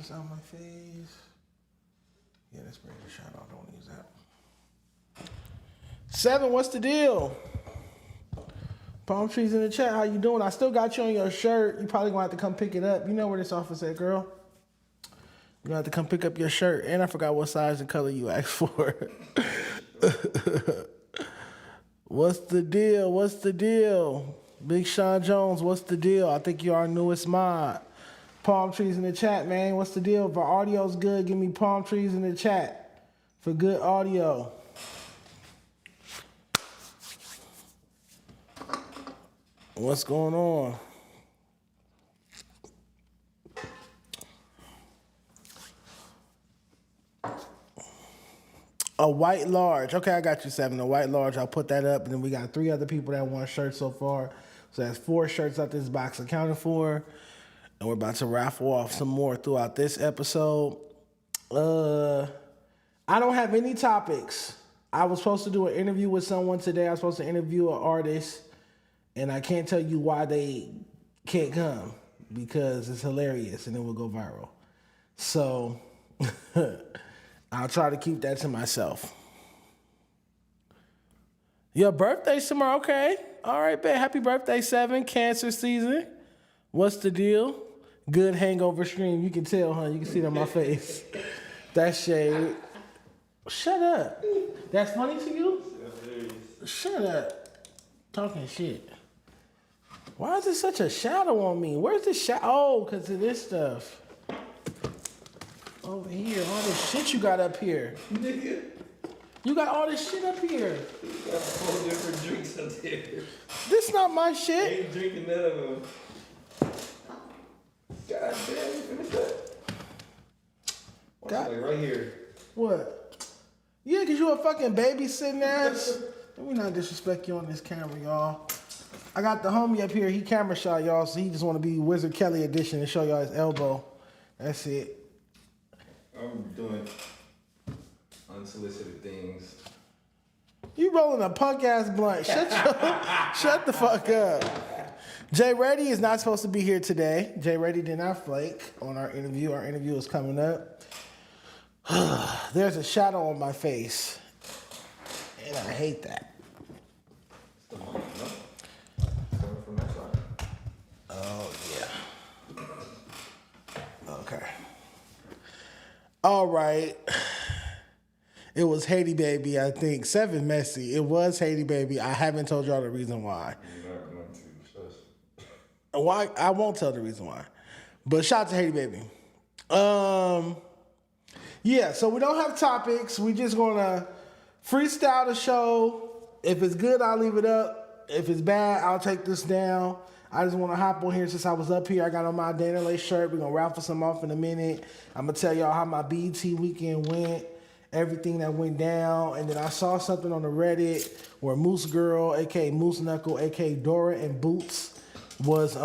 this on my face. Yeah, let's bring the shadow. I don't want to use that. 7, what's the deal? Palm trees in the chat. How you doing? I still got you on your shirt. You probably gonna have to come pick it up. You know where this office at, girl? You gonna have to come pick up your shirt. And I forgot what size and color you asked for. What's the deal? What's the deal? Big Sean Jones, what's the deal? I think you're our newest mod. Palm trees in the chat, man. What's the deal? If our audio's good, give me palm trees in the chat for good audio. What's going on? A white large. Okay, I got you, 7. A white large. I'll put that up. And then we got 3 other people that want shirts so far. So that's 4 shirts out this box accounted for. And we're about to raffle off some more throughout this episode. I don't have any topics. I was supposed to do an interview with someone today. I was supposed to interview an artist. And I can't tell you why they can't come. Because it's hilarious and it will go viral. So I'll try to keep that to myself. Your birthday's tomorrow, okay. All right, babe. Happy birthday, 7. Cancer season. What's the deal? Good hangover stream. You can tell, huh? You can see it on my face. That's shade. Shut up. That's funny to you? Shut up. Talking shit. Why is there such a shadow on me? Where's the shadow? Oh, because of this stuff. Over here. All this shit you got up here. Nigga. You got all this shit up here. You got 4 different drinks up there. This not my I shit. ain't drinking none of them. God damn, you finished that? God. Like right here. What? Yeah, because you a fucking babysitting ass. Let me not disrespect you on this camera, y'all. I got the homie up here. He camera shot, y'all, so he just want to be Wizard Kelly edition and show y'all his elbow. That's it. I'm doing unsolicited things. You rolling a punk ass blunt. Shut the fuck up. Jay Reddy is not supposed to be here today. Jay Reddy did not flake on our interview. Our interview is coming up. There's a shadow on my face. And I hate that. Oh, yeah. Okay. All right. It was Haiti Baby, I think. 7 messy. It was Haiti Baby. I haven't told y'all the reason why. You're not going to. Why? I won't tell the reason why. But shout out to Haiti Baby. Yeah, so we don't have topics. We just gonna freestyle the show. If it's good, I'll leave it up. If it's bad, I'll take this down. I just want to hop on here since I was up here. I got on my Dana Lay shirt. We're going to raffle some off in a minute. I'm going to tell y'all how my BT weekend went, everything that went down. And then I saw something on the Reddit where Moose Girl, a.k.a. Moose Knuckle, a.k.a. Dora and Boots, was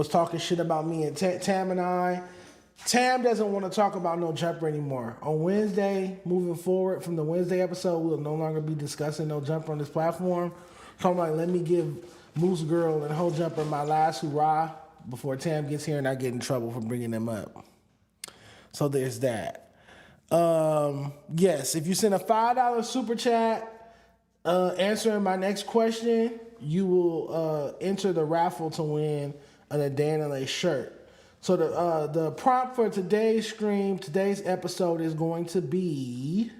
talking shit about me and Tam and I. Tam doesn't want to talk about no jumper anymore. On Wednesday, moving forward from the Wednesday episode, we'll no longer be discussing no jumper on this platform. So I'm like, let me give Moose Girl and Whole Jumper my last hurrah before Tam gets here and I get in trouble for bringing them up. So there's that. Yes, if you send a $5 super chat answering my next question, you will enter the raffle to win a Dan and Lay shirt. So the prompt for today's stream, today's episode is going to be...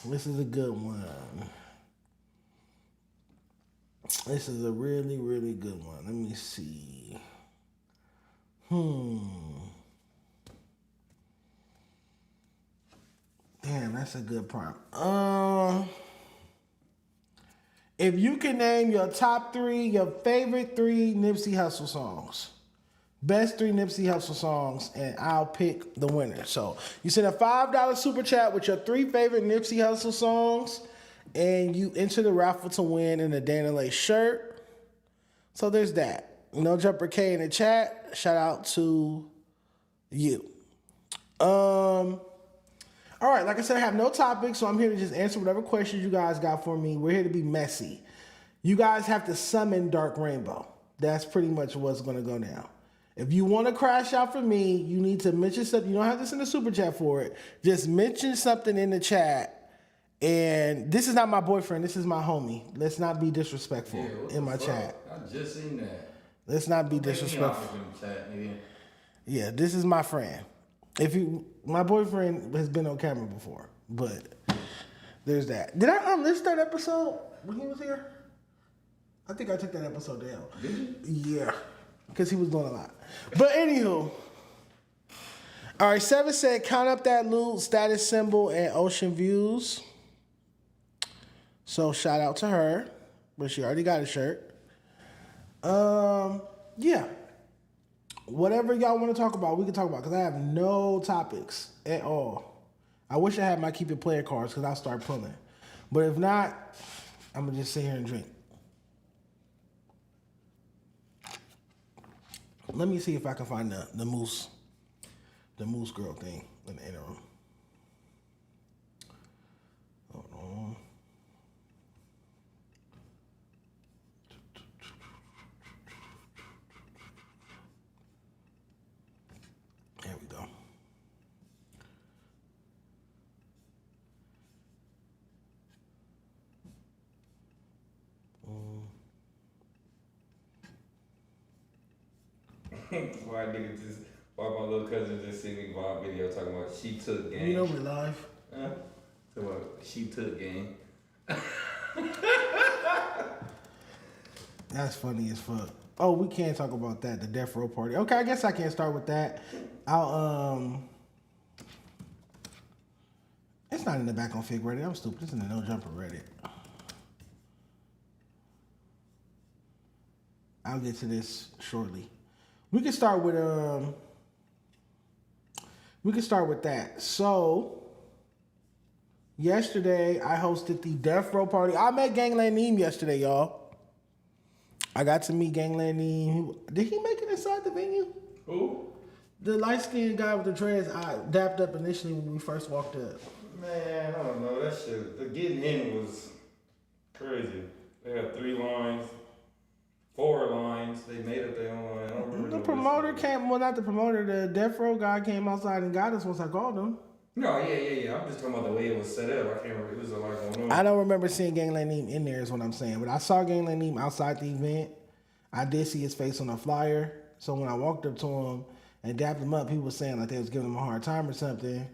This is a good one. This is a really, really good one. Let me see. Damn, that's a good prompt. If you can name your top 3, your favorite 3 Nipsey Hussle songs. Best 3 Nipsey Hussle songs, and I'll pick the winner. So you send a $5 super chat with your 3 favorite Nipsey Hussle songs, and you enter the raffle to win in a Dana Lay shirt. So there's that. No Jumper K in the chat. Shout out to you. All right, like I said, I have no topics, so I'm here to just answer whatever questions you guys got for me. We're here to be messy. You guys have to summon Dark Rainbow. That's pretty much what's going to go down. If you want to crash out for me, you need to mention something. You don't have to send a super chat for it. Just mention something in the chat. And this is not my boyfriend. This is my homie. Let's not be disrespectful in my chat. I just seen that. Let's not be disrespectful. Yeah, this is my friend. My boyfriend has been on camera before, but there's that. Did I unlist that episode when he was here? I think I took that episode down. Did you? Yeah, because he was doing a lot. But anywho, all right. 7 said, count up that loot, status symbol, and ocean views. So shout out to her, but she already got a shirt. Yeah. Whatever y'all want to talk about, we can talk about, because I have no topics at all. I wish I had my Keep It Player cards, because I'll start pulling. But if not, I'm going to just sit here and drink. Let me see if I can find the moose girl thing in the interim. Hold on. There we go. Why my little cousin just sent me my video talking about she took game. You know we live. Talking about she took game. That's funny as fuck. Oh, we can't talk about that, the death row party. Okay, I guess I can't start with that. It's not in the back on Fig Reddit. I'm stupid. It's in the No Jumper Reddit. I'll get to this shortly. We can start with that. So yesterday I hosted the death row party. I met Gangland Neem yesterday, y'all. I got to meet Gangland Neem. Did he make it inside the venue? Who? The light-skinned guy with the dreads I dapped up initially when we first walked up. Man, I don't know. That shit, the getting in was crazy. They had 3 lines, 4 lines. They made up their own line. I don't remember. The promoter came, well, not the promoter, the death row guy came outside and got us once I called him. No, yeah. I'm just talking about the way it was set up. I can't remember. It was a lot going on. I don't remember seeing Gangland Neem in there is what I'm saying. But I saw Gangland Neem outside the event. I did see his face on a flyer. So when I walked up to him and dapped him up, he was saying like they was giving him a hard time or something.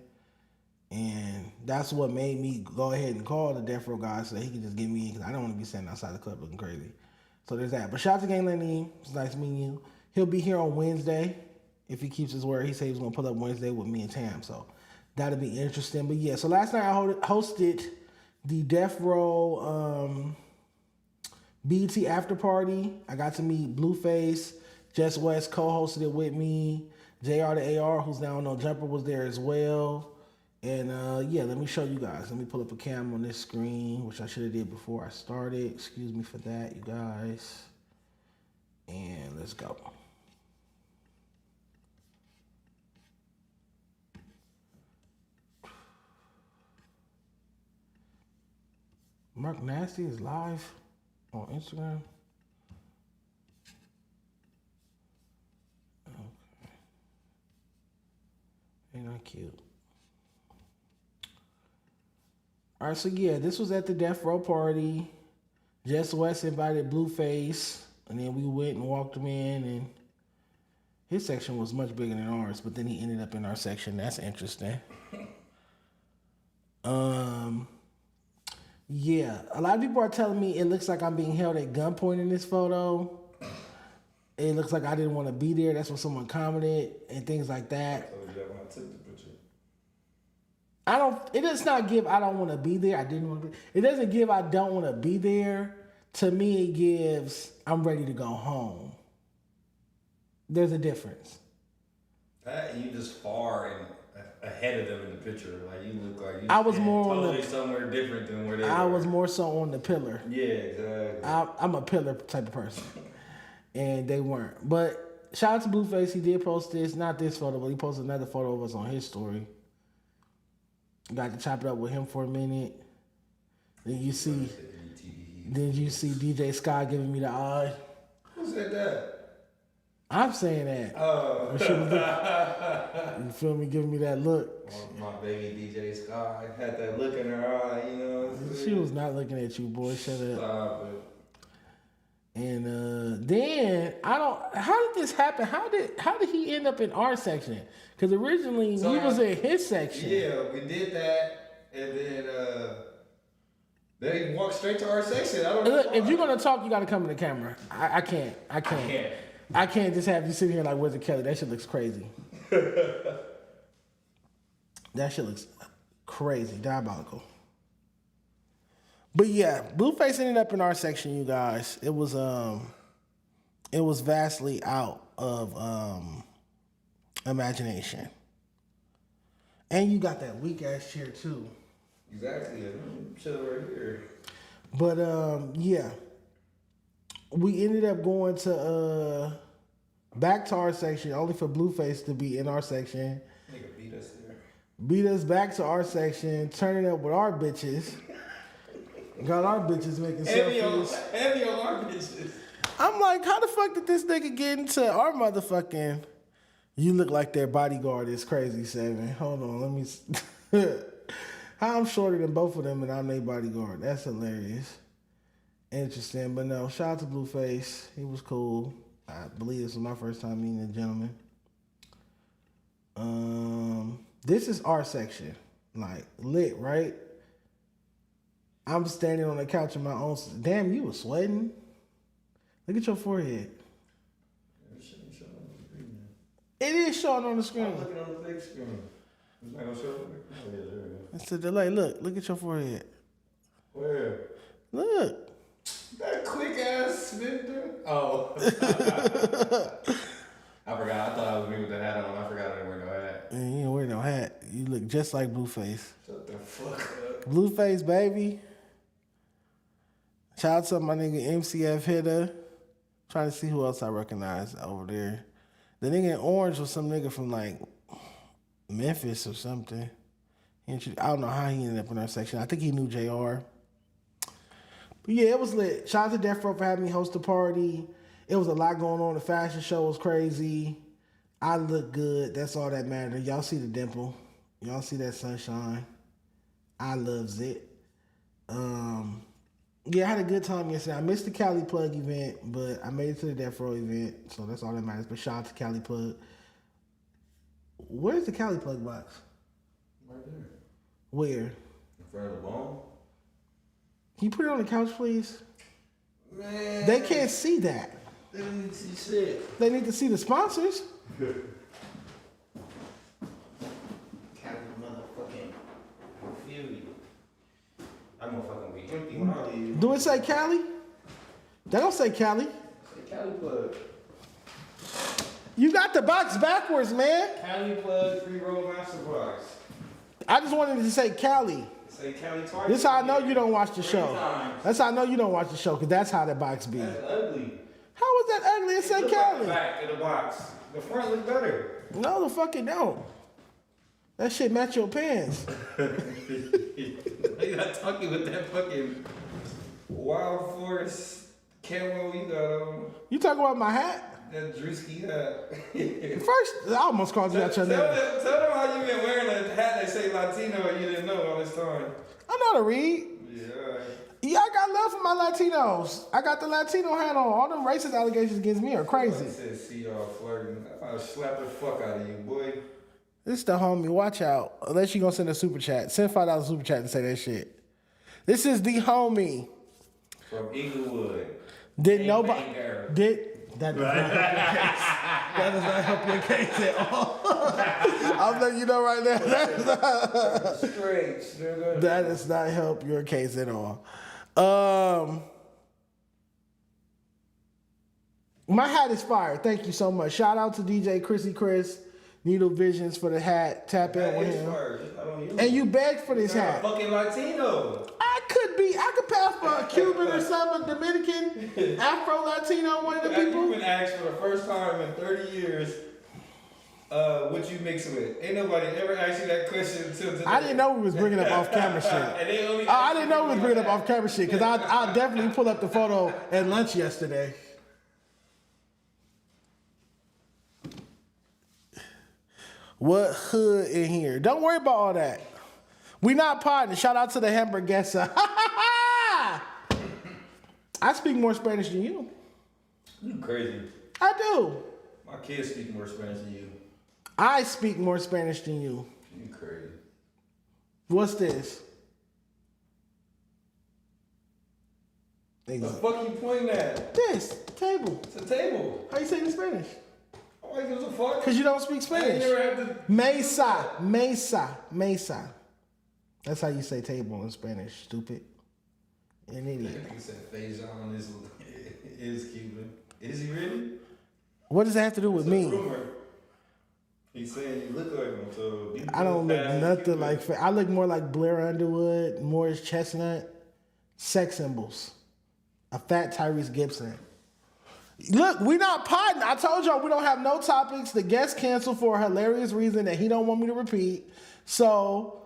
And that's what made me go ahead and call the death row guy so that he could just get me in, because I don't want to be standing outside the club looking crazy. So there's that. But shout out to Gangland Neem. It's nice meeting you. He'll be here on Wednesday. If he keeps his word, he said he was going to pull up Wednesday with me and Tam. So that'll be interesting. But yeah, so last night I hosted the Death Row BT after party. I got to meet Blueface. Jess West co-hosted it with me. JR the AR, who's now on No Jumper, was there as well. And yeah, let me show you guys. Let me pull up a camera on this screen, which I should have did before I started. Excuse me for that, you guys. And let's go. Mark Nasty is live on Instagram. Okay. Ain't that cute? All right, so yeah, this was at the Death Row party. Jess West invited Blueface, and then we went and walked him in, and his section was much bigger than ours, but then he ended up in our section. That's interesting. Yeah, a lot of people are telling me it looks like I'm being held at gunpoint in this photo. It looks like I didn't want to be there. That's what someone commented and things like that. It does not give I don't want to be there. I didn't want to be. It doesn't give I don't want to be there. To me, it gives I'm ready to go home. There's a difference. You just far and ahead of them in the picture. Like you look like you I was more totally somewhere different than where they were. I was more so on the pillar. Yeah, exactly. I'm a pillar type of person. And they weren't. But shout out to Blueface. He did post this, not this photo, but he posted another photo of us on his story. Got to chop it up with him for a minute. Then you see DJ Sky giving me the eye. Who said that? I'm saying that. Oh. When she was you feel me? Giving me that look. My baby DJ Sky had that look in her eye, you know what I'm saying? She was not looking at you, boy. Shut up. Stop it. And then how did this happen? How did he end up in our section? Because originally we was in his section. Yeah, we did that, and then he walked straight to our section. I don't know. Look, why. if you're gonna talk, you gotta come to the camera. I can't. I can't just have you sitting here like Wizard Kelly. That shit looks crazy. That shit looks crazy, diabolical. But yeah, Blueface ended up in our section, you guys. It was vastly out of imagination. And you got that weak ass chair too. Exactly. Chill right here. But yeah. We ended up going to back to our section, only for Blueface to be in our section. Nigga beat us there. Beat us back to our section, turning up with our bitches. Got our bitches making selfies. Heavy on our bitches. I'm like, how the fuck did this nigga get into our motherfucking... You look like their bodyguard is crazy, Seven. Hold on, let me... How I'm shorter than both of them and I'm their bodyguard. That's hilarious. Interesting, but no, shout out to Blueface. He was cool. I believe this was my first time meeting a gentleman. This is our section. Like, lit, right? I'm standing on the couch in my own... Damn, you was sweating? Look at your forehead. It is showing on the screen. I'm looking on the big screen. It's not gonna show up. Oh, yeah, there we go. It's the delay. Look at your forehead. Where? Look. That quick ass sphincter. Oh. I forgot. I thought I was me with the hat on. I forgot I didn't wear no hat. And you ain't wear no hat. You look just like Blueface. Shut the fuck up. Blueface, baby. Shout out to my nigga MCF Hitter. Trying to see who else I recognize over there. The nigga in orange was some nigga from like Memphis or something. I don't know how he ended up in our section. I think he knew JR. But yeah, it was lit. Shout out to Death Row for having me host the party. It was a lot going on. The fashion show was crazy. I look good. That's all that matters. Y'all see the dimple. Y'all see that sunshine. I loves it. Yeah, I had a good time yesterday. I missed the Cali Plug event, but I made it to the Death Row event, so that's all that matters. But shout out to Cali Plug. Where's the Cali Plug box? Right there. Where? In front of the bone? Can you put it on the couch, please? Man. They can't see that. They don't need to see shit. They need to see the sponsors. Cali motherfucking Fury. I'm gonna fucking be empty when I leave. Do it say Cali? They don't say Cali. Say Cali Plug. You got the box backwards, man. Cali Plug 3-roll master box. I just wanted to say Cali. Say Cali twice. This is how I know you don't watch the 3 show. times. That's how I know you don't watch the show, because that's how that box be. That's ugly. How is that ugly? It say Look like the Cali. back of the box. The front looks better. No, the fuck it don't. That shit match your pants. You're not talking with that fucking Wild Force camo you got on. You talking about my hat? That Drewski hat. First, I almost called you out your name. Tell them how you been wearing a hat that say Latino and you didn't know all this time. I know how to read. Yeah, all right. Yeah, I got love for my Latinos. I got the Latino hat on. All them racist allegations against me are I crazy. said, see y'all flirting. I'll slap the fuck out of you, boy. This is the homie. Watch out. Unless you gonna send a super chat. Send $5 super chat to say that shit. This is the homie. From Inglewood. Did Bang, nobody... bang, girl. That does not help your case. That does not help your case at all. I'm letting you know right now. Straight. That does not help your case at all. My hat is fire. Thank you so much. Shout out to DJ Chrissy Chris, Needle Visions for the hat. Tap in with him. And you begged for this hat. Fucking Latino. I could pass for a Cuban or something, Dominican, Afro-Latino, one of the people. You've been asked for the first time in 30 years what you mix with. Ain't nobody ever asked you that question until today. I didn't know we was bringing up off-camera shit. And they only I didn't know we was bringing up off-camera shit, because I'll definitely pull up the photo at lunch yesterday. What hood in here? Don't worry about all that. We not potting. Shout out to the hamburguesa. I speak more Spanish than you. You crazy. I do. My kids speak more Spanish than you. I speak more Spanish than you. You crazy. What's this? The fuck you pointing at? This table. It's a table. How you say it in Spanish? Oh, I gives a fuck. Because you don't speak Spanish. Mesa. That's how you say table in Spanish, stupid. You're an idiot. He said Faison is Cuban. Is he really? What does that have to do with me? Rumor. He's saying you look like him, so... I don't look nothing like... I look more like Blair Underwood, Morris Chestnut, sex symbols. A fat Tyrese Gibson. Look, we not potting. I told y'all we don't have no topics. The guest canceled for a hilarious reason that he don't want me to repeat. So,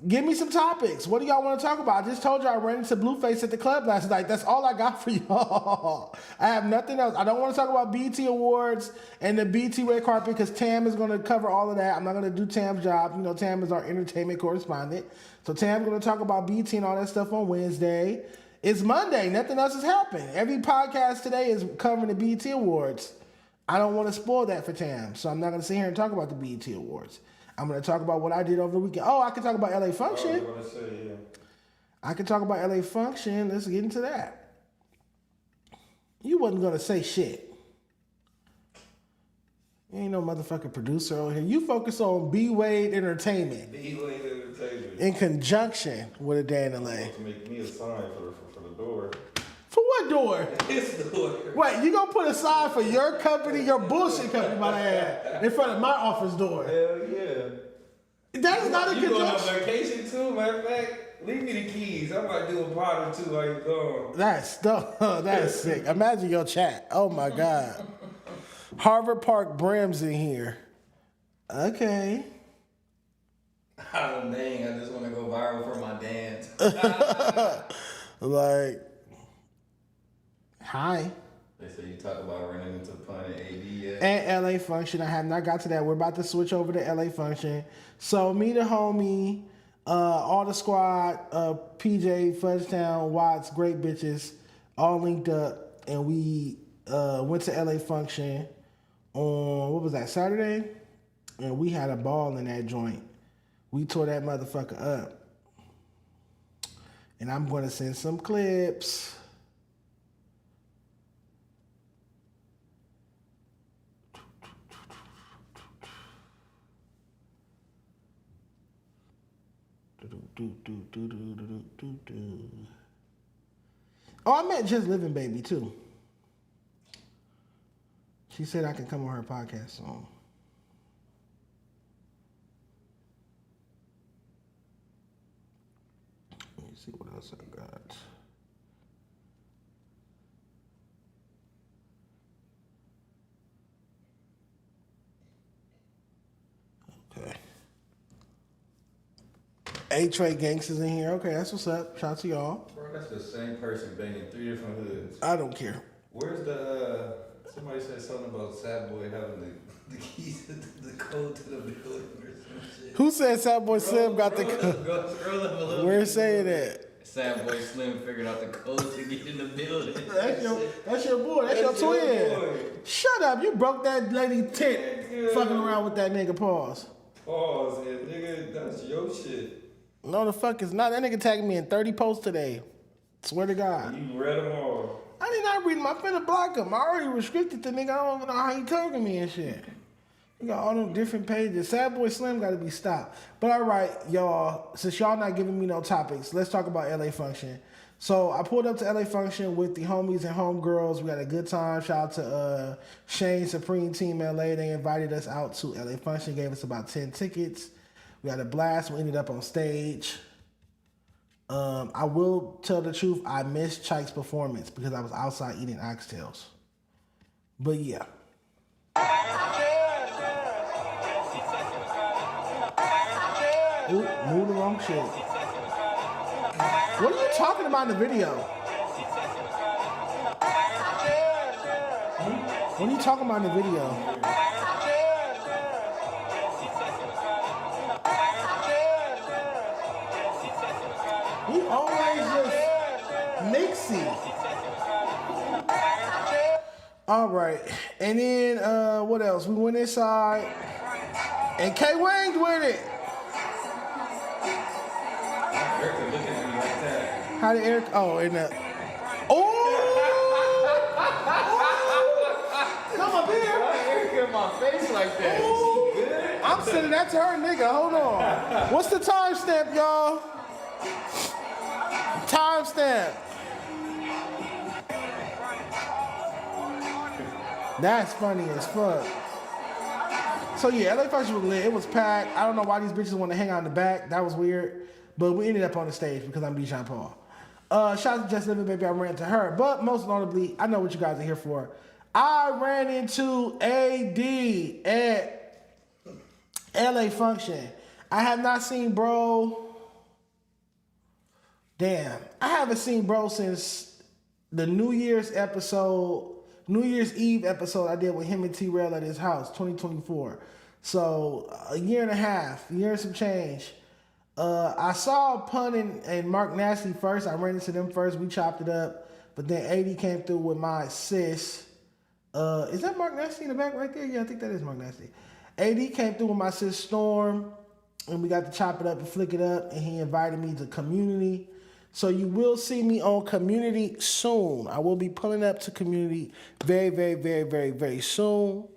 give me some topics. What do y'all want to talk about? I just told y'all I ran into Blueface at the club last night. That's all I got for y'all. I have nothing else. I don't want to talk about BT Awards and the BT Red Carpet because Tam is going to cover all of that. I'm not going to do Tam's job. You know, Tam is our entertainment correspondent. So Tam's going to talk about BT and all that stuff on Wednesday. It's Monday. Nothing else has happened. Every podcast today is covering the BET Awards. I don't want to spoil that for Tam, so I'm not going to sit here and talk about the BET Awards. I'm going to talk about what I did over the weekend. Oh, I can talk about LA Function. I was going to say, yeah. I can talk about LA Function. Let's get into that. You wasn't going to say shit. You ain't no motherfucking producer over here. You focus on B-Wade Entertainment. B-Wade Entertainment. In conjunction with A Day in LA. To make me a sign for the door. For what door? This door. Wait, you gonna put a sign for your company, your bullshit company, might I add, in front of my office door? Hell yeah. That is not a You going on conjunction. vacation too, matter of fact? Leave me the keys. I might do a pot or two while you gone. That's sick. Imagine your chat. Oh my God. Harvard Park Brim's in here. Okay. Oh dang, I just want to go viral for my dance. Like, hi. They say you talk about running into Pun and AD yet. And LA Function. I have not got to that. We're about to switch over to LA Function. So me, the homie, all the squad, PJ, Fudgetown, Watts, Great Bitches, all linked up, and we went to LA Function on, what was that, Saturday? And we had a ball in that joint. We tore that motherfucker up. And I'm going to send some clips. Oh, I met Just Living Baby too. She said I can come on her podcast soon. Let me see what else I got. Okay. A-Trey Gangsters in here. Okay, that's what's up. Shout out to y'all. Bro, that's the same person banging 3 different hoods. I don't care. Where's the, somebody said something about Sad Boy having the keys to the code to the building or some shit. Who said Sad Boy Slim got the Scroll up a little Where's bit. saying that? Sad Boy Slim figured out the code to get in the building. That's your boy. That's your twin. boy. Shut up. You broke that lady tent fucking around with that nigga. Pause. Pause, yeah, nigga, that's your shit. No, the fuck is not. That nigga tagged me in 30 posts today. Swear to God. You read them all. I did not read him. I'm finna block him. I already restricted the nigga. I don't even know how he tagging me and shit. You got all them different pages. Sad Boy Slim got to be stopped. But all right, y'all, since y'all not giving me no topics, let's talk about LA Function. So I pulled up to LA Function with the homies and homegirls. We had a good time. Shout out to Shane Supreme Team LA. They invited us out to LA Function, gave us about 10 tickets. We had a blast. We ended up on stage. I will tell the truth. I missed Chike's performance because I was outside eating oxtails. But yeah. Ooh, move the wrong shit. What are you talking about in the video? What are you talking about in the video? You always just mixy. All right, and then what else? We went inside, and K Wang's with it. Erica looking at me like that. How did Eric? Oh, and oh, come up here. Why Erica in my face like that? Ooh. Is she good? I'm sending that to her, nigga. Hold on. What's the timestamp, y'all? Timestamp. That's funny as fuck. So yeah, LA Function was lit. It was packed. I don't know why these bitches want to hang out in the back. That was weird. But we ended up on the stage because I'm Dejon Paul. Shout out to Just Living Baby. I ran into her. But most notably, I know what you guys are here for. I ran into AD at LA Function. I have not seen bro. Damn. I haven't seen bro since the New Year's Eve episode I did with him and T-Rail at his house, 2024. So a year and a half, a year and some change. I saw Pun and Mark Nasty first. I ran into them first. We chopped it up. But then AD came through with my sis. Is that Mark Nasty in the back right there? Yeah, I think that is Mark Nasty. AD came through with my sis Storm. And we got to chop it up and flick it up. And he invited me to Community. So you will see me on Community soon. I will be pulling up to Community very, very, very, very, very soon.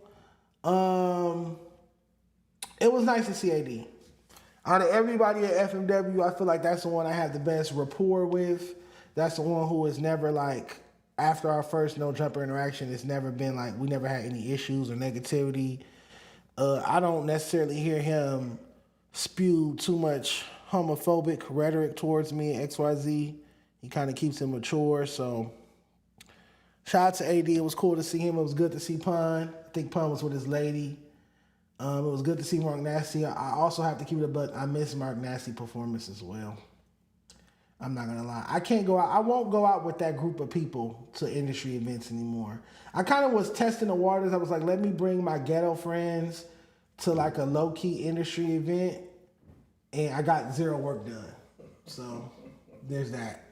It was nice to see AD. Out of everybody at FMW, I feel like that's the one I have the best rapport with. That's the one who is never like, after our first No Jumper interaction, it's never been like, we never had any issues or negativity. I don't necessarily hear him spew too much homophobic rhetoric towards me, XYZ. He kind of keeps it mature, so shout out to AD. It was cool to see him. It was good to see Pun. I think Pun was with his lady. It was good to see Mark Nasty. I also have to keep it a buck. I miss Mark Nasty performance as well. I'm not gonna lie. I can't go out. I won't go out with that group of people to industry events anymore. I kind of was testing the waters. I was like, let me bring my ghetto friends to like a low-key industry event. And I got zero work done. So there's that.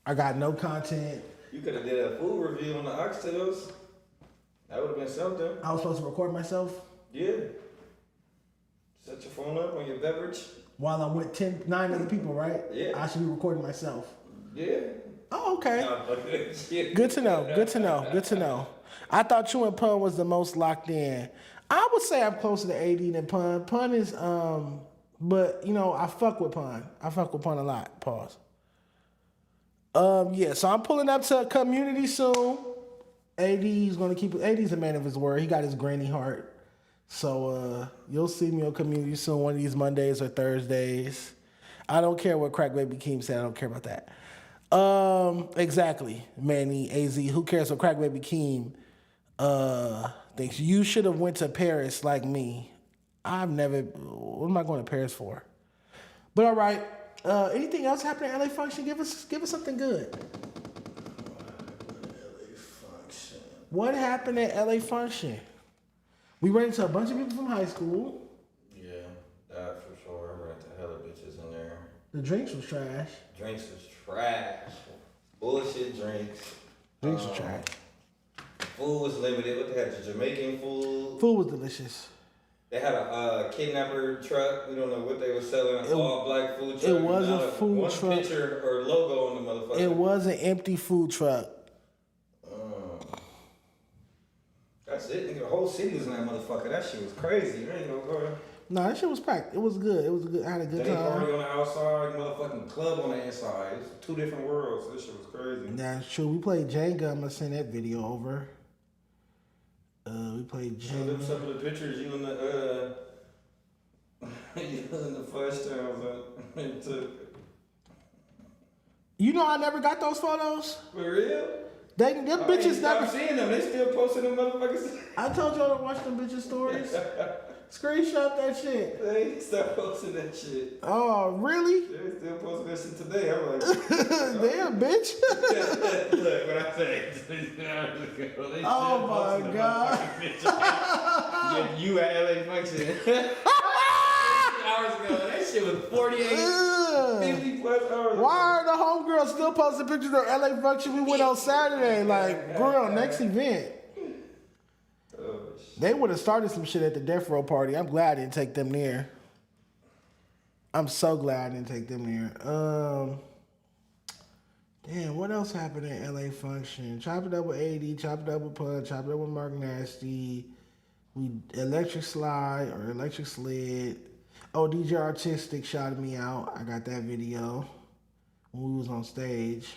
I got no content. You could have did a food review on the oxtails. That would have been something. I was supposed to record myself. Yeah. Set your phone up on your beverage. While I'm with 9 other people, right? Yeah. I should be recording myself. Yeah. Oh, okay. No, Good to know. Good to know. Good to know. I thought you and Pun was the most locked in. I would say I'm closer to AD than Pun. Pun is, but you know, I fuck with Pun. I fuck with Pun a lot. Pause. Yeah, so I'm pulling up to Community soon. AD's gonna keep it. AD's a man of his word. He got his granny heart. So you'll see me on Community soon, one of these Mondays or Thursdays. I don't care what Crack Baby Keem said. I don't care about that. Exactly, Manny, AZ. Who cares what Crack Baby Keem thinks? You should have went to Paris like me. I've never. What am I going to Paris for? But all right. Anything else happening at LA Function? Give us something good. LA Function. What happened at LA Function? We ran into a bunch of people from high school. Yeah, that for sure. I ran into hella bitches in there. The drinks was trash. Drinks was trash. Bullshit drinks. Drinks was trash. Food was limited. What they had? The Jamaican food. Food was delicious. They had a kidnapper truck. We don't know what they were selling. An all black food truck. It was a food one truck. Picture or logo on the motherfucker. It was an empty food truck. That's it. Nigga, the whole city was in that motherfucker. That shit was crazy. There ain't no going. No, that shit was packed. It was good. It was good. I had a good Day time. party on the outside, motherfucking club on the inside. It's two different worlds. This shit was crazy. That's true. We played Jenga. I'm gonna send that video over. We played Show them Jenga. some of the pictures you and the you and the flush towns took. You know, I never got those photos. For real? Them bitches never. Stop seeing them. They still posting them motherfuckers. I told y'all to watch them bitches stories. Screenshot that shit. They stop posting that shit. Oh, really? They still posting that shit today. I'm like, damn, bitch. look what I say. Oh my god. You at LA Function. Hours ago. That shit was 48, Ugh. 50 plus hours. Why are the homegirls still posting pictures of LA function we went on Saturday? Like, girl, next event. Oh, shit. They would have started some shit at the Death Row party. I'm glad I didn't take them there. I'm so glad I didn't take them there. Damn, what else happened at LA Function? Chop it up with AD, chop it up with Pud, chop it up with Mark Nasty. We Electric Slide or Electric Slid. Oh, DJ Artistic shouted me out. I got that video when we was on stage.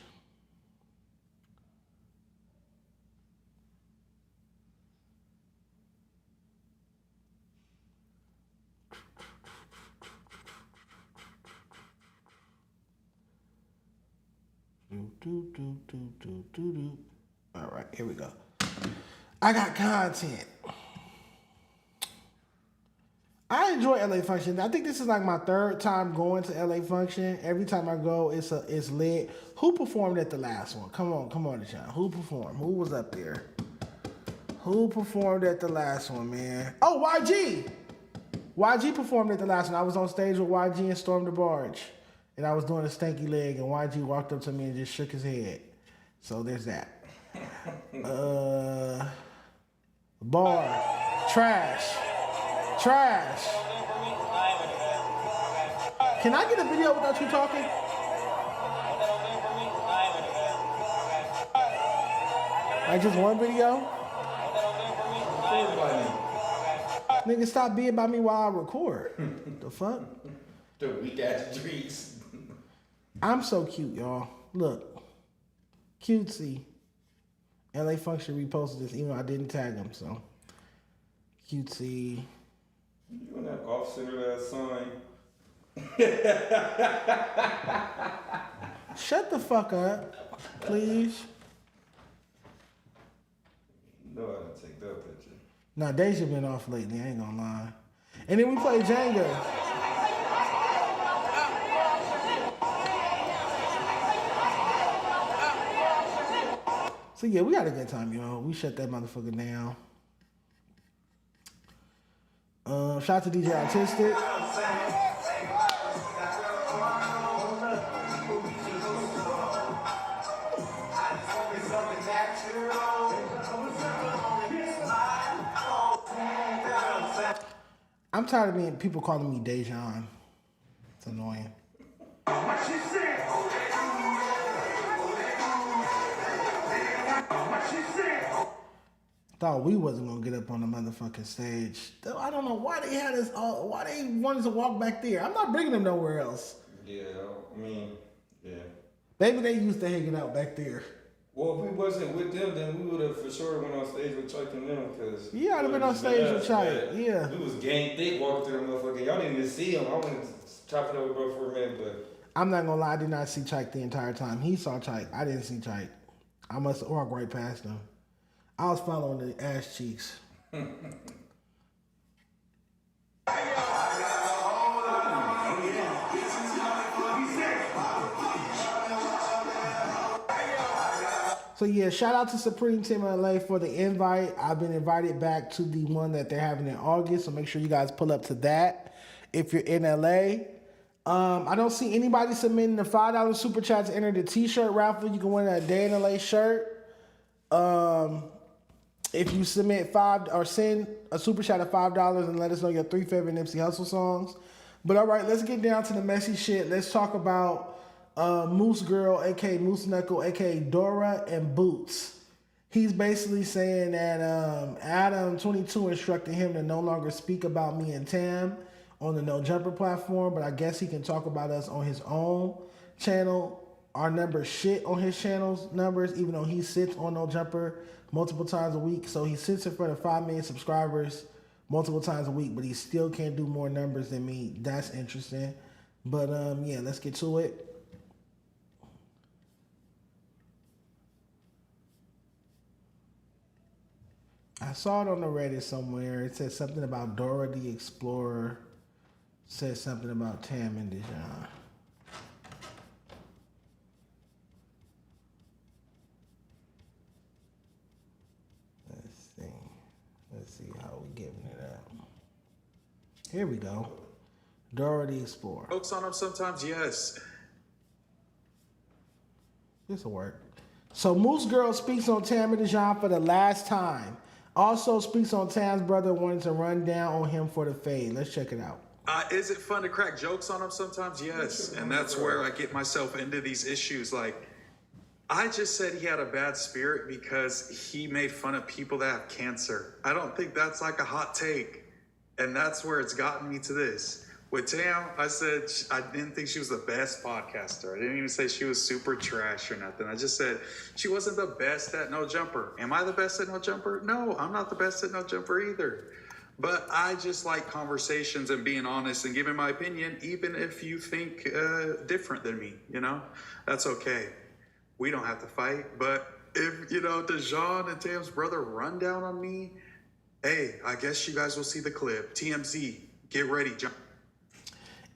All right, here we go. I got content. I enjoy LA Function. I think this is like my third time going to LA Function. Every time I go, it's lit. Who performed at the last one? Come on, Dejon. Who performed? Who was up there? Who performed at the last one, man? Oh, YG. YG performed at the last one. I was on stage with YG and Storm the Barge. And I was doing a stanky leg, and YG walked up to me and just shook his head. So there's that. Bar. Trash. Can I get a video without you talking? Like just one video? Nigga, stop being by me while I record. The fuck? The weak ass drinks. I'm so cute, y'all. Look. Cutesy. LA Function reposted this, even though I didn't tag him, so. Cutesy. You and that off-center ass sign. Shut the fuck up, please. No, I didn't take that picture. Nah, Deja been off lately, I ain't gonna lie. And then we played Jenga. So yeah, we had a good time, y'all. We shut that motherfucker down. Shout out to DJ Artistic. I'm tired of being people calling me Dejon. It's annoying. Thought we wasn't gonna get up on the motherfucking stage. I don't know why they had us all. Why they wanted to walk back there. I'm not bringing them nowhere else. Yeah, I mean, yeah. Maybe they used to hanging out back there. Well, if we wasn't with them, then we would have for sure went on stage with Chuck and them, because... Yeah, I'd have been on stage with Chuck, yeah. We was gang thick walking through the motherfucker. Y'all didn't even see him. I went to chop it over bro for a minute, but... I'm not gonna lie, I did not see Chuck the entire time. He saw Chuck. I didn't see Chuck. I must have walked right past him. I was following the ass cheeks. So yeah, shout out to Supreme Team LA for the invite. I've been invited back to the one that they're having in August, so make sure you guys pull up to that if you're in LA. I don't see anybody submitting the $5 super chat to enter the t-shirt raffle. You can win a Day in LA shirt. If you submit send a super chat of $5 and let us know your 3 favorite Nipsey Hussle songs. But all right, let's get down to the messy shit. Let's talk about Moose Girl, aka Moose Knuckle, aka Dora and Boots. He's basically saying that Adam 22 instructed him to no longer speak about me and Tam on the No Jumper platform, but I guess he can talk about us on his own channel. Our numbers shit on his channel's numbers, even though he sits on No Jumper multiple times a week. So he sits in front of 5 million subscribers multiple times a week, but he still can't do more numbers than me. That's interesting. But yeah, let's get to it. I saw it on the Reddit somewhere. It said something about Dora the Explorer. Said something about Tam and Dejon. Let's see how we giving it up. Here we go. Dora the Explorer. Jokes on them sometimes, yes. This'll work. So Moose Girl speaks on Tam and Dejon for the last time. Also speaks on Tam's brother wanting to run down on him for the fade. Let's check it out. Is it fun to crack jokes on them sometimes? Yes. And that's where I get myself into these issues. Like, I just said he had a bad spirit because he made fun of people that have cancer. I don't think that's like a hot take. And that's where it's gotten me to this. With Tam, I said I didn't think she was the best podcaster. I didn't even say she was super trash or nothing. I just said she wasn't the best at No Jumper. Am I the best at No Jumper? No, I'm not the best at No Jumper either. But I just like conversations and being honest and giving my opinion, even if you think different than me, you know? That's okay. We don't have to fight. But if, Dejon and Tam's brother run down on me, hey, I guess you guys will see the clip. TMZ, get ready, John.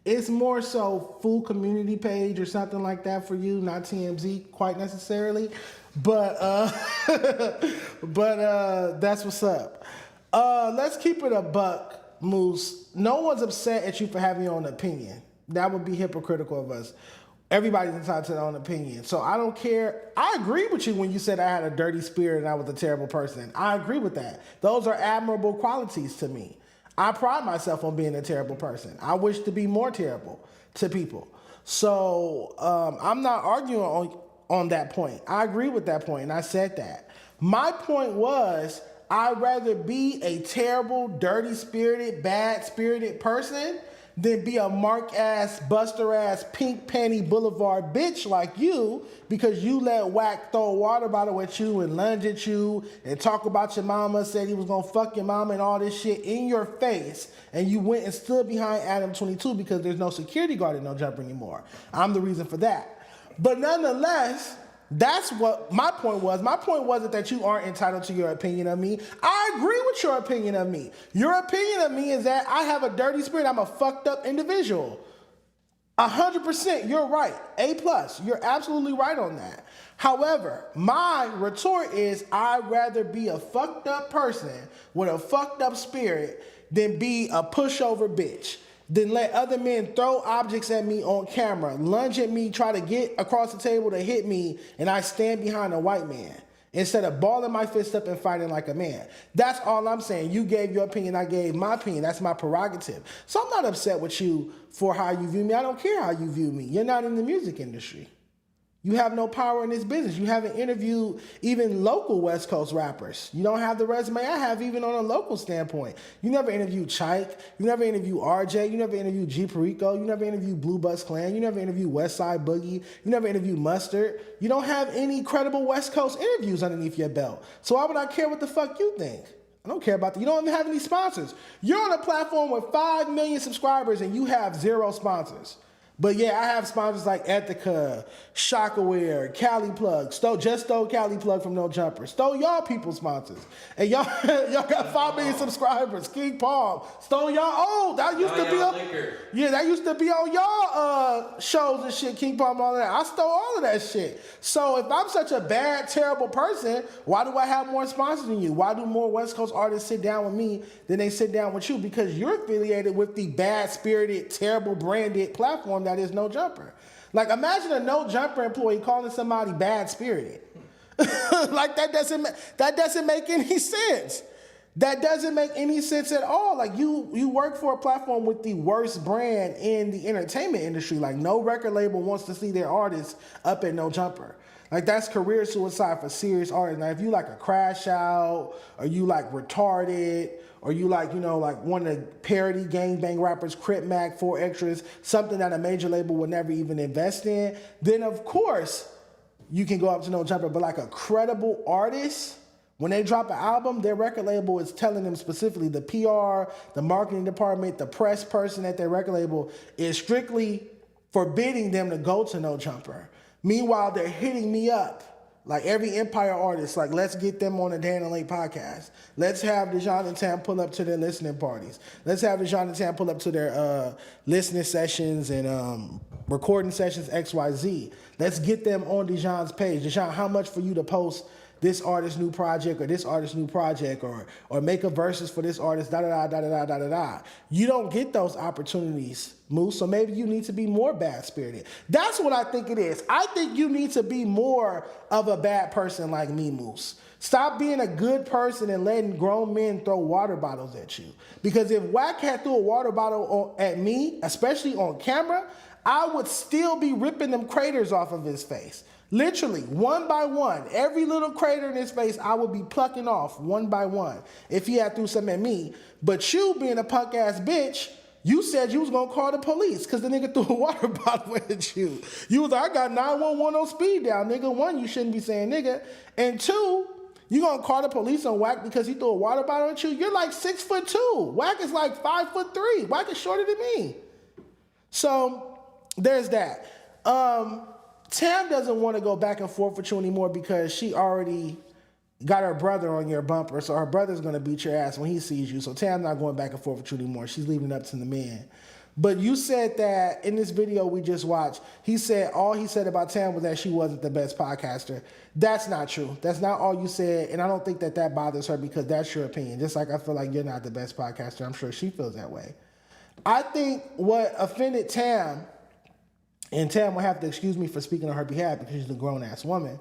It's more so full community page or something like that for you, not TMZ quite necessarily. But that's what's up. Let's keep it a buck, Moose. No one's upset at you for having your own opinion. That would be hypocritical of us. Everybody's entitled to their own opinion. So I don't care. I agree with you when you said I had a dirty spirit and I was a terrible person. I agree with that. Those are admirable qualities to me. I pride myself on being a terrible person. I wish to be more terrible to people. So I'm not arguing on that point. I agree with that point, and I said that. My point was I'd rather be a terrible, dirty-spirited, bad-spirited person than be a mark-ass, buster-ass, pink panty boulevard bitch like you because you let Whack throw a water bottle at you and lunge at you and talk about your mama, said he was gonna fuck your mama and all this shit in your face, and you went and stood behind Adam 22 because there's no security guard and No Jumper anymore. I'm the reason for that. But nonetheless, that's what my point was. My point wasn't that you aren't entitled to your opinion of me. I agree with your opinion of me. Your opinion of me is that I have a dirty spirit. I'm a fucked up individual. 100%, you're right. A+. You're absolutely right on that. However, my retort is I'd rather be a fucked up person with a fucked up spirit than be a pushover bitch. Then let other men throw objects at me on camera, lunge at me, try to get across the table to hit me, and I stand behind a white man instead of balling my fist up and fighting like a man. That's all I'm saying. You gave your opinion, I gave my opinion. That's my prerogative. So I'm not upset with you for how you view me. I don't care how you view me. You're not in the music industry. You have no power in this business. You haven't interviewed even local West Coast rappers. You don't have the resume I have even on a local standpoint. You never interviewed Chike. You never interviewed RJ. You never interviewed G Perico. You never interviewed Blue Bus Clan. You never interviewed West Side Boogie. You never interviewed Mustard. You don't have any credible West Coast interviews underneath your belt. So why would I care what the fuck you think? I don't care about that. You don't even have any sponsors. You're on a platform with 5 million subscribers and you have 0 sponsors. But yeah, I have sponsors like Ethica, Shockaware, Cali Plug. Just stole Cali Plug from No Jumper. Stole y'all people's sponsors. And y'all got 5 million subscribers. King Paul. Stole y'all. Oh, that used to be on. Yeah, that used to be on y'all shows and shit, King Paul and all that. I stole all of that shit. So if I'm such a bad, terrible person, why do I have more sponsors than you? Why do more West Coast artists sit down with me than they sit down with you? Because you're affiliated with the bad-spirited, terrible branded platform that is No Jumper. Like, imagine a No Jumper employee calling somebody bad-spirited. Like, that doesn't make any sense. That doesn't make any sense at all. Like, you work for a platform with the worst brand in the entertainment industry. Like, no record label wants to see their artists up at No Jumper. Like, that's career suicide for serious artists. Now, if you like a Crash Out, or you like Retarded, or you like, like one of the parody gangbang rappers, Crip Mac, 4 Extras, something that a major label would never even invest in, then of course you can go up to No Jumper. But like a credible artist, when they drop an album, their record label is telling them specifically, the PR, the marketing department, the press person at their record label is strictly forbidding them to go to No Jumper. Meanwhile, they're hitting me up. Like every Empire artist, like, let's get them on the Dan and Late podcast. Let's have Dejon and Tam pull up to their listening parties. Let's have Dejon and Tam pull up to their listening sessions and recording sessions XYZ. Let's get them on Dejon's page. Dejon, how much for you to post this artist's new project or this artist's new project or make a verses for this artist, da da da da da da da da. You don't get those opportunities, Moose, so maybe you need to be more bad-spirited. That's what I think it is. I think you need to be more of a bad person like me, Moose. Stop being a good person and letting grown men throw water bottles at you. Because if Wack had threw a water bottle at me, especially on camera, I would still be ripping them craters off of his face. Literally, one by one. Every little crater in his face, I would be plucking off one by one if he had threw something at me. But you, being a punk-ass bitch, you said you was going to call the police because the nigga threw a water bottle at you. You was like, I got 911 on speed dial, nigga. One, you shouldn't be saying nigga. And two, you going to call the police on Wack because he threw a water bottle at you? You're like 6'2". Wack is like 5'3". Wack is shorter than me. So there's that. Tam doesn't want to go back and forth with you anymore because she already got her brother on your bumper, so her brother's going to beat your ass when he sees you. So Tam's not going back and forth with you anymore. She's leaving it up to the men. But you said that in this video we just watched, he said all he said about Tam was that she wasn't the best podcaster. That's not true. That's not all you said, and I don't think that that bothers her because that's your opinion. Just like I feel like you're not the best podcaster, I'm sure she feels that way. I think what offended Tam, and Tam will have to excuse me for speaking on her behalf because she's a grown-ass woman,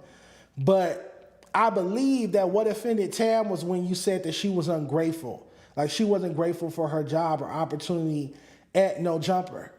but I believe that what offended Tam was when you said that she was ungrateful. Like she wasn't grateful for her job or opportunity at No Jumper.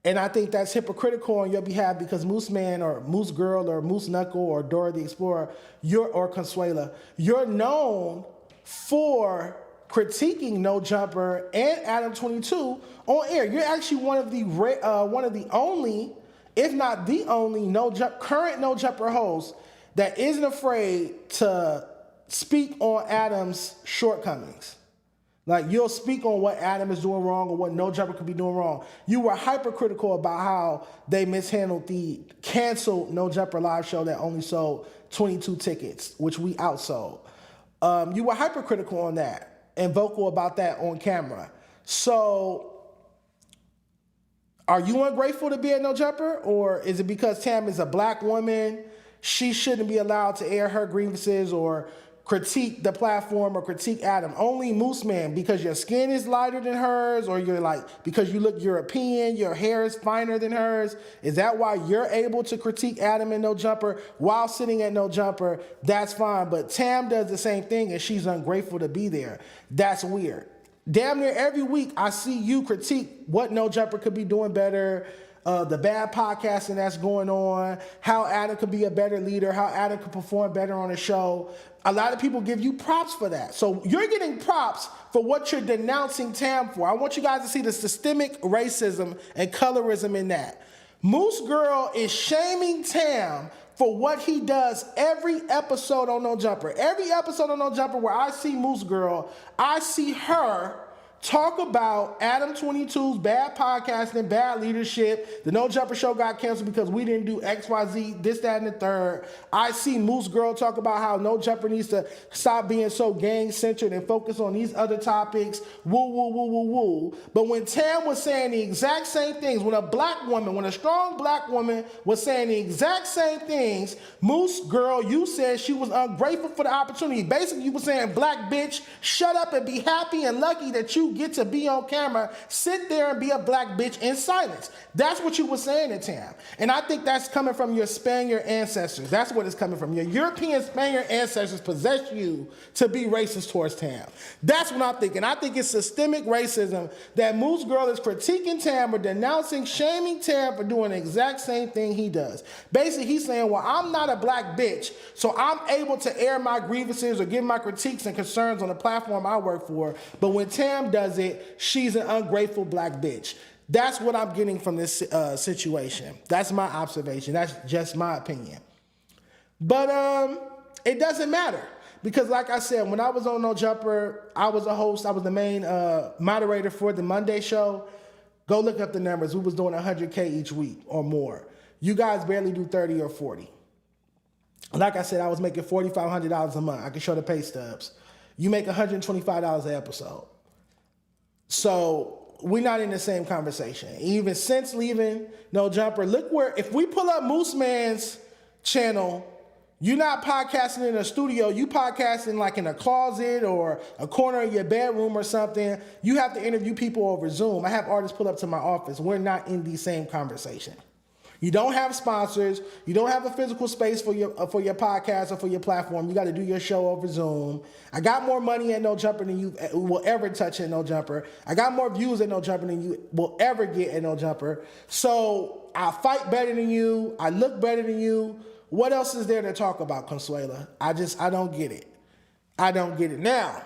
And I think that's hypocritical on your behalf because Moose Man or Moose Girl or Moose Knuckle or Dora the Explorer, or Consuela, you're known for critiquing No Jumper and Adam 22 on air. You're actually one of the only, if not the only, current No Jumper host that isn't afraid to speak on Adam's shortcomings. Like, you'll speak on what Adam is doing wrong or what No Jumper could be doing wrong. You were hypercritical about how they mishandled the canceled No Jumper live show that only sold 22 tickets, which we outsold. You were hypercritical on that and vocal about that on camera. So, are you ungrateful to be at No Jumper? Or is it because Tam is a black woman, she shouldn't be allowed to air her grievances or critique the platform or critique Adam? Only Moose Man, because your skin is lighter than hers, or you're like, because you look European, your hair is finer than hers? Is that why you're able to critique Adam and No Jumper while sitting at No Jumper? That's fine. But Tam does the same thing and she's ungrateful to be there. That's weird. Damn near every week I see you critique what No Jumper could be doing better, the bad podcasting that's going on, how Adam could be a better leader, how Adam could perform better on a show. A lot of people give you props for that. So you're getting props for what you're denouncing Tam for. I want you guys to see the systemic racism and colorism in that. Moose Girl is shaming Tam for what he does every episode on No Jumper. Every episode on No Jumper where I see Moose Girl, I see her talk about Adam 22's bad podcasting, bad leadership. The No Jumper show got canceled because we didn't do XYZ, this, that, and the third. I see Moose Girl talk about how No Jumper needs to stop being so gang-centered and focus on these other topics. Woo, woo, woo, woo, woo. But when Tam was saying the exact same things, when a strong black woman was saying the exact same things, Moose Girl, you said she was ungrateful for the opportunity. Basically, you were saying, black bitch, shut up and be happy and lucky that you get to be on camera, sit there and be a black bitch in silence. That's what you were saying to Tam. And I think that's coming from your Spaniard ancestors. That's what it's coming from. Your European Spaniard ancestors possessed you to be racist towards Tam. That's what I'm thinking. I think it's systemic racism that Moose Girl is critiquing Tam or denouncing, shaming Tam for doing the exact same thing he does. Basically, he's saying, well, I'm not a black bitch, so I'm able to air my grievances or give my critiques and concerns on the platform I work for. But when Tam does it, she's an ungrateful black bitch. That's what I'm getting from this situation. That's my observation. That's just my opinion. But it doesn't matter because, like I said, when I was on No Jumper, I was a host. I was the main moderator for the Monday show. Go look up the numbers. We was doing 100K each week or more. You guys barely do 30 or 40. Like I said, I was making $4,500 a month. I can show the pay stubs. You make $125 an episode. So we're not in the same conversation. Even since leaving No Jumper, look where, if we pull up Moose Man's channel, You're not podcasting in a studio. You podcasting like in a closet or a corner of your bedroom or something. You have to interview people over Zoom. I have artists pull up to my office. We're not in the same conversation. You don't have sponsors. You don't have a physical space for your podcast or for your platform. You got to do your show over Zoom. I got more money at No Jumper than you will ever touch at No Jumper. I got more views at No Jumper than you will ever get at No Jumper. So I fight better than you. I look better than you. What else is there to talk about, Consuela? I don't get it. I don't get it. Now,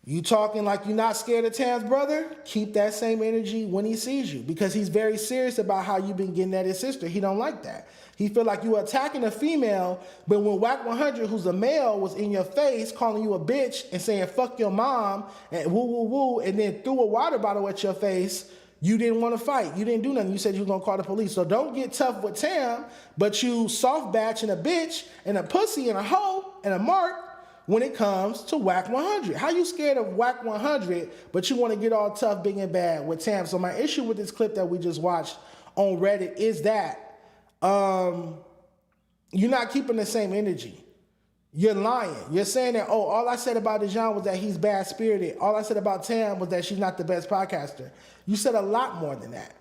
you talking like you're not scared of Tam's brother? Keep that same energy when he sees you, because he's very serious about how you've been getting at his sister. He don't like that. He feel like you attacking a female, but when Whack 100, who's a male, was in your face calling you a bitch and saying fuck your mom and woo woo woo, and then threw a water bottle at your face, you didn't want to fight. You didn't do nothing. You said you were going to call the police. So don't get tough with Tam, but you soft batch and a bitch and a pussy and a hoe and a mark when it comes to Whack 100. How you scared of Whack 100, but you want to get all tough, big and bad with Tam? So my issue with this clip that we just watched on Reddit is that you're not keeping the same energy. You're lying. You're saying that, oh, all I said about Dejon was that he's bad-spirited. All I said about Tam was that she's not the best podcaster. You said a lot more than that.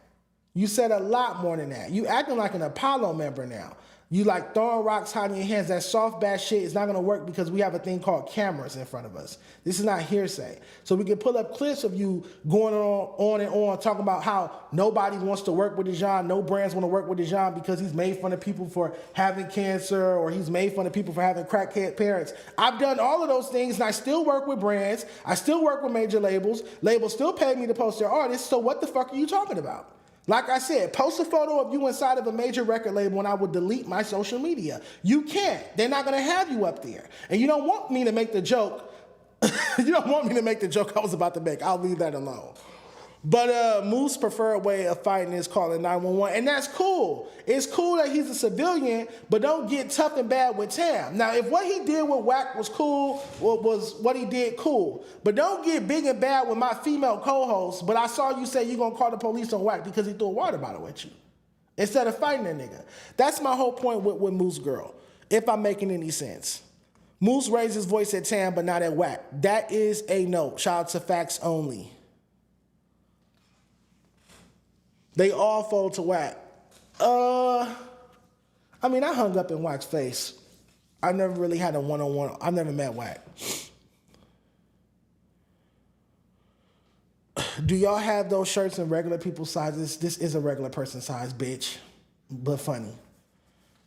You said a lot more than that. You acting like an Apollo member now. You like throwing rocks, hiding your hands. That soft bad shit is not going to work because we have a thing called cameras in front of us. This is not hearsay. So we can pull up clips of you going on and on, talking about how nobody wants to work with Dejon. No brands want to work with Dejon because he's made fun of people for having cancer, or he's made fun of people for having crackhead parents. I've done all of those things, and I still work with brands. I still work with major labels. Labels still pay me to post their artists. So what the fuck are you talking about? Like I said, post a photo of you inside of a major record label and I will delete my social media. You can't. They're not going to have you up there. And you don't want me to make the joke. You don't want me to make the joke I was about to make. I'll leave that alone. But Moose's preferred way of fighting is calling 911. And that's cool. It's cool that he's a civilian, but don't get tough and bad with Tam. Now, if what he did with Whack was cool, was what he did cool. But don't get big and bad with my female co-host, but I saw you say you're going to call the police on Whack because he threw a water bottle at you instead of fighting a nigga. That's my whole point with Moose Girl, if I'm making any sense. Moose raised his voice at Tam, but not at Whack. That is a no. Shout out to Facts Only. They all fold to Whack. I mean, I hung up in Whack's face. I never really had a one-on-one. I've never met Whack. Do y'all have those shirts in regular people's sizes? This is a regular person size, bitch. But funny.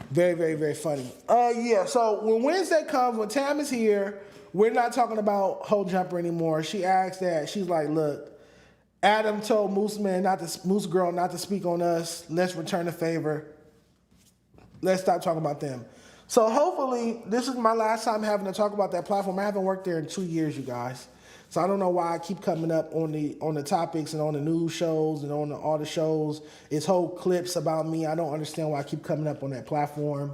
Very, very, very funny. Yeah, so when Wednesday comes, when Tam is here, we're not talking about Whole Jumper anymore. She asked that. She's like, look, Adam told Moose Girl not to speak on us. Let's return the favor. Let's stop talking about them. So hopefully, this is my last time having to talk about that platform. I haven't worked there in 2 years, you guys. So I don't know why I keep coming up on the topics and on the news shows and on all the shows. It's whole clips about me. I don't understand why I keep coming up on that platform.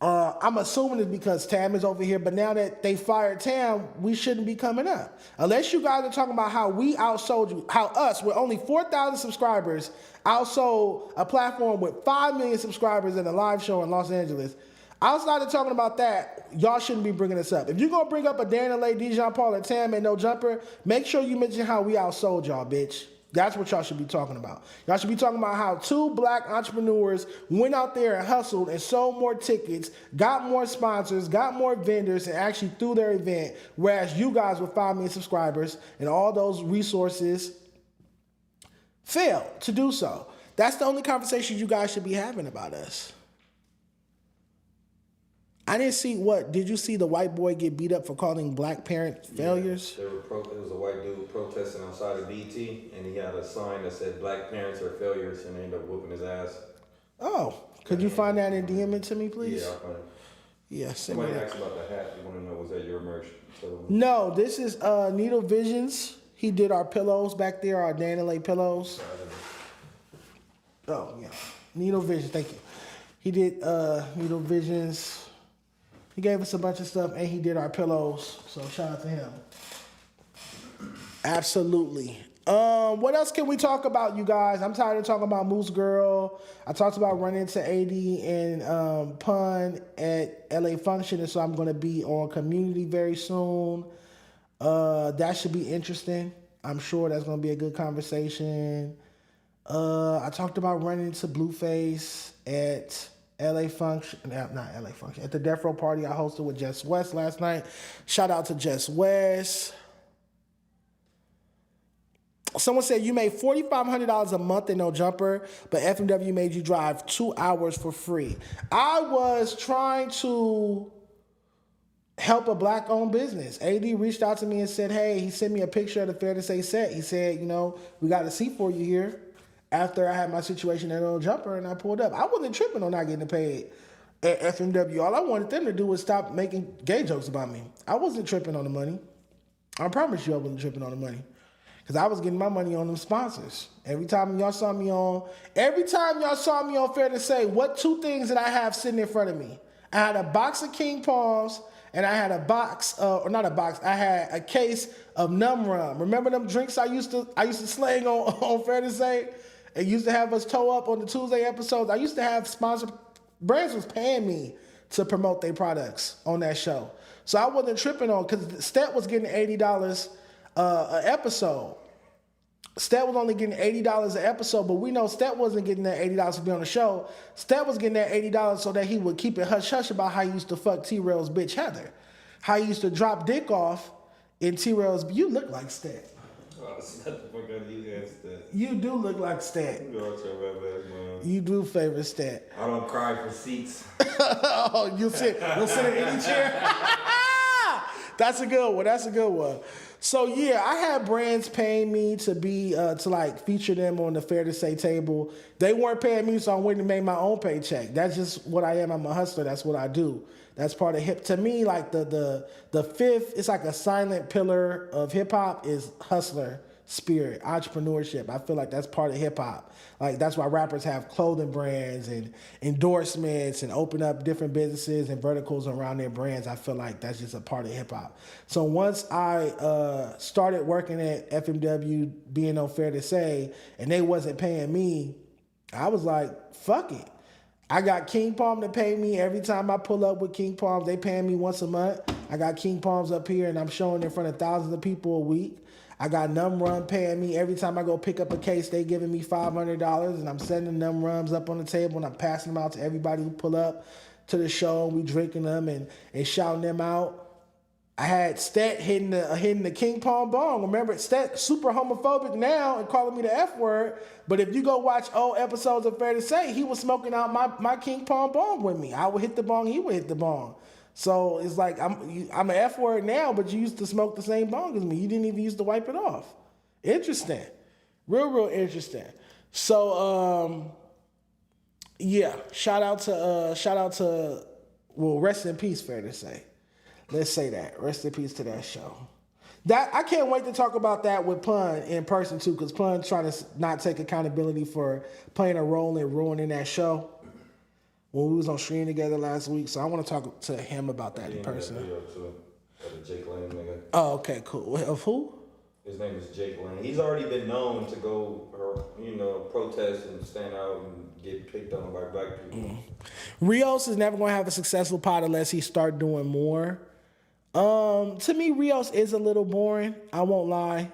I'm assuming it's because Tam is over here, but now that they fired Tam, we shouldn't be coming up. Unless you guys are talking about how we outsold you, how us, with only 4,000 subscribers, outsold a platform with 5 million subscribers in a live show in Los Angeles. Outside of talking about that, y'all shouldn't be bringing this up. If you're going to bring up a Dana Lay, Dejon Paul, and Tam and No Jumper, make sure you mention how we outsold y'all, bitch. That's what y'all should be talking about. Y'all should be talking about how 2 black entrepreneurs went out there and hustled and sold more tickets, got more sponsors, got more vendors, and actually threw their event, whereas you guys with 5 million subscribers and all those resources failed to do so. That's the only conversation you guys should be having about us. I didn't see did you see the white boy get beat up for calling black parent failures? Yeah, it was a white dude protesting outside of BT, and he had a sign that said black parents are failures, and they ended up whooping his ass. Oh, could you find that and DM it to me, please? Yeah, I'll find it. Yeah, send me Somebody that. asked about the hat. You want to know, was that your merch? So, No, this is Needle Visions. He did our pillows back there, our Dana Lay pillows. Oh, yeah. Needle Visions, thank you. He did Needle Visions. He gave us a bunch of stuff, and he did our pillows. So shout out to him. Absolutely. What else can we talk about, you guys? I'm tired of talking about Moose Girl. I talked about running into AD and Pun at LA Function, and so I'm going to be on Community very soon. That should be interesting. I'm sure that's going to be a good conversation. I talked about running into Blueface at LA Function, not LA Function, at the Death Row party I hosted with Jess West last night. Shout out to Jess West. Someone said you made $4,500 a month in No Jumper, but FMW made you drive 2 hours for free. I was trying to help a black-owned business. AD reached out to me and said, hey, he sent me a picture of the Fair to Say set. He said, we got a seat for you here after I had my situation at No Jumper, and I pulled up. I wasn't tripping on not getting paid at FMW. All I wanted them to do was stop making gay jokes about me. I wasn't tripping on the money. I promise you I wasn't tripping on the money. Because I was getting my money on them sponsors. Every time y'all saw me on Fair to Say, what two things did I have sitting in front of me? I had a box of King Palms, and I had I had a case of Num Rum. Remember them drinks I used to slang on Fair to Say? It used to have us toe up on the Tuesday episodes. I used to have brands was paying me to promote their products on that show. So I wasn't tripping on, because Stet was getting $80 an episode. Stet was only getting $80 an episode, but we know Stet wasn't getting that $80 to be on the show. Stet was getting that $80 so that he would keep it hush-hush about how he used to fuck T-Rail's bitch Heather. How he used to drop dick off in T-Rail's... You look like Stet. Oh, shut the fuck up, you guys, Stat. You do look like Stet. You go out your bad ass, man. You do favor Stet. I don't cry for seats. Oh, you'll sit in any chair? That's a good one. So yeah, I had brands paying me to be to like feature them on the Fair to Say table. They weren't paying me, so I went and made my own paycheck. That's just what I am. I'm a hustler. That's what I do. That's part of hip. To me, like the fifth, it's like a silent pillar of hip hop is hustler spirit, entrepreneurship. I feel like that's part of hip hop. Like that's why rappers have clothing brands and endorsements and open up different businesses and verticals around their brands. I feel like that's just a part of hip hop. So once I started working at FMW, being on Fair to Say, and they wasn't paying me, I was like, fuck it. I got King Palm to pay me every time I pull up with King Palms. They paying me once a month. I got King Palms up here, and I'm showing in front of thousands of people a week. I got Num Rum paying me every time I go pick up a case. They giving me $500, and I'm sending Num Rums up on the table, and I'm passing them out to everybody who pull up to the show, and we drinking them and shouting them out. I had Stet hitting the King Palm bong. Remember, Stet super homophobic now and calling me the F word. But if you go watch old episodes of Fair to Say, he was smoking out my King Palm bong with me. I would hit the bong, he would hit the bong. So it's like I'm an F word now, but you used to smoke the same bong as me. You didn't even used to wipe it off. Interesting, real interesting. So yeah, shout out to well, rest in peace, Fair to Say. Let's say that. Rest in peace to that show. That I can't wait to talk about that with Pun in person too, because Pun's trying to not take accountability for playing a role in ruining that show when we was on stream together last week. So I want to talk to him about that in person. Jake Lane nigga. Oh, okay, cool. Of who? His name is Jake Lane. He's already been known to go, protest and stand out and get picked on by black people. Rios is never going to have a successful pod unless he start doing more. To me, Rios is a little boring. I won't lie.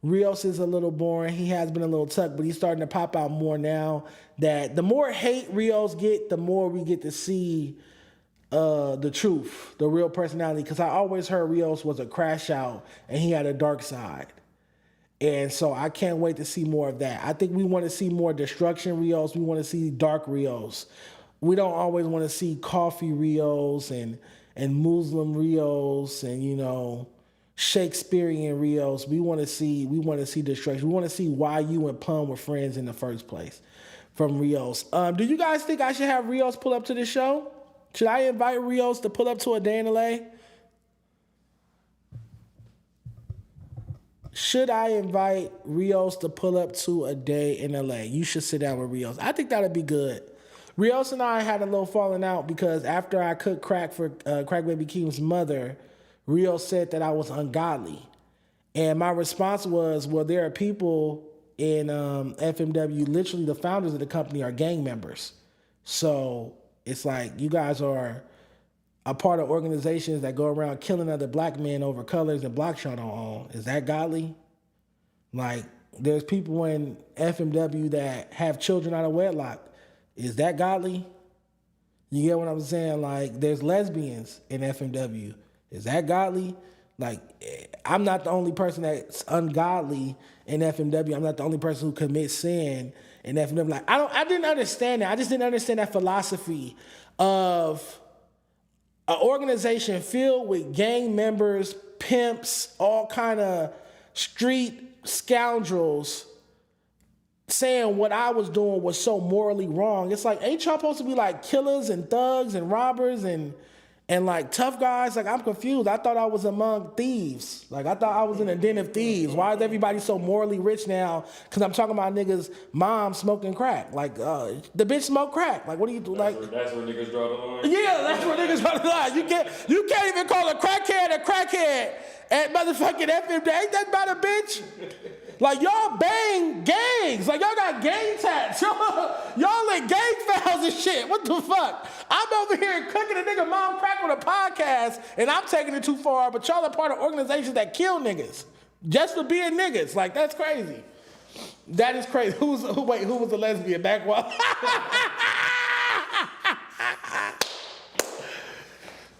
Rios is a little boring. He has been a little tucked, but he's starting to pop out more now. That the more hate Rios get, the more we get to see the truth, the real personality. Because I always heard Rios was a crash out and he had a dark side. And so I can't wait to see more of that. I think we want to see more destruction Rios. We want to see dark Rios. We don't always want to see coffee Rios and Muslim Rios and, Shakespearean Rios. We want to see destruction. We want to see why you and Pun were friends in the first place from Rios. Do you guys think I should have Rios pull up to the show? Should I invite Rios to pull up to a day in LA? Should I invite Rios to pull up to a day in LA? You should sit down with Rios. I think that'd be good. Rios and I had a little falling out because after I cooked crack for Crack Baby Keem's mother, Rios said that I was ungodly. And my response was, well, there are people in FMW, literally the founders of the company are gang members. So it's like you guys are a part of organizations that go around killing other black men over colors and blocks y'all don't own. Is that godly? Like, there's people in FMW that have children out of wedlock. Is that godly? You get what I'm saying? Like, there's lesbians in FMW. Is that godly? Like, I'm not the only person that's ungodly in FMW. I'm not the only person who commits sin in FMW. Like, I didn't understand that. I just didn't understand that philosophy of an organization filled with gang members, pimps, all kind of street scoundrels saying what I was doing was so morally wrong. It's like, ain't y'all supposed to be like killers and thugs and robbers and like tough guys? Like, I'm confused. I thought I was among thieves. Like, I thought I was in a den of thieves. Why is everybody so morally rich now? Because I'm talking about niggas' mom smoking crack. Like, the bitch smoke crack. Like, what do you do? Like, That's where niggas draw the line. yeah, that's where niggas draw the line. You can't even call a crackhead at motherfucking FMD. Ain't that about a bitch? Like, y'all bang gangs. Like, y'all got gang tats. Y'all in gang files and shit. What the fuck? I'm over here cooking a nigga mom crack on a podcast, and I'm taking it too far, but y'all are part of organizations that kill niggas just for being niggas. Like, that's crazy. That is crazy. Who was the lesbian back while?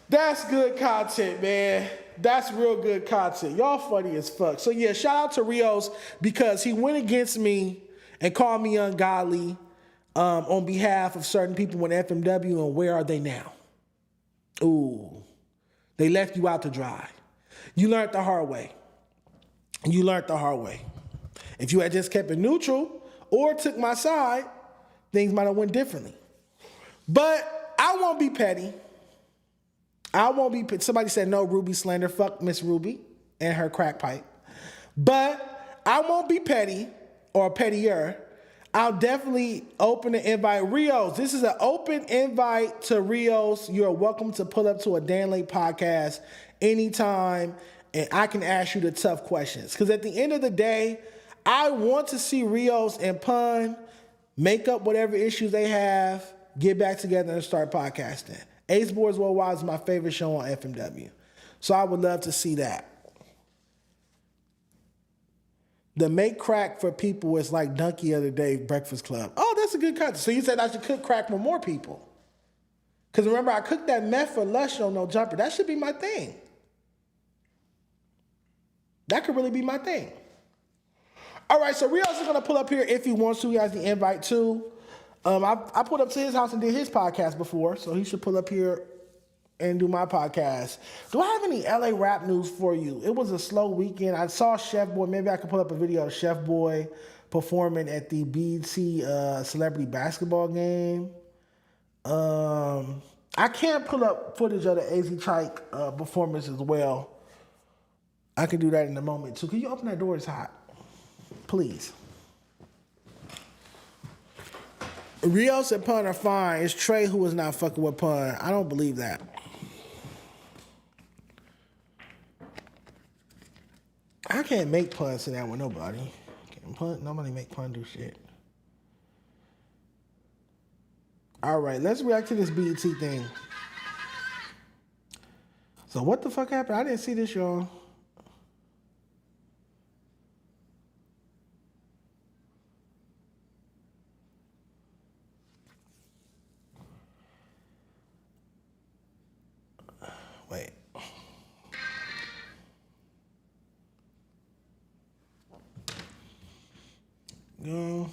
That's good content, man. That's real good content. Y'all funny as fuck. So yeah, shout out to Rios because he went against me and called me ungodly on behalf of certain people in FMW, and where are they now? Ooh, they left you out to dry. You learned the hard way. If you had just kept it neutral or took my side, things might have went differently. But I won't be petty. Somebody said no Ruby slander. Fuck Miss Ruby and her crack pipe. But I won't be petty or pettier. I'll definitely open and invite Rios. This is an open invite to Rios. You're welcome to pull up to a Dan Lake podcast anytime, and I can ask you the tough questions. Because at the end of the day, I want to see Rios and Pun make up whatever issues they have, get back together, and start podcasting. Ace Boards Worldwide is my favorite show on FMW. So I would love to see that. The make crack for people is like Donkey the other day, Breakfast Club. Oh, that's a good cut. So you said I should cook crack for more people. Because remember, I cooked that meth for Lush on No Jumper. That should be my thing. That could really be my thing. All right, so Rios is going to pull up here if he wants to. He has the invite too. I pulled up to his house and did his podcast before, so he should pull up here and do my podcast. Do I have any LA rap news for you? It was a slow weekend. I saw Chef Boy. Maybe I could pull up a video of Chef Boy performing at the BT Celebrity Basketball game. I can't pull up footage of the AZ Chike performance as well. I can do that in a moment too. Can you open that door? It's hot. Please. Rios and Pun are fine. It's Trey who is not fucking with Pun. I don't believe that. I can't make Pun sit down with nobody. Nobody make Pun do shit. All right, let's react to this BET thing. So what the fuck happened? I didn't see this, y'all. Wait. Go.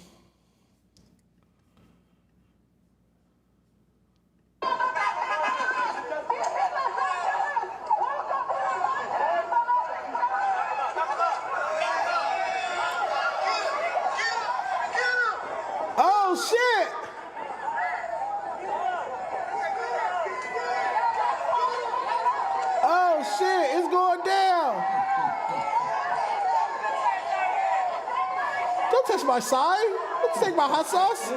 Oh shit! Oh shit, it's going down. Don't touch my side. Don't take my hot sauce.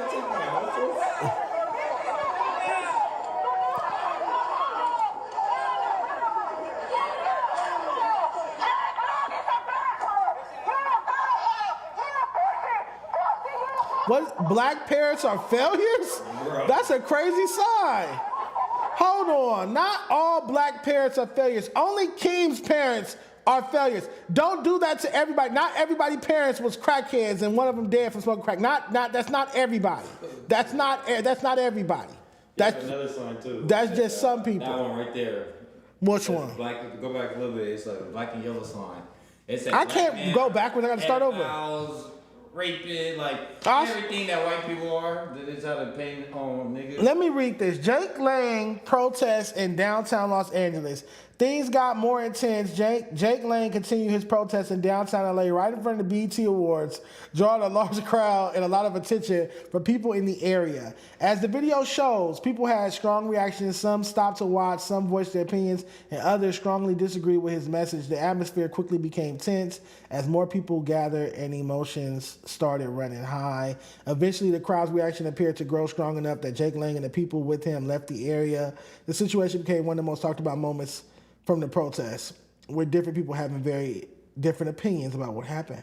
What? Black parents are failures? Bro. That's a crazy sign. Hold on. Not all black parents are failures. Only Keem's parents are failures. Don't do that to everybody. Not everybody's parents was crackheads and one of them dead from smoking crack. That's not everybody. That's not everybody. That's another sign too. That's just some people. That one right there. Which one? Black. Go back a little bit. It's a black and yellow sign. It says I black can't man, go backwards. I got to start over. pedophiles, raping, like Us? everything that white people are. That is how to paint on niggas. Let me read this. Jake Lang protests in downtown Los Angeles. Things got more intense. Jake Lang continued his protests in downtown LA right in front of the BET Awards, drawing a large crowd and a lot of attention from people in the area. As the video shows, people had strong reactions. Some stopped to watch, some voiced their opinions, and others strongly disagreed with his message. The atmosphere quickly became tense as more people gathered and emotions started running high. Eventually, the crowd's reaction appeared to grow strong enough that Jake Lang and the people with him left the area. The situation became one of the most talked about moments from the protests, with different people having very different opinions about what happened.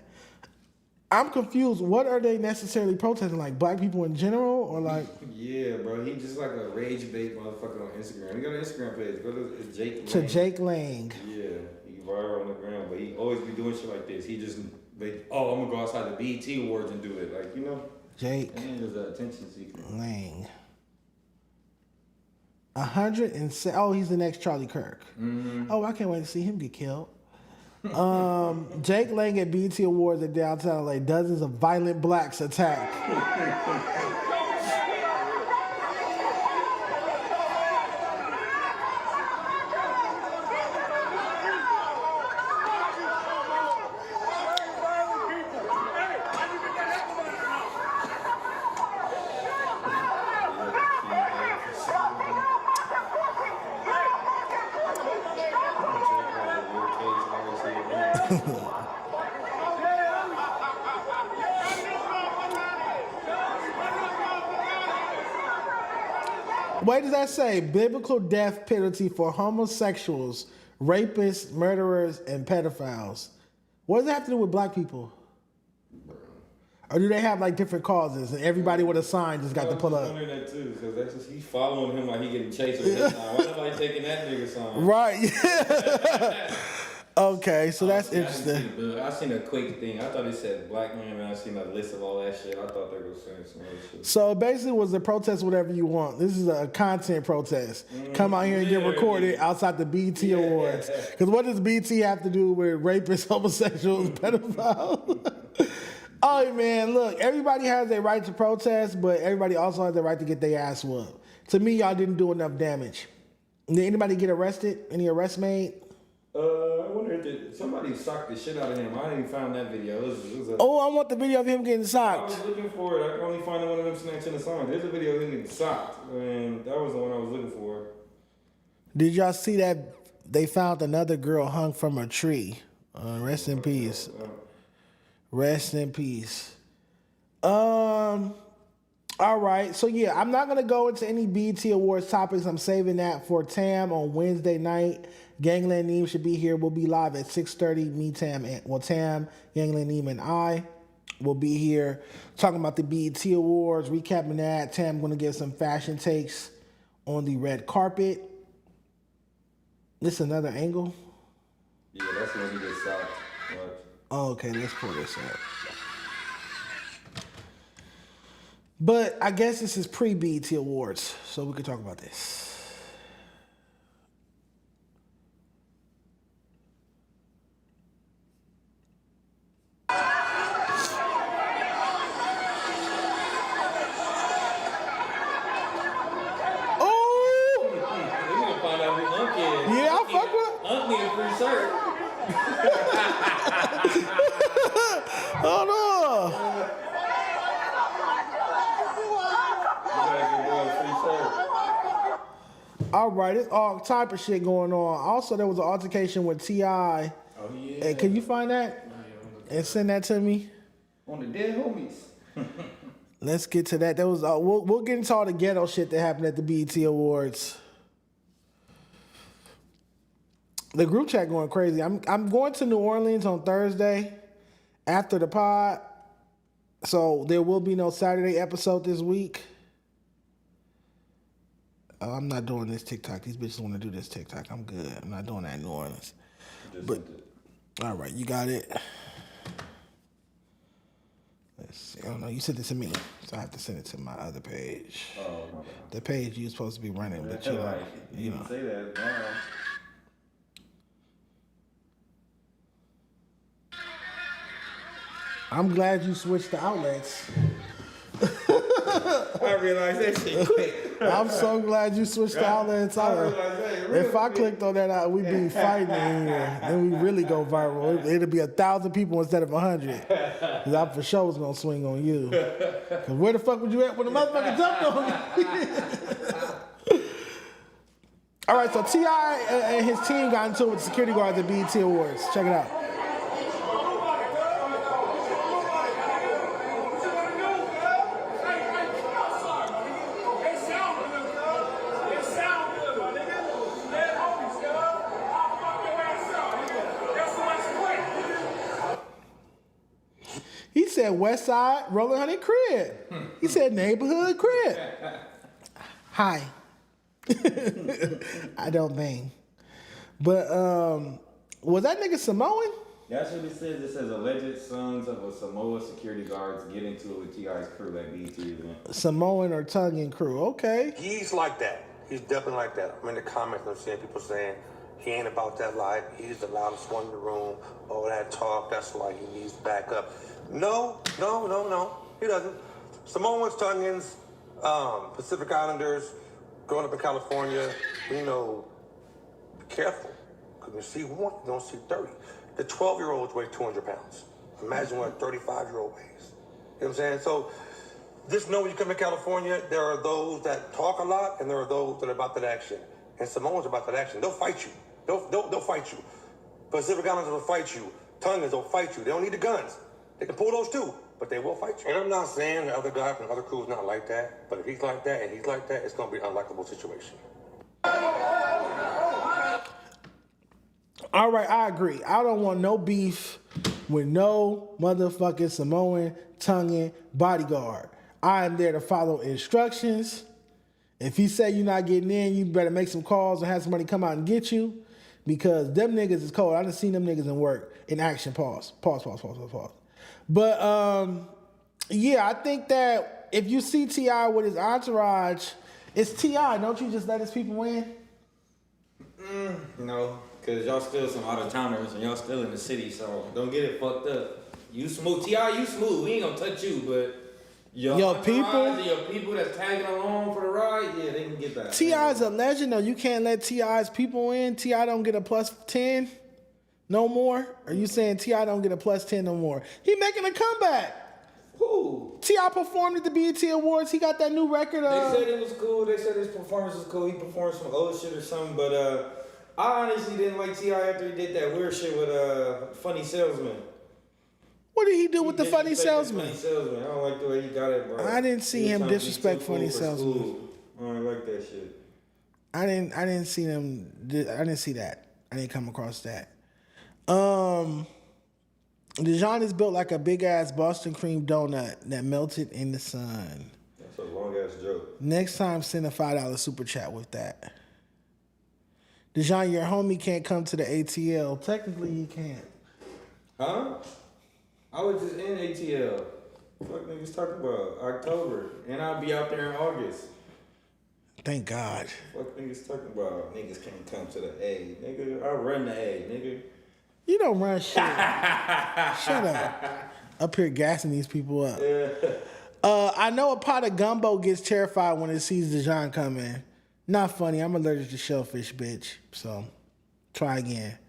I'm confused. What are they necessarily protesting? Like black people in general, or like? Yeah, bro. He just like a rage bait motherfucker on Instagram. He got an Instagram page. Go to Jake Lang. To Jake Lang. Yeah, he viral on the ground, but he always be doing shit like this. He just like, oh, I'm gonna go outside the BET Awards and do it, like, you know. Jake And there's an attention seeker. Lang. 107. Oh, he's the next Charlie Kirk. Mm-hmm. Oh, I can't wait to see him get killed. Jake Lang at BET Awards in downtown LA. Dozens of violent blacks attack. What does that say? Biblical death penalty for homosexuals, rapists, murderers, and pedophiles. What does that have to do with black people? Or do they have like different causes and everybody with a sign just got to pull I up? was wondering that too, because that's just, he's following him like he getting chased with his sign. Why nobody taking that nigga sign? Right. Okay, so that's interesting. I seen a quick thing. I thought it said black man, and I seen a list of all that shit. I thought they were saying some other shit. So basically, it was a protest, whatever you want. This is a content protest. Come out here and get recorded outside the BET Awards. Because what does BET have to do with rapists, homosexuals, pedophiles? Oh man, look, everybody has a right to protest, but everybody also has the right to get their ass whooped. To me, y'all didn't do enough damage. Did anybody get arrested? Any arrests made? I wonder if somebody socked the shit out of him. I ain't even found that video. It was Oh, I want the video of him getting I socked. was looking for it. I could only find one of them snatching the sign. There's a video of him getting socked, and that was the one I was looking for. Did y'all see that they found another girl hung from a tree? Rest in peace. Rest in peace. All right. So yeah, I'm not gonna go into any BET Awards topics. I'm saving that for Tam on Wednesday night. Gangland Neem should be here. We'll be live at 6:30. Me, Tam, Tam, Gangland Neem, and I will be here talking about the BET Awards, recapping that. Tam gonna give some fashion takes on the red carpet. This is another angle. Yeah, that's when he gets socked. Watch. Oh, okay, let's pull this up. But I guess this is pre-BET Awards, so we can talk about this. Oh! We gonna find out who Unc is. Yeah, I fuck with Unc need a free shirt. Hold on. You gotta give boy a free shirt. All right, it's all type of shit going on. Also, there was an altercation with T.I. Oh yeah. Hey, can you find that and send that to me? On the dead homies. Let's get to that. There was we'll get into all the ghetto shit that happened at the BET Awards. The group chat going crazy. I'm going to New Orleans on Thursday after the pod. So there will be no Saturday episode this week. I'm not doing this TikTok. These bitches want to do this TikTok. I'm good. I'm not doing that in New Orleans. But all right, you got it. Let's see. Oh no, you sent it to me, so I have to send it to my other page. Oh, my bad. The page you're supposed to be running, but you know, You didn't say that. No. I'm glad you switched the outlets. I realized that shit quick. I'm so glad you switched the outlets. If I clicked on that, we'd be fighting in here. Then we really go viral. It'll be 1,000 people instead of 100. Cause I for sure was gonna swing on you. Cause where the fuck would you at when the motherfucker jumped on me? All right, so T.I. and his team got into it with security guards at BET Awards. Check it out. He said West Side Rolling Honey Crib. He said neighborhood crib. Hi. I don't bang. But was that nigga Samoan? That's what it says. It says alleged sons of a Samoa security guards get into it with T.I.'s crew at BET event. Samoan or Tongan crew. Okay. He's like that. He's definitely like that. I'm in the comments and I'm seeing people saying he ain't about that life. He's the loudest one in the room. All that talk, that's why he needs backup. No. He doesn't. Samoans, Tongans, Pacific Islanders, growing up in California, we know, be careful. Because when you see one, you don't see 30. The 12-year-olds weigh 200 pounds. Imagine what a 35-year-old weighs. You know what I'm saying? So just know when you come to California, there are those that talk a lot and there are those that are about that action. And Samoans are about that action. They'll fight you. They'll fight you. Pacific Islanders will fight you. Tongans will fight you. They don't need the guns. They can pull those too, but they will fight you. And I'm not saying the other guy from other crews not like that, but if he's like that and he's like that, it's going to be an unlikable situation. All right, I agree. I don't want no beef with no motherfucking Samoan, Tongan bodyguard. I am there to follow instructions. If he say you're not getting in, you better make some calls and have somebody come out and get you, because them niggas is cold. I done seen them niggas in work, in action. Pause. But yeah, I think that if you see T.I. with his entourage, it's T.I. Don't you just let his people in? No, because y'all still some out-of-towners and y'all still in the city, so don't get it fucked up. You smooth. T.I., you smooth. We ain't gonna touch you, but your people that's tagging along for the ride, yeah, they can get that. T.I.'s a legend, though. You can't let T.I.'s people in. T.I. don't get a plus 10 no more? Are you saying T.I. don't get a plus 10 no more? He making a comeback. Who? T.I. performed at the BET Awards. He got that new record. They said it was cool. They said his performance was cool. He performed some old shit or something, but I honestly didn't like T.I. after he did that weird shit with Funny Salesman. What did he do with the Funny Salesman? Funny Salesman. I don't like the way he got it, bro. I didn't see him disrespect Funny Salesman. I don't like that shit. I didn't see them. I didn't see that. I didn't come across that. Dejon is built like a big ass Boston cream donut that melted in the sun. That's a long ass joke. Next time, send a $5 super chat with that. Dejon, your homie can't come to the ATL. Technically, he can't. Huh? I was just in ATL. Fuck niggas talking about October, and I'll be out there in August. Thank God. Fuck niggas talking about niggas can't come to the A. Nigga, I run the A, nigga. You don't run shit. Shut up. Up here gassing these people up. I know a pot of gumbo gets terrified when it sees Dejon coming. Not funny. I'm allergic to shellfish, bitch. So, try again.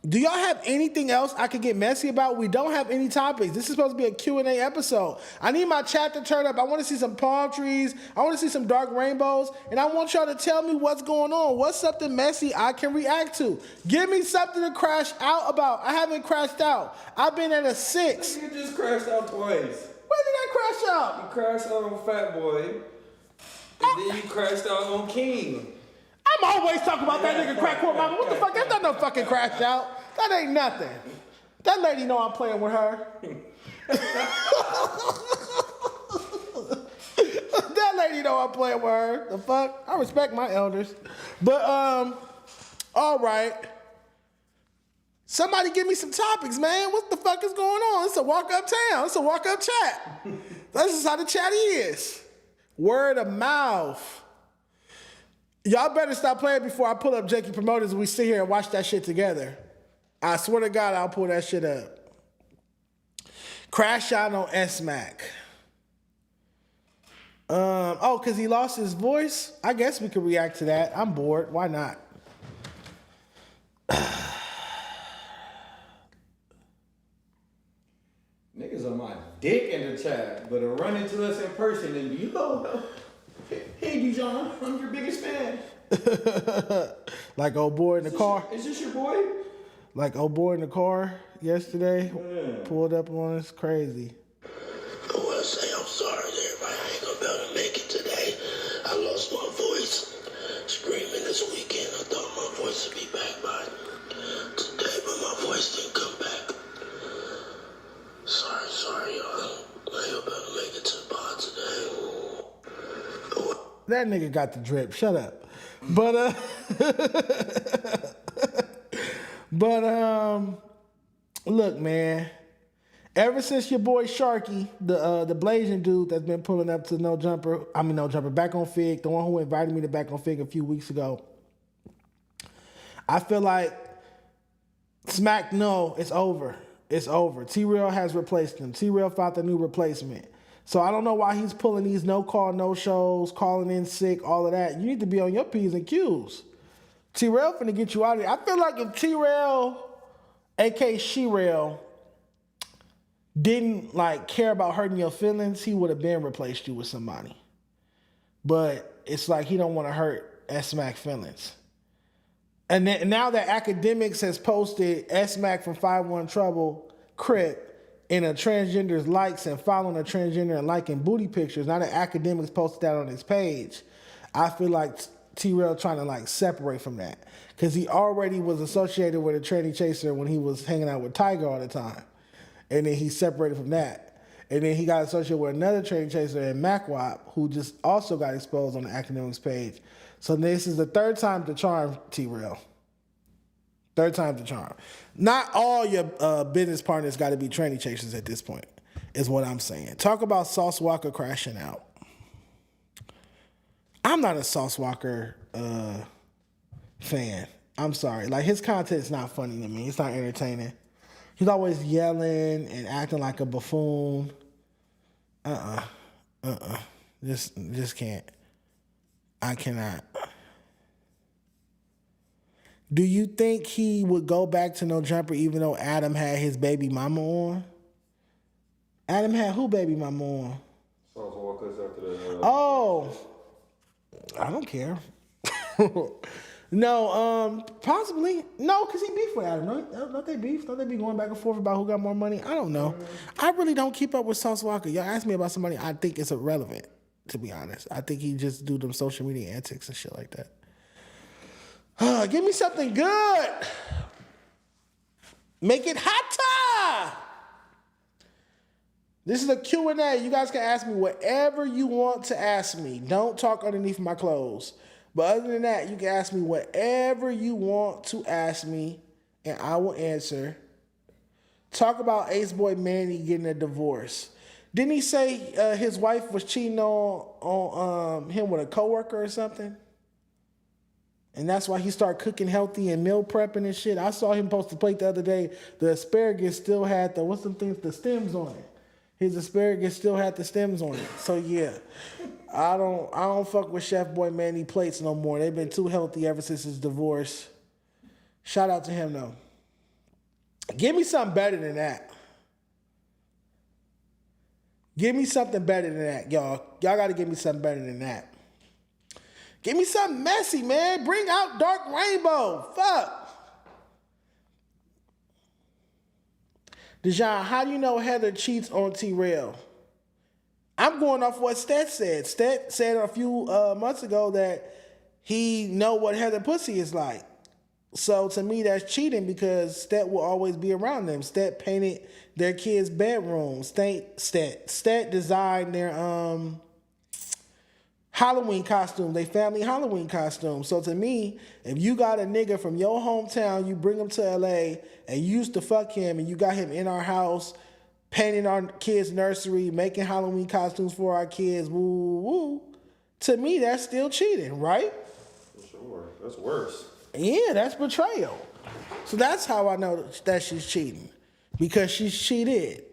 Do y'all have anything else I could get messy about? We don't have any topics. This is supposed to be a Q&A episode. I need my chat to turn up. I want to see some palm trees. I want to see some dark rainbows. And I want y'all to tell me what's going on. What's something messy I can react to? Give me something to crash out about. I haven't crashed out. I've been at a 6. You just crashed out twice. When did I crash out? You crashed out on Fat Boy, and then you crashed out on King. I'm always talking about that nigga crack court mama. What the fuck? That's not no fucking crash out. That ain't nothing. That lady know I'm playing with her. That lady know I'm playing with her. The fuck? I respect my elders. But, all right. Somebody give me some topics, man. What the fuck is going on? It's a walk-up town. It's a walk-up chat. That's just how the chat is. Word of mouth. Y'all better stop playing before I pull up Jakey Promoters and we sit here and watch that shit together. I swear to God, I'll pull that shit up. Crash out on S-Mac. Because he lost his voice? I guess we could react to that. I'm bored. Why not? Niggas on my dick in the chat, but to run into us in person and be, yo, hey Dejon, I'm your biggest fan. Like old boy in the car. Is this your boy? Like old boy in the car yesterday. Pulled up on us. Crazy. I want to say I'm sorry to everybody. I ain't gonna be able to make it today. I lost my voice screaming this weekend. I thought my voice would be back by today, but my voice didn't come back. Sorry, y'all. I ain't gonna be able to make it to the pod today. That nigga got the drip. Shut up. But look, man. Ever since your boy Sharky, the Blasian dude that's been pulling up to No Jumper, Back on Fig, the one who invited me to Back on Fig a few weeks ago, I feel like Smack, no, it's over. It's over. T-Real has replaced him. T-Real found the new replacement. So I don't know why he's pulling these no call, no shows, calling in sick, all of that. You need to be on your P's and Q's. T-Rail finna get you out of here. I feel like if T-Rail, a.k.a. She-Rail, didn't care about hurting your feelings, he would have been replaced you with somebody. But it's like he don't want to hurt S-Mac feelings. And then, now that Academics has posted S-Mac from 5-1 Trouble, Crip, in a transgender's likes and following a transgender and liking booty pictures, now that Academics posted that on his page, I feel like T-Rail trying to separate from that. Because he already was associated with a tranny chaser when he was hanging out with Tiger all the time. And then he separated from that. And then he got associated with another tranny chaser in MacWap, who just also got exposed on the Academics page. So this is the third time to charm, T-Rail. Third time to charm. Not all your business partners got to be tranny chasers at this point, is what I'm saying. Talk about Sauce Walker crashing out. I'm not a Sauce Walker fan. I'm sorry. His content's not funny to me. It's not entertaining. He's always yelling and acting like a buffoon. Just can't. I cannot. Do you think he would go back to No Jumper even though Adam had his baby mama on? Adam had who baby mama on? Sauce Walker's after the. Oh, I don't care. No, possibly. No, because he beefed with Adam. Don't they beef? Don't they be going back and forth about who got more money? I don't know. I really don't keep up with Sauce Walker. Y'all ask me about somebody I think is irrelevant, to be honest. I think he just do them social media antics and shit like that. Give me something good. Make it hotter. This is a Q&A. You guys can ask me whatever you want to ask me. Don't talk underneath my clothes. But other than that, you can ask me whatever you want to ask me, and I will answer. Talk about Ace Boy Manny getting a divorce. Didn't he say his wife was cheating on him with a coworker or something? And that's why he started cooking healthy and meal prepping and shit. I saw him post a plate the other day. The asparagus still had the stems on it. His asparagus still had the stems on it. So yeah, I don't fuck with Chef Boy Manny plates no more. They've been too healthy ever since his divorce. Shout out to him though. Give me something better than that. Give me something better than that, y'all. Y'all got to give me something better than that. Give me something messy, man. Bring out Dark Rainbow. Fuck. Dejon, how do you know Heather cheats on T-Rail? I'm going off what Stet said. Stet said a few months ago that he know what Heather pussy is like. So to me, that's cheating because Stat will always be around them. Stat painted their kids' bedrooms. Stat designed their Halloween costume, they family Halloween costume. So to me, if you got a nigga from your hometown, you bring him to LA and you used to fuck him and you got him in our house, painting our kids' nursery, making Halloween costumes for our kids, woo, woo. To me, that's still cheating, right? For sure. That's worse. Yeah, that's betrayal. So that's how I know that she's cheating. Because she's cheated.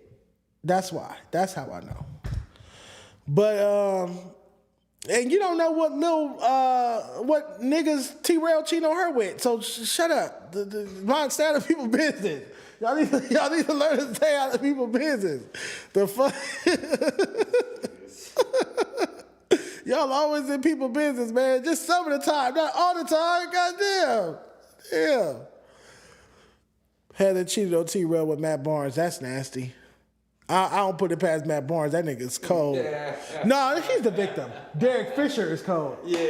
That's why. That's how I know. But, and you don't know what niggas T-Rail cheating on her with. So shut up. Mind stay out of people's business. Y'all need to learn to stay out of people's business. The fuck. Y'all always in people's business, man. Just some of the time, not all the time. Goddamn. Yeah. Heather cheated on T-Rail with Matt Barnes. That's nasty. I don't put it past Matt Barnes. That nigga's cold. No, he's the victim. Derek Fisher is cold. Yeah.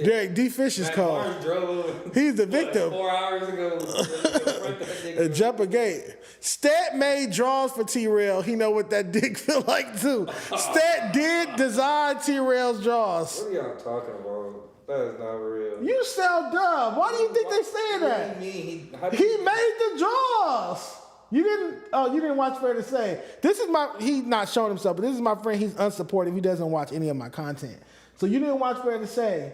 Derek D. Fisher's cold. Barnes drove, He's the victim. 4 hours ago. A jumper gate. Stat made draws for T-Rail. He know what that dick feel like too. Stat did design T-Rail's draws. What are y'all talking about? That is not real. You sound dumb. Why do you think they saying that? He made the draws. You didn't watch Fair to Say. He's not showing himself, but this is my friend. He's unsupportive. He doesn't watch any of my content. So you didn't watch Fair to Say.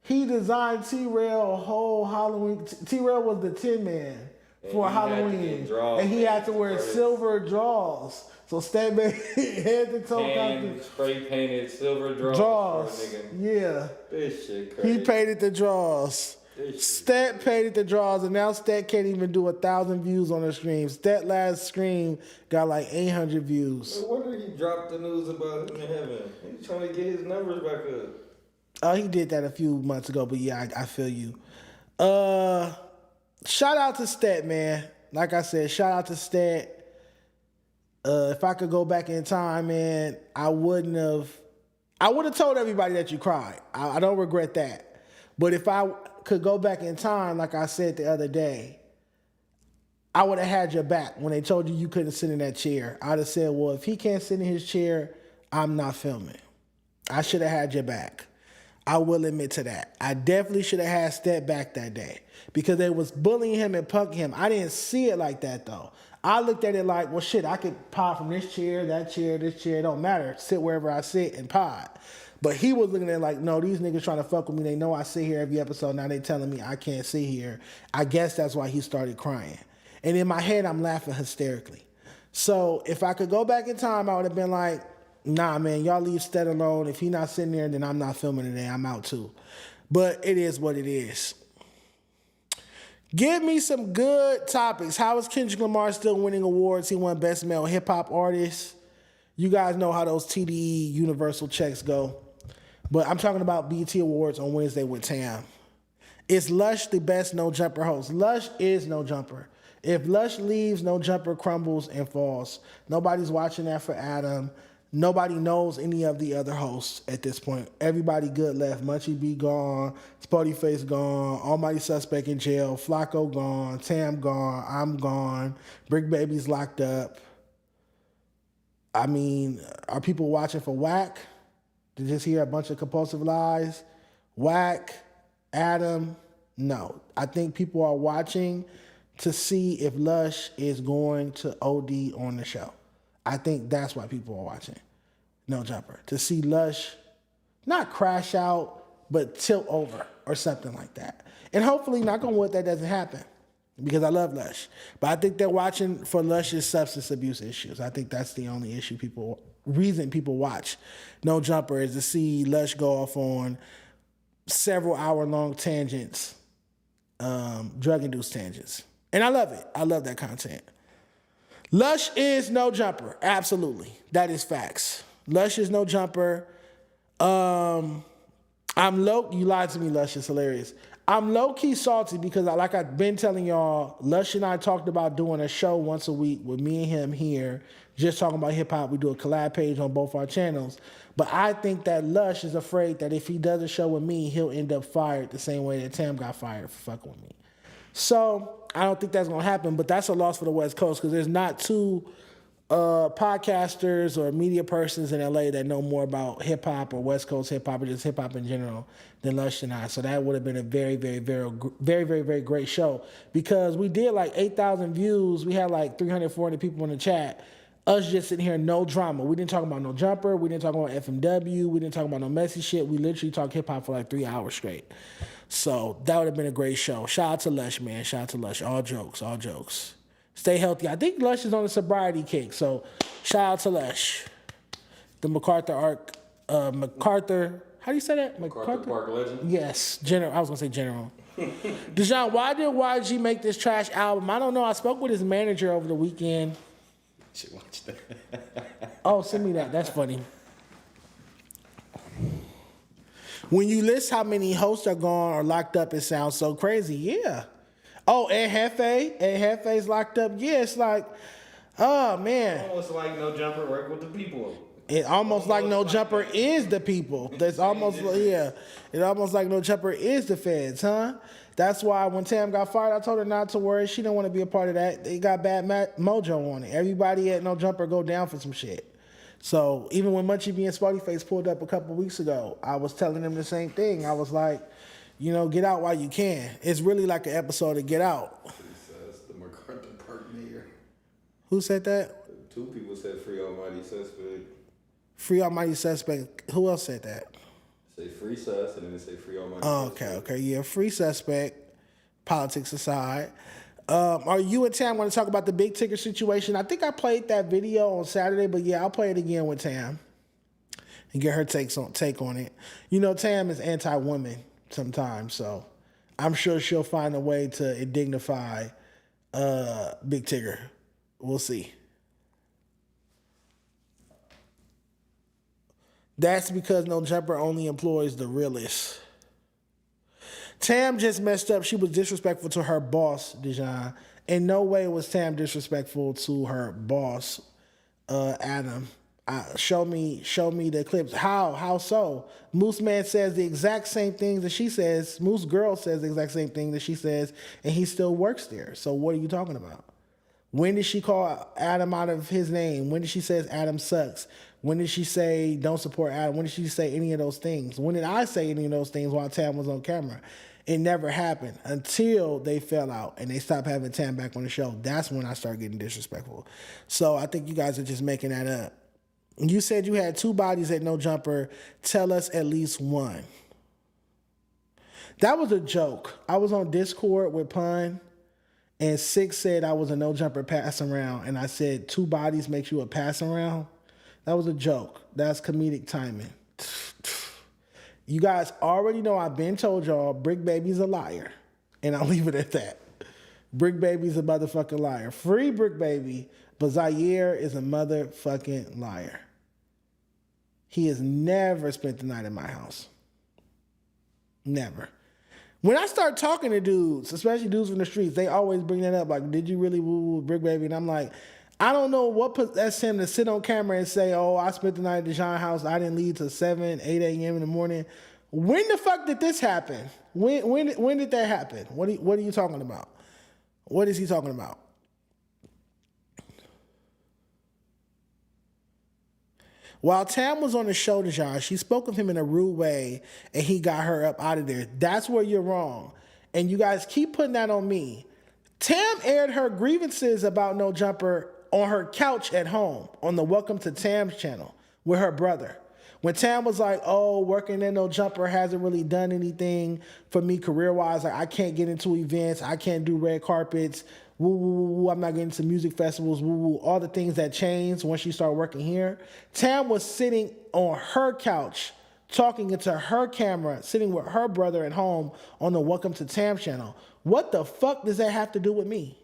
He designed T-Rail a whole Halloween. T-Rail was the Tin Man for Halloween. And he had to wear silver draws. So Stat made head to toe costume. Spray painted silver draws. Yeah. This shit crazy. He painted the draws. Stat painted the draws, and now Stat can't even do 1,000 views on her stream. Stat last stream got like 800 views. No wonder he dropped the news about him in heaven. He's trying to get his numbers back up. Oh, he did that a few months ago, but yeah, I feel you. Shout out to Stat, man. Like I said, shout out to Stat. If I could go back in time, man, I would have told everybody that you cried. I don't regret that. But if I could go back in time, like I said the other day, I would have had your back when they told you couldn't sit in that chair. I'd have said, well, if he can't sit in his chair, I'm not filming. I should have had your back. I will admit to that. I definitely should have had Stat back that day because they was bullying him and punking him. I didn't see it like that, though. I looked at it like, well, shit, I could pod from this chair, that chair, this chair. It don't matter. Sit wherever I sit and pod. But he was looking at it like, no, these niggas trying to fuck with me. They know I sit here every episode. Now they telling me I can't sit here. I guess that's why he started crying. And in my head, I'm laughing hysterically. So if I could go back in time, I would have been like, nah, man, y'all leave Stat alone. If he not sitting there, then I'm not filming today. I'm out too. But it is what it is. Give me some good topics. How is Kendrick Lamar still winning awards? He won Best Male Hip Hop Artist. You guys know how those TDE Universal checks go. But I'm talking about BET Awards on Wednesday with Tam. Is Lush the best No Jumper host? Lush is No Jumper. If Lush leaves, No Jumper crumbles and falls. Nobody's watching that for Adam. Nobody knows any of the other hosts at this point. Everybody good left. Munchie B gone. Spotty Face gone. Almighty Suspect in jail. Flacco gone. Tam gone. I'm gone. Brick Baby's locked up. I mean, are people watching for Whack? To just hear a bunch of compulsive lies? Whack? Adam? No. I think people are watching to see if Lush is going to OD on the show. I think that's why people are watching No Jumper. To see Lush not crash out, but tilt over or something like that. And hopefully, knock on wood, that doesn't happen because I love Lush. But I think they're watching for Lush's substance abuse issues. I think that's the only reason people watch No Jumper is to see Lush go off on several hour-long tangents, drug-induced tangents. And I love it. I love that content. Lush is No Jumper. Absolutely. That is facts. Lush is No Jumper. You lied to me, Lush. It's hilarious. I'm low-key salty because like I've been telling y'all, Lush and I talked about doing a show once a week with me and him here, just talking about hip-hop. We do a collab page on both our channels. But I think that Lush is afraid that if he does a show with me, he'll end up fired the same way that Tam got fired for fucking with me. So I don't think that's gonna happen, but that's a loss for the West Coast because there's not two podcasters or media persons in LA that know more about hip hop or West Coast hip hop or just hip hop in general than Lush and I. So that would have been a very, very, very, very, very, very great show because we did like 8,000 views. We had like 340 people in the chat. Us just sitting here, no drama. We didn't talk about no jumper. We didn't talk about FMW. We didn't talk about no messy shit. We literally talked hip hop for like 3 hours straight. So that would have been a great show. Shout out to Lush, man. Shout out to Lush. All jokes, all jokes. Stay healthy. I think Lush is on a sobriety kick. So shout out to Lush. The MacArthur arc. MacArthur. How do you say that? MacArthur Park legend. Yes, General. I was gonna say General. Dejon, why did YG make this trash album? I don't know. I spoke with his manager over the weekend. Should watch that. Oh, send me that. That's funny. When you list how many hosts are gone or locked up, it sounds so crazy. Yeah. Oh, and Hefe's locked up. Yeah, it's like, oh man. Almost like No Jumper work with the people. It almost like No Jumper is the people. That's almost, yeah. It almost like No Jumper is the feds, huh? That's why when Tam got fired, I told her not to worry. She didn't want to be a part of that. They got bad mojo on it. Everybody at No Jumper go down for some shit. So even when Munchie B and Spotty Face pulled up a couple weeks ago, I was telling them the same thing. I was like, you know, get out while you can. It's really like an episode of Get Out. He says the MacArthur Park mayor. Who said that? 2 people said free almighty suspect. Free Almighty Suspect. Who else said that? Say free sus and then they say free almighty Oh, suspect. okay. Yeah, free suspect, politics aside. Are you and Tam want to talk about the big ticker situation? I think I played that video on Saturday, but yeah, I'll play it again with Tam and get her take on it. You know, Tam is anti-woman sometimes, so I'm sure she'll find a way to dignify Big Tigger. We'll see. That's because No Jumper only employs the realest. Tam just messed up. She was disrespectful to her boss, Dejon. In no way was Tam disrespectful to her boss, Adam. Show me the clips. How so? Moose Man says the exact same thing that she says. Moose Girl says the exact same thing that she says, and he still works there. So what are you talking about? When did she call Adam out of his name? When did she say Adam sucks? When did she say don't support Adam? When did she say any of those things? When did I say any of those things while Tam was on camera? It never happened until they fell out and they stopped having Tam back on the show. That's when I started getting disrespectful. So I think you guys are just making that up. You said you had 2 bodies at No Jumper. Tell us at least one. That was a joke. I was on Discord with Pun, and Six said I was a No Jumper pass around, and I said 2 bodies makes you a pass around. That was a joke. That's comedic timing. You guys already know I've been told y'all Brick Baby's a liar, and I'll leave it at that. Brick Baby's a motherfucking liar. Free Brick Baby, but Zaire is a motherfucking liar. He has never spent the night in my house. Never. When I start talking to dudes, especially dudes from the streets, they always bring that up. Like, did you really woo Brick Baby? And I'm like, I don't know what possessed him to sit on camera and say, oh, I spent the night at Dejon's house. I didn't leave till 7, 8 a.m. in the morning. When the fuck did this happen? When did that happen? What are you talking about? What is he talking about? While Tam was on the show, Dejon, she spoke of him in a rude way, and he got her up out of there. That's where you're wrong. And you guys keep putting that on me. Tam aired her grievances about No Jumper on her couch at home on the Welcome to Tam's channel with her brother. When Tam was like, oh, working at No Jumper hasn't really done anything for me career-wise. Like, I can't get into events. I can't do red carpets. Woo, woo, woo, woo. I'm not getting to music festivals. Woo, woo. All the things that changed when she started working here. Tam was sitting on her couch, talking into her camera, sitting with her brother at home on the Welcome to Tam channel. What the fuck does that have to do with me?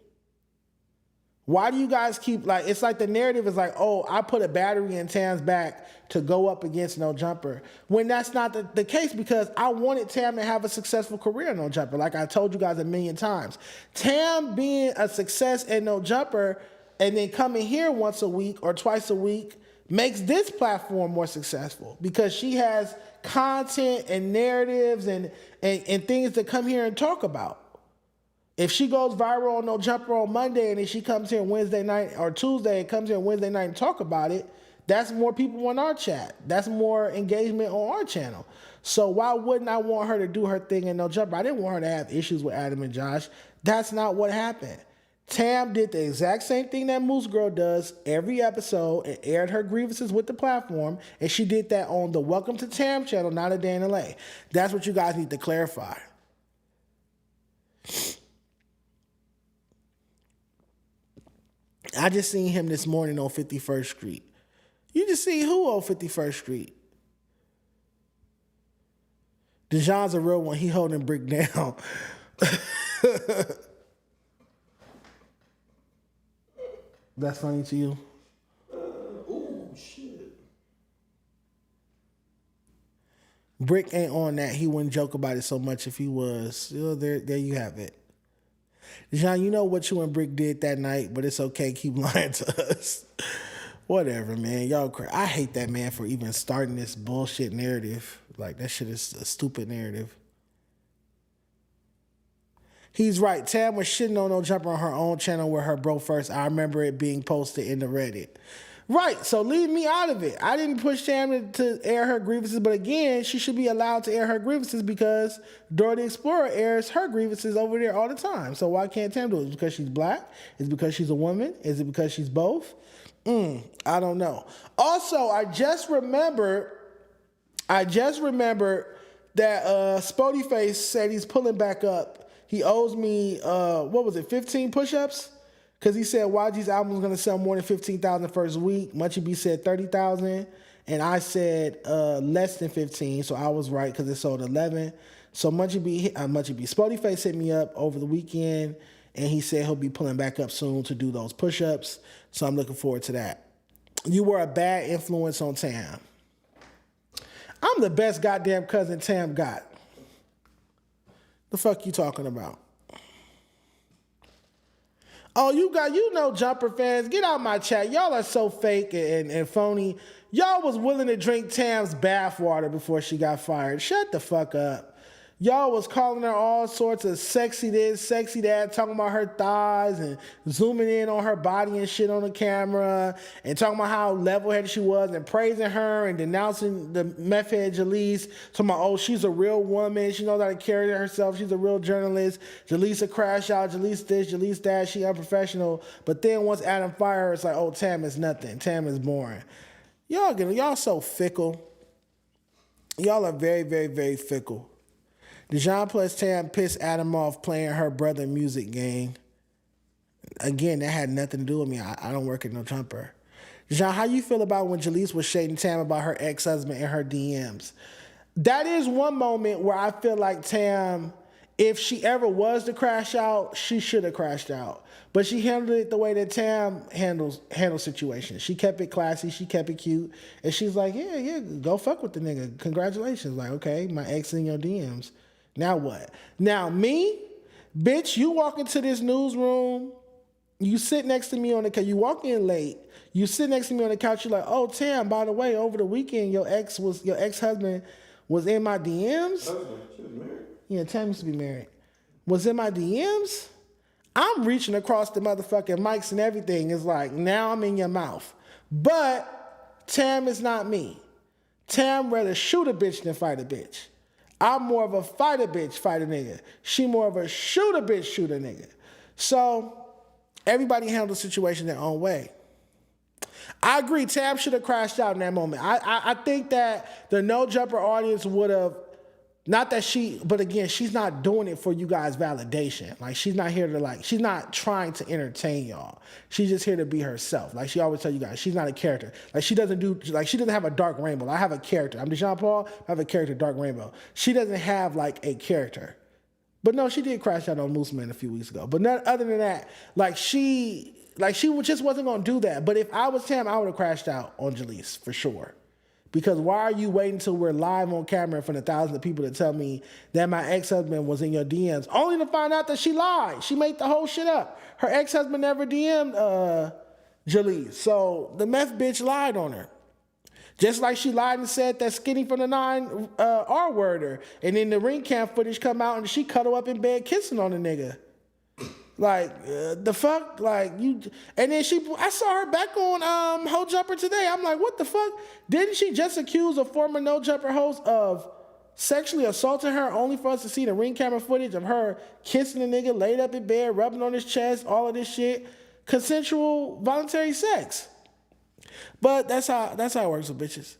Why do you guys keep, like, it's like the narrative is like, oh, I put a battery in Tam's back to go up against No Jumper. When that's not the case, because I wanted Tam to have a successful career in No Jumper, like I told you guys a million times. Tam being a success at No Jumper and then coming here once a week or twice a week makes this platform more successful because she has content and narratives and things to come here and talk about. If she goes viral on No Jumper on Monday and then she comes here Wednesday night or Tuesday and comes here Wednesday night and talk about it, that's more people on our chat. That's more engagement on our channel. So why wouldn't I want her to do her thing in No Jumper? I didn't want her to have issues with Adam and Josh. That's not what happened. Tam did the exact same thing that Moose Girl does every episode and aired her grievances with the platform, and she did that on the Welcome to Tam channel, not a day in LA. That's what you guys need to clarify. I just seen him this morning on 51st Street. You just see who on 51st Street? Dejon's a real one. He holding Brick down. That's funny to you? Ooh, shit. Brick ain't on that. He wouldn't joke about it so much if he was. There you have it. Dejon, you know what you and Brick did that night, but it's okay. Keep lying to us. Whatever, man. Y'all crazy. I hate that man for even starting this bullshit narrative. Like, that shit is a stupid narrative. He's right. Tam was shitting on No Jumper on her own channel with her bro first. I remember it being posted in the Reddit. Right, so leave me out of it. I didn't push Tam to air her grievances, but again, she should be allowed to air her grievances because Dora the Explorer airs her grievances over there all the time. So why can't Tam do it? Is it because she's black? Is it because she's a woman? Is it because she's both? I don't know. Also, I just remembered that Spodyface said he's pulling back up. He owes me, 15 push-ups? Because he said YG's album was going to sell more than 15,000 first week. Munchie B said 30,000. And I said less than 15. So I was right because it sold 11. So Spodyface hit me up over the weekend. And he said he'll be pulling back up soon to do those push-ups. So I'm looking forward to that. You were a bad influence on Tam. I'm the best goddamn cousin Tam got. The fuck you talking about? Oh, you know Jumper fans, get out my chat. Y'all are so fake and phony. Y'all was willing to drink Tam's bathwater before she got fired. Shut the fuck up. Y'all was calling her all sorts of sexy this, sexy that, talking about her thighs and zooming in on her body and shit on the camera and talking about how level-headed she was and praising her and denouncing the meth head Jalise, talking about, oh, she's a real woman. She knows how to carry herself. She's a real journalist. Jalise a crash out. Jalise this, Jalise that. She unprofessional. But then once Adam fired her, it's like, oh, Tam is nothing. Tam is boring. Y'all so fickle. Y'all are very, very, very fickle. Dejon plus Tam pissed Adam off playing her brother music game. Again, that had nothing to do with me. I don't work at No Jumper. Dejon, how you feel about when Jalise was shading Tam about her ex-husband in her DMs? That is one moment where I feel like Tam, if she ever was to crash out, she should have crashed out. But she handled it the way that Tam handles situations. She kept it classy. She kept it cute. And she's like, yeah, go fuck with the nigga. Congratulations. Like, okay, my ex in your DMs. Now what? Now me, bitch, you walk into this newsroom, you sit next to me on the couch, you walk in late, you sit next to me on the couch, you're like, oh, Tam, by the way, over the weekend, your ex-husband was in my DMs? She was married. Yeah, Tam used to be married. Was in my DMs? I'm reaching across the motherfucking mics and everything. It's like, now I'm in your mouth. But Tam is not me. Tam rather shoot a bitch than fight a bitch. I'm more of a fight a bitch, fight a nigga. She more of a shoot a bitch, shoot a nigga. So everybody handles the situation their own way. I agree, Tam should have crashed out in that moment. I think that the No Jumper audience would have, but again, she's not doing it for you guys' validation. Like, she's not here to she's not trying to entertain y'all. She's just here to be herself. Like, she always tell you guys, she's not a character. She doesn't have a dark rainbow. I have a character. I'm Dejon Paul, I have a character, Dark Rainbow. She doesn't have, a character. But no, she did crash out on Moose Man a few weeks ago. But other than that, she just wasn't going to do that. But if I was Tam, I would have crashed out on Jalise, for sure. Because why are you waiting until we're live on camera in front of thousands of people to tell me that my ex-husband was in your DMs, only to find out that she lied? She made the whole shit up. Her ex-husband never DM'd Jalise. So the meth bitch lied on her. Just like she lied and said that Skinny from the 9 R-word her. And then the ring cam footage come out and she cuddle up in bed kissing on the nigga. The fuck, you. And then I saw her back on Ho Jumper today. I'm like, what the fuck? Didn't she just accuse a former No Jumper host of sexually assaulting her, only for us to see the ring camera footage of her kissing a nigga laid up in bed, rubbing on his chest, all of this shit, consensual, voluntary sex. But that's how it works with bitches.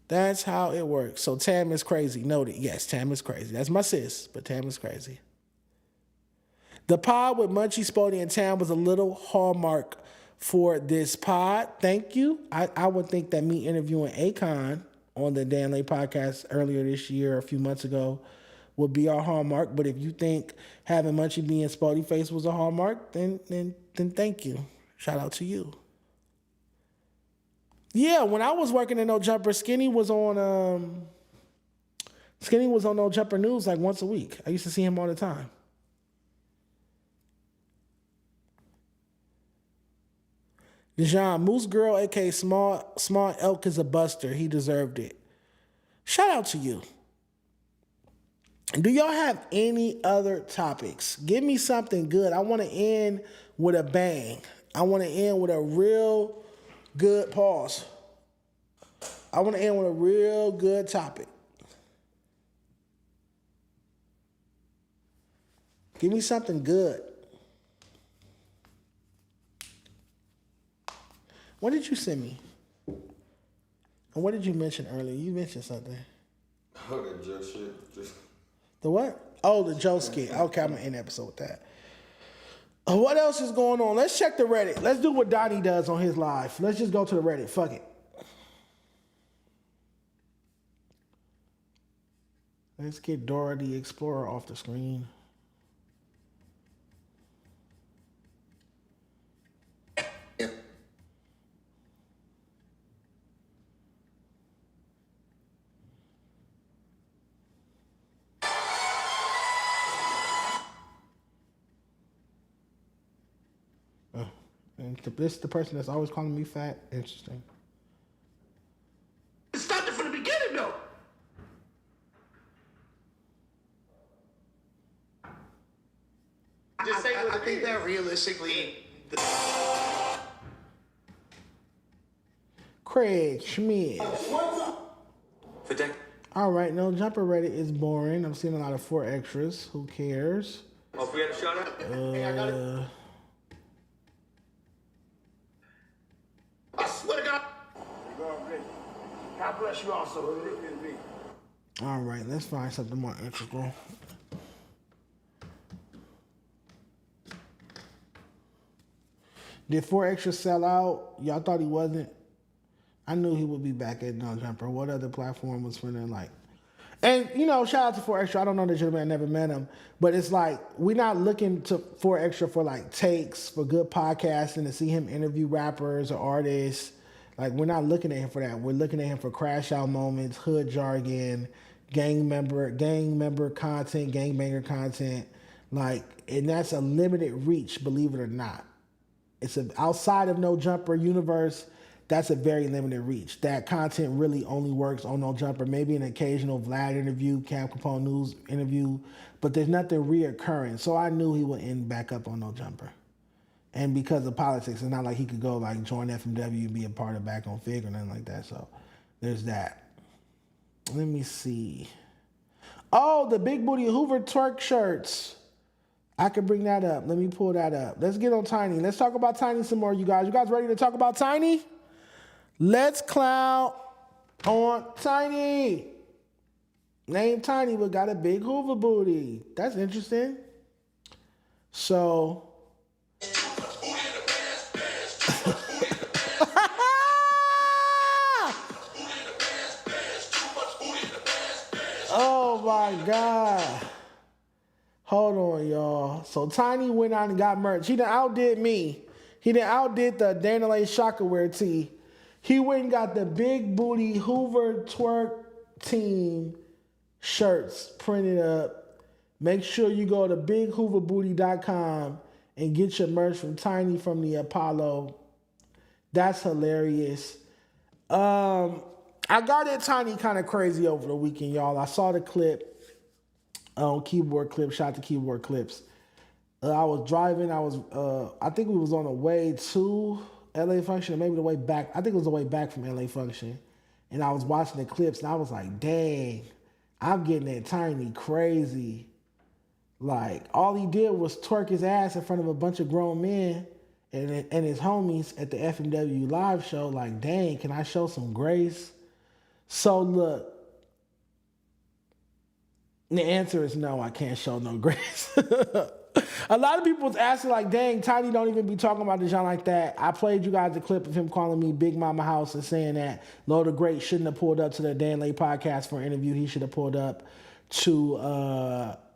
That's how it works. So Tam is crazy. Noted. Yes, Tam is crazy. That's my sis, but Tam is crazy. The pod with Munchie, Spody, and Tam was a little hallmark for this pod. Thank you. I would think that me interviewing Akon on the Dan Lay podcast earlier this year, a few months ago, would be our hallmark. But if you think having Munchie B and Spody Face was a hallmark, then thank you. Shout out to you. Yeah, when I was working in No Jumper, Skinny was on No Jumper News like once a week. I used to see him all the time. Dejon, Moose Girl, aka Small Elk, is a buster. He deserved it. Shout out to you. Do y'all have any other topics? Give me something good. I want to end with a bang. I want to end with a real good pause. I want to end with a real good topic. Give me something good. What did you send me? And what did you mention earlier? You mentioned something. Oh, that Joe shit. The what? Oh, the Joe skit. Okay, I'm going to end the episode with that. What else is going on? Let's check the Reddit. Let's do what Donnie does on his live. Let's just go to the Reddit. Fuck it. Let's get Dora the Explorer off the screen. And this is the person that's always calling me fat. Interesting. It started from the beginning, though. Just say I think that realistically. Craig Schmidt. All right, No Jumper Reddit is boring. I'm seeing a lot of 4 extras. Who cares? Oh, we had a shout out? Hey, I got it. I swear to God. God bless you also. All right, let's find something more integral. Did 4 extras sell out? Y'all thought he wasn't? I knew he would be back at No Jumper. What other platform was finna like? And, shout out to 4 Extra. I don't know the gentleman. I never met him. But it's like, we're not looking to 4 Extra for like takes, for good podcasting, to see him interview rappers or artists. Like, we're not looking at him for that. We're looking at him for crash out moments, hood jargon, gang member content, gangbanger content. Like, and that's a limited reach, believe it or not. It's outside of No Jumper universe. That's a very limited reach. That content really only works on No Jumper. Maybe an occasional Vlad interview, Cam Capone News interview, but there's nothing reoccurring. So I knew he would end back up on No Jumper. And because of politics, it's not like he could go like join FMW and be a part of Back on Fig or nothing like that. So there's that. Let me see. Oh, the Big Booty Hoover twerk shirts. I could bring that up. Let me pull that up. Let's get on Tiny. Let's talk about Tiny some more, you guys. You guys ready to talk about Tiny? Let's clown on Tiny. Name Tiny, but got a big Hoover booty. That's interesting. So. Oh my God. Hold on, y'all. So Tiny went out and got merch. He done outdid me. He done outdid the Dana Lay Shockerwear tee. He went and got the Big Booty Hoover Twerk Team shirts printed up. Make sure you go to bighooverbooty.com and get your merch from Tiny from the Apollo. That's hilarious. I got it Tiny kind of crazy over the weekend, y'all. I saw the clip. Keyboard Clips. Shout out to Keyboard Clips. I was driving. I think we was on the way to LA Function, or maybe the way back. I think it was the way back from LA Function. And I was watching the clips, and I was like, dang, I'm getting that Tiny crazy. Like, all he did was twerk his ass in front of a bunch of grown men and his homies at the FMW live show. Like, dang, can I show some grace? So, look, the answer is no, I can't show no grace. A lot of people was asking, like, dang, Tiny don't even be talking about Dejon like that. I played you guys a clip of him calling me Big Mama House and saying that Lo the Great shouldn't have pulled up to the Dan Lay podcast for an interview. He should have pulled up to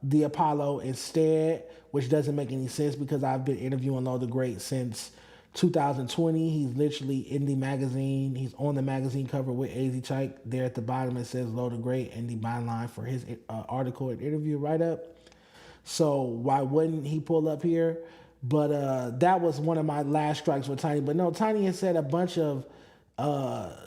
the Apollo instead, which doesn't make any sense because I've been interviewing Lo the Great since 2020. He's literally in the magazine. He's on the magazine cover with AZ Chike. There at the bottom it says Lo the Great and the byline for his article and interview write-up. So why wouldn't he pull up here? But that was one of my last strikes with Tiny. But no, Tiny has said a bunch of,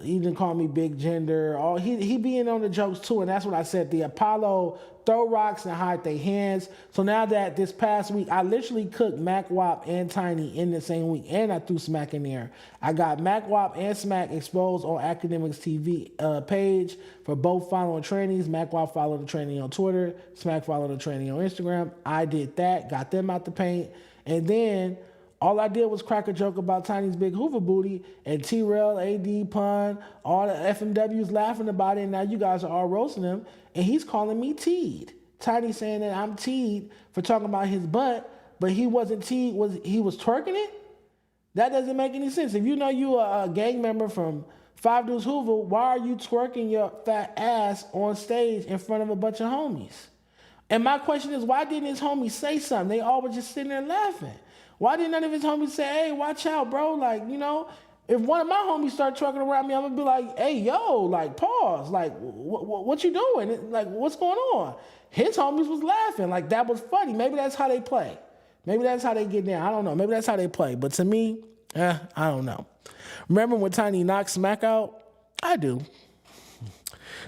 he didn't call me big gender. He being on the jokes too, and that's what I said. The Apollo throw rocks and hide their hands. So now that this past week, I literally cooked Mac Wop and Tiny in the same week, and I threw Smack in there. I got Mac Wop and Smack exposed on Academics TV page for both following trainees. Mac Wop followed the trainee on Twitter. Smack followed the trainee on Instagram. I did that, got them out the paint, and then all I did was crack a joke about Tiny's big Hoover booty, and T-Rail, AD, Pun, all the FMWs laughing about it, and now you guys are all roasting him, and he's calling me teed. Tiny saying that I'm teed for talking about his butt, but he wasn't teed, he was twerking it? That doesn't make any sense. If you know you are a gang member from Five Deuce Hoover, why are you twerking your fat ass on stage in front of a bunch of homies? And my question is, why didn't his homies say something? They all were just sitting there laughing. Why didn't none of his homies say, hey, watch out, bro? Like, you know, if one of my homies start trucking around me, I'm going to be like, hey, yo, like, pause. Like, what you doing? Like, what's going on? His homies was laughing. Like, that was funny. Maybe that's how they play. Maybe that's how they get down. I don't know. Maybe that's how they play. But to me, I don't know. Remember when Tiny knocked Smack out? I do.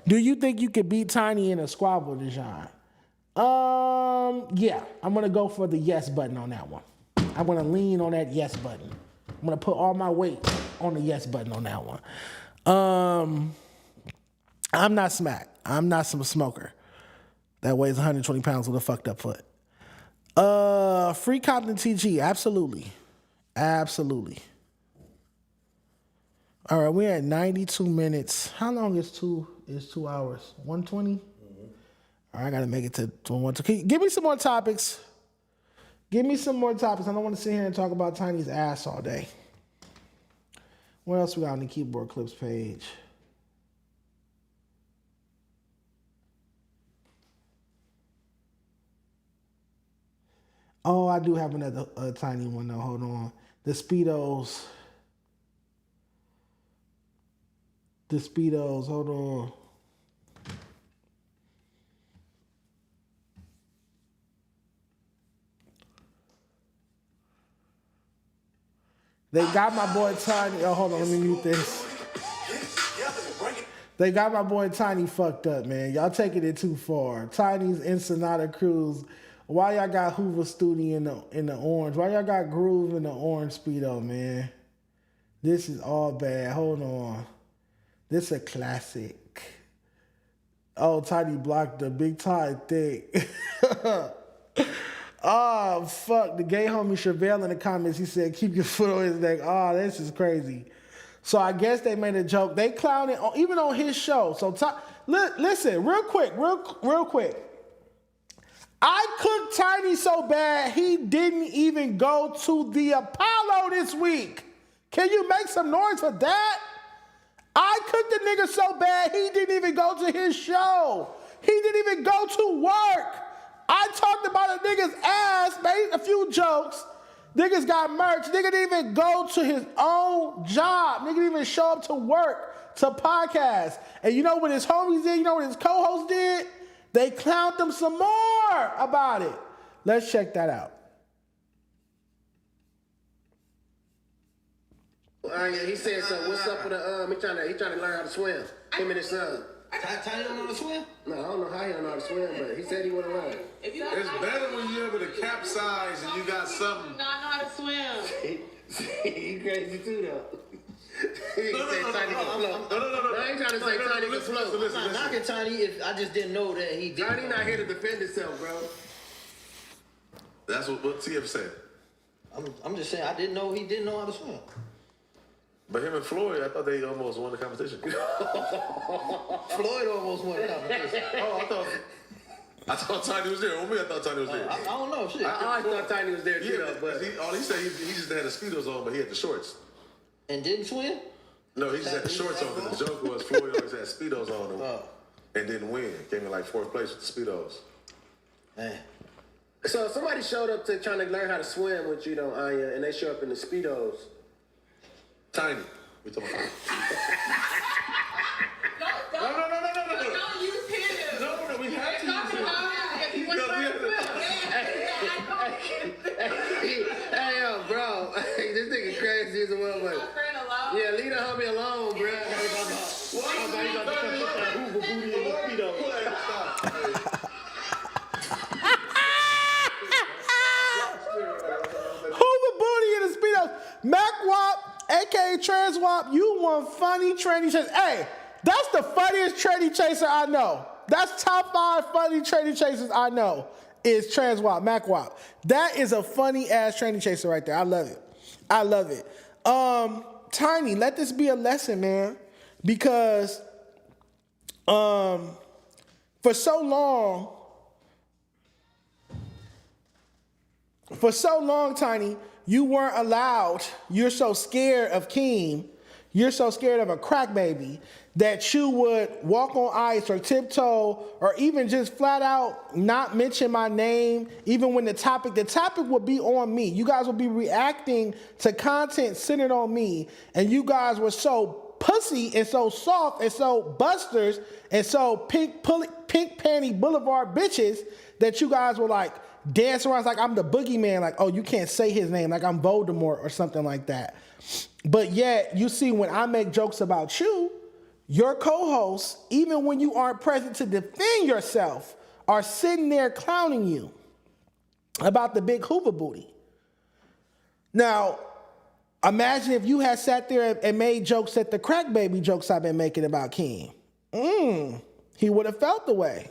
Do you think you could beat Tiny in a squabble, Dejon? Yeah. I'm going to go for the yes button on that one. I'm going to lean on that yes button. I'm going to put all my weight on the yes button on that one. I'm not Smack. I'm not some smoker that weighs 120 pounds with a fucked up foot. Free Compton TG. Absolutely. Absolutely. All right, we're at 92 minutes. How long is 2 hours? 120? Mm-hmm. All right, I got to make it to 120. Give me some more topics. Give me some more topics. I don't want to sit here and talk about Tiny's ass all day. What else we got on the Keyboard Clips page? Oh, I do have another Tiny one though. Hold on. The Speedos. Hold on. They got my boy Tiny. Oh, hold on. Let me mute this. They got my boy Tiny fucked up, man. Y'all taking it too far. Tiny's Ensenada Cruise. Why y'all got Hoover Studi in the orange? Why y'all got Groove in the orange Speedo, man? This is all bad. Hold on. This a classic. Oh, Tiny blocked the Big Ty thick. Oh, fuck. The gay homie Chevelle in the comments, he said, keep your foot on his neck. Oh, this is crazy. So I guess they made a joke. They clowned it, even on his show. So listen, real quick. I cooked Tiny so bad, he didn't even go to the Apollo this week. Can you make some noise for that? I cooked the nigga so bad, he didn't even go to his show. He didn't even go to work. I talked about a nigga's ass, made a few jokes. Niggas got merch. Nigga didn't even go to his own job. Nigga didn't even show up to work, to podcast. And you know what his homies did? You know what his co-host did? They clowned him some more about it. Let's check that out. He said, so what's up with he trying to learn how to swim. Him and his son. I Tiny don't know how to swim? No, I don't know how he don't know how to swim, but he said he went along. If you It's better when you're able to capsize and you got something. not know how to swim. He crazy too, though. He No, said Tiny can float. No. I ain't trying to say Tiny can float. I'm not knocking Tiny if I just didn't know that he did. Tiny not here to defend himself, bro. That's what TF said. I'm just saying I didn't know he didn't know how to swim. But him and Floyd, I thought they almost won the competition. Floyd almost won the competition. Oh, I thought Tiny was there. On me, I thought Tiny was there. I don't know, shit. I always thought Tiny was there too, Yeah, though, but all he said, he just had the Speedos on, but he had the shorts. And didn't swim? No, he just had the shorts on, because the joke was Floyd always had Speedos on him and didn't win. Came in like 4th place with the Speedos. Man. so if somebody showed up to trying to learn how to swim with you, though, Anya, and they show up in the Speedos. Tiny. We talking about Don't use him. No, we have to use him. Because he wants to Hey, yo, bro. This nigga crazy as a motherfucker. Yeah, leave the homie alone, bro. Hoover booty in the Speedos. Mac Wop, aka Trans Wop, you want funny tranny chaser. Hey, that's the funniest tranny chaser I know. That's top 5 funny tranny chasers I know is Trans Wop, Mac Wop. That is a funny ass tranny chaser right there. I love it. I love it. Tiny, let this be a lesson, man. Because for so long, Tiny, you weren't allowed. You're so scared of Keem. You're so scared of a crack baby that you would walk on ice or tiptoe or even just flat out not mention my name, even when the topic would be on me. You guys would be reacting to content centered on me, and you guys were so pussy and so soft and so busters and so pink panty boulevard bitches that you guys were like dance around like I'm the boogeyman, like, oh, you can't say his name, like I'm Voldemort or something like that. But yet, you see, when I make jokes about you, your co-hosts, even when you aren't present to defend yourself, are sitting there clowning you about the big Hoover booty. Now, imagine if you had sat there and made jokes at the crack baby jokes I've been making about Keem. He would have felt the way.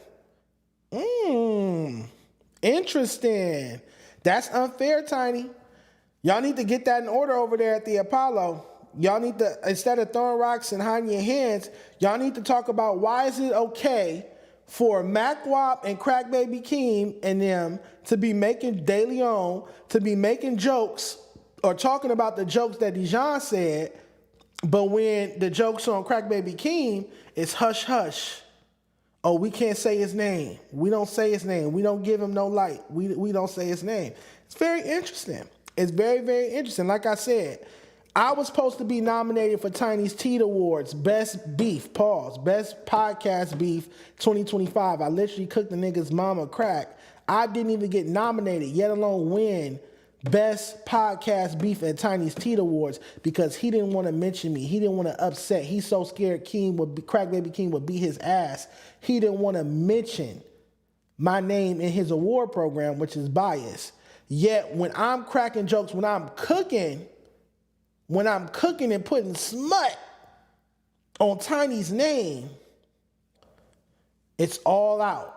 Interesting. That's unfair, Tiny. Y'all need to get that in order over there at the Apollo. Y'all need to, instead of throwing rocks and hiding your hands, y'all need to talk about why is it okay for Mac Wop and Crack Baby Keem and them to be making De Leon, to be making jokes or talking about the jokes that Dejon said, but when the jokes on Crack Baby Keem, it's hush hush. Oh, we can't say his name. We don't say his name. We don't give him no light. We don't say his name. It's very interesting. It's very, very interesting. Like I said, I was supposed to be nominated for Tiny's Teat Awards, Best Beef, Best Podcast Beef 2025. I literally cooked the nigga's mama crack. I didn't even get nominated, yet alone win Best Podcast Beef at Tiny's Teat Awards because he didn't want to mention me. He didn't want to upset. He's so scared Crack Baby Keem would beat his ass. He didn't want to mention my name in his award program, which is biased. Yet when I'm cracking jokes, when I'm cooking and putting smut on Tiny's name, it's all out.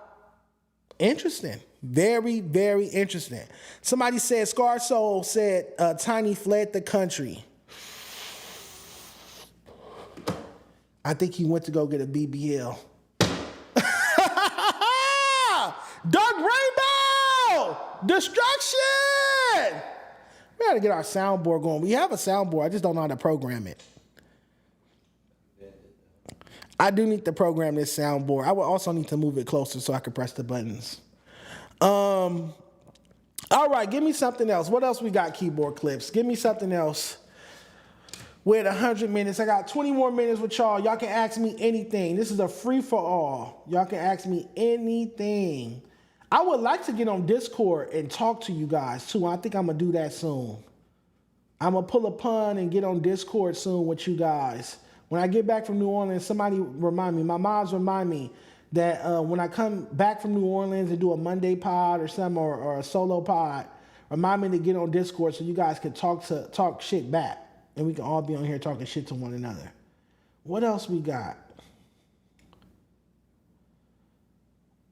Interesting. Very, very interesting. Somebody said, Scar Soul said Tiny fled the country. I think he went to go get a BBL. Dark Rainbow! Destruction! We gotta get our soundboard going. We have a soundboard. I just don't know how to program it. I do need to program this soundboard. I would also need to move it closer so I can press the buttons. All right, give me something else. What else we got, keyboard clips? Give me something else. We're at 100 minutes. I got 20 more minutes with y'all. Y'all can ask me anything. This is a free-for-all. Y'all can ask me anything. I would like to get on Discord and talk to you guys, too. I think I'm going to do that soon. I'm going to pull a pun and get on Discord soon with you guys When I get back from New Orleans, somebody remind me. My moms remind me that when I come back from New Orleans and do a Monday pod or something or a solo pod, remind me to get on Discord so you guys can talk shit back. And we can all be on here talking shit to one another. What else we got?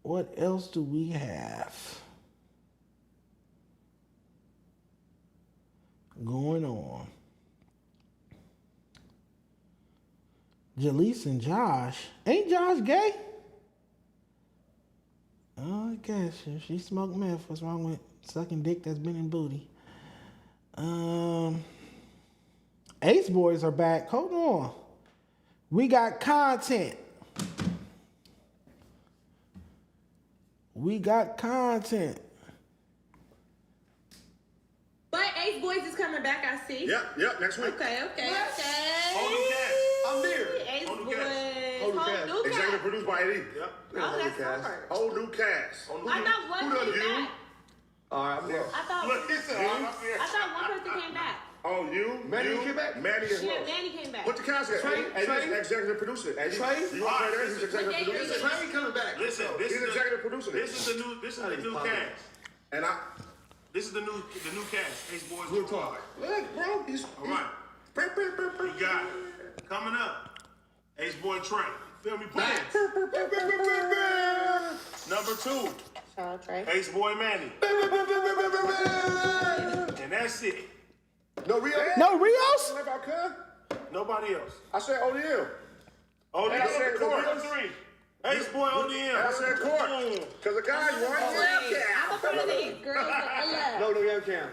What else do we have going on? Jaleese and Josh. Ain't Josh gay? Oh, I guess if she smoked meth, what's wrong with sucking dick that's been in booty? Ace Boys are back. Hold on. We got content. But Ace Boys is coming back, I see. Yep, next week. Okay. Whole new cast. I'm there. Ace Whole new Boys. cast. Whole new Executive cast. produced by Eddie. Yep. Oh, that's smart. Whole new cast. I thought one came back. All right, I'm there. I thought one person came back. Oh, you? Manny came back? Manny as well. Yeah, Manny came back. Put the cast in. Trey? Eddie's executive producer. Eddie, Trey? you want to play there? He's executive Trey? producer. Trey coming back. Listen, He's executive producer. this is the new cast. And This is the new cast. Ace Boys. Real talk. look, bro, he's All right. You got it. Coming up, Ace Boy Trey. Feel me? Boom. Number 2, Sean Trey. Ace Boy Manny. And that's it. no Rios. No Rios? What about Cuz? Nobody else. I said ODM. ODM. And I said Number Court. 3. Ace Boy ODM. And I said Court. Boom. Because the guy you want I'm a part of the girls that I love. No young Cam.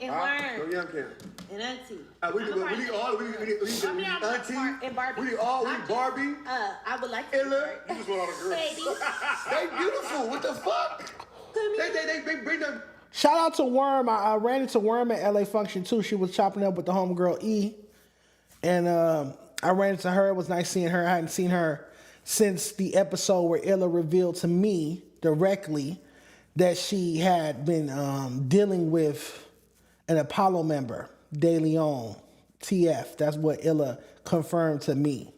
And No Worm. young Cam. And Auntie. We need all. We need Auntie. And Barbie. We need all. We need Barbie. I would like to. Ella. You just want all the girls. Baby. They beautiful. What the fuck? They bring them. Shout out to Worm. I ran into Worm at LA Function too. She was chopping up with the homegirl E. And I ran into her. It was nice seeing her. I hadn't seen her since the episode where Ella revealed to me directly that she had been dealing with an Apollo member, De Leon, TF. That's what Ella confirmed to me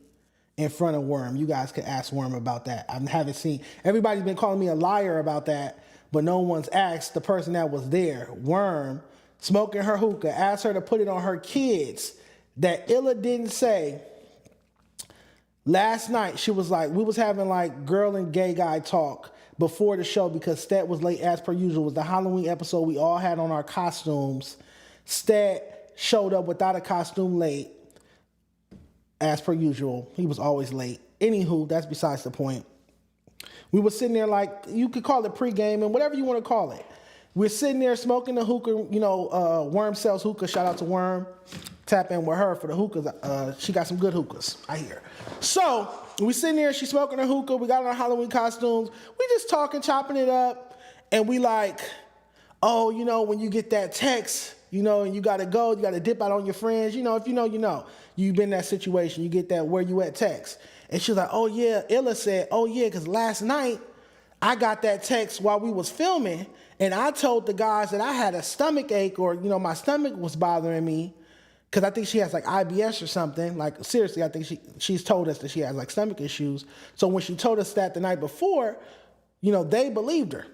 in front of Worm. You guys could ask Worm about that. I haven't seen. Everybody's been calling me a liar about that, but no one's asked the person that was there. Worm, smoking her hookah, asked her to put it on her kids. That Illa didn't say. Last night, she was like, we was having like girl and gay guy talk before the show because Stet was late as per usual. It was the Halloween episode we all had on our costumes. Stet showed up without a costume late as per usual. He was always late. Anywho, that's besides the point. We were sitting there like, you could call it pregame and whatever you want to call it. We're sitting there smoking the hookah, Worm sells hookah. Shout out to Worm. Tap in with her for the hookahs. She got some good hookahs, I hear. So we sitting there, she's smoking her hookah. We got on our Halloween costumes. We just talking, chopping it up. And we like, oh, when you get that text, and you got to go, you got to dip out on your friends. If you know, you know. You've been in that situation. You get that where you at text. And she was like, oh, yeah. Illa said, oh, yeah, because last night I got that text while we was filming. And I told the guys that I had a stomach ache or, my stomach was bothering me. Because I think she has like IBS or something. Like, seriously, I think she's told us that she has like stomach issues. So when she told us that the night before, they believed her.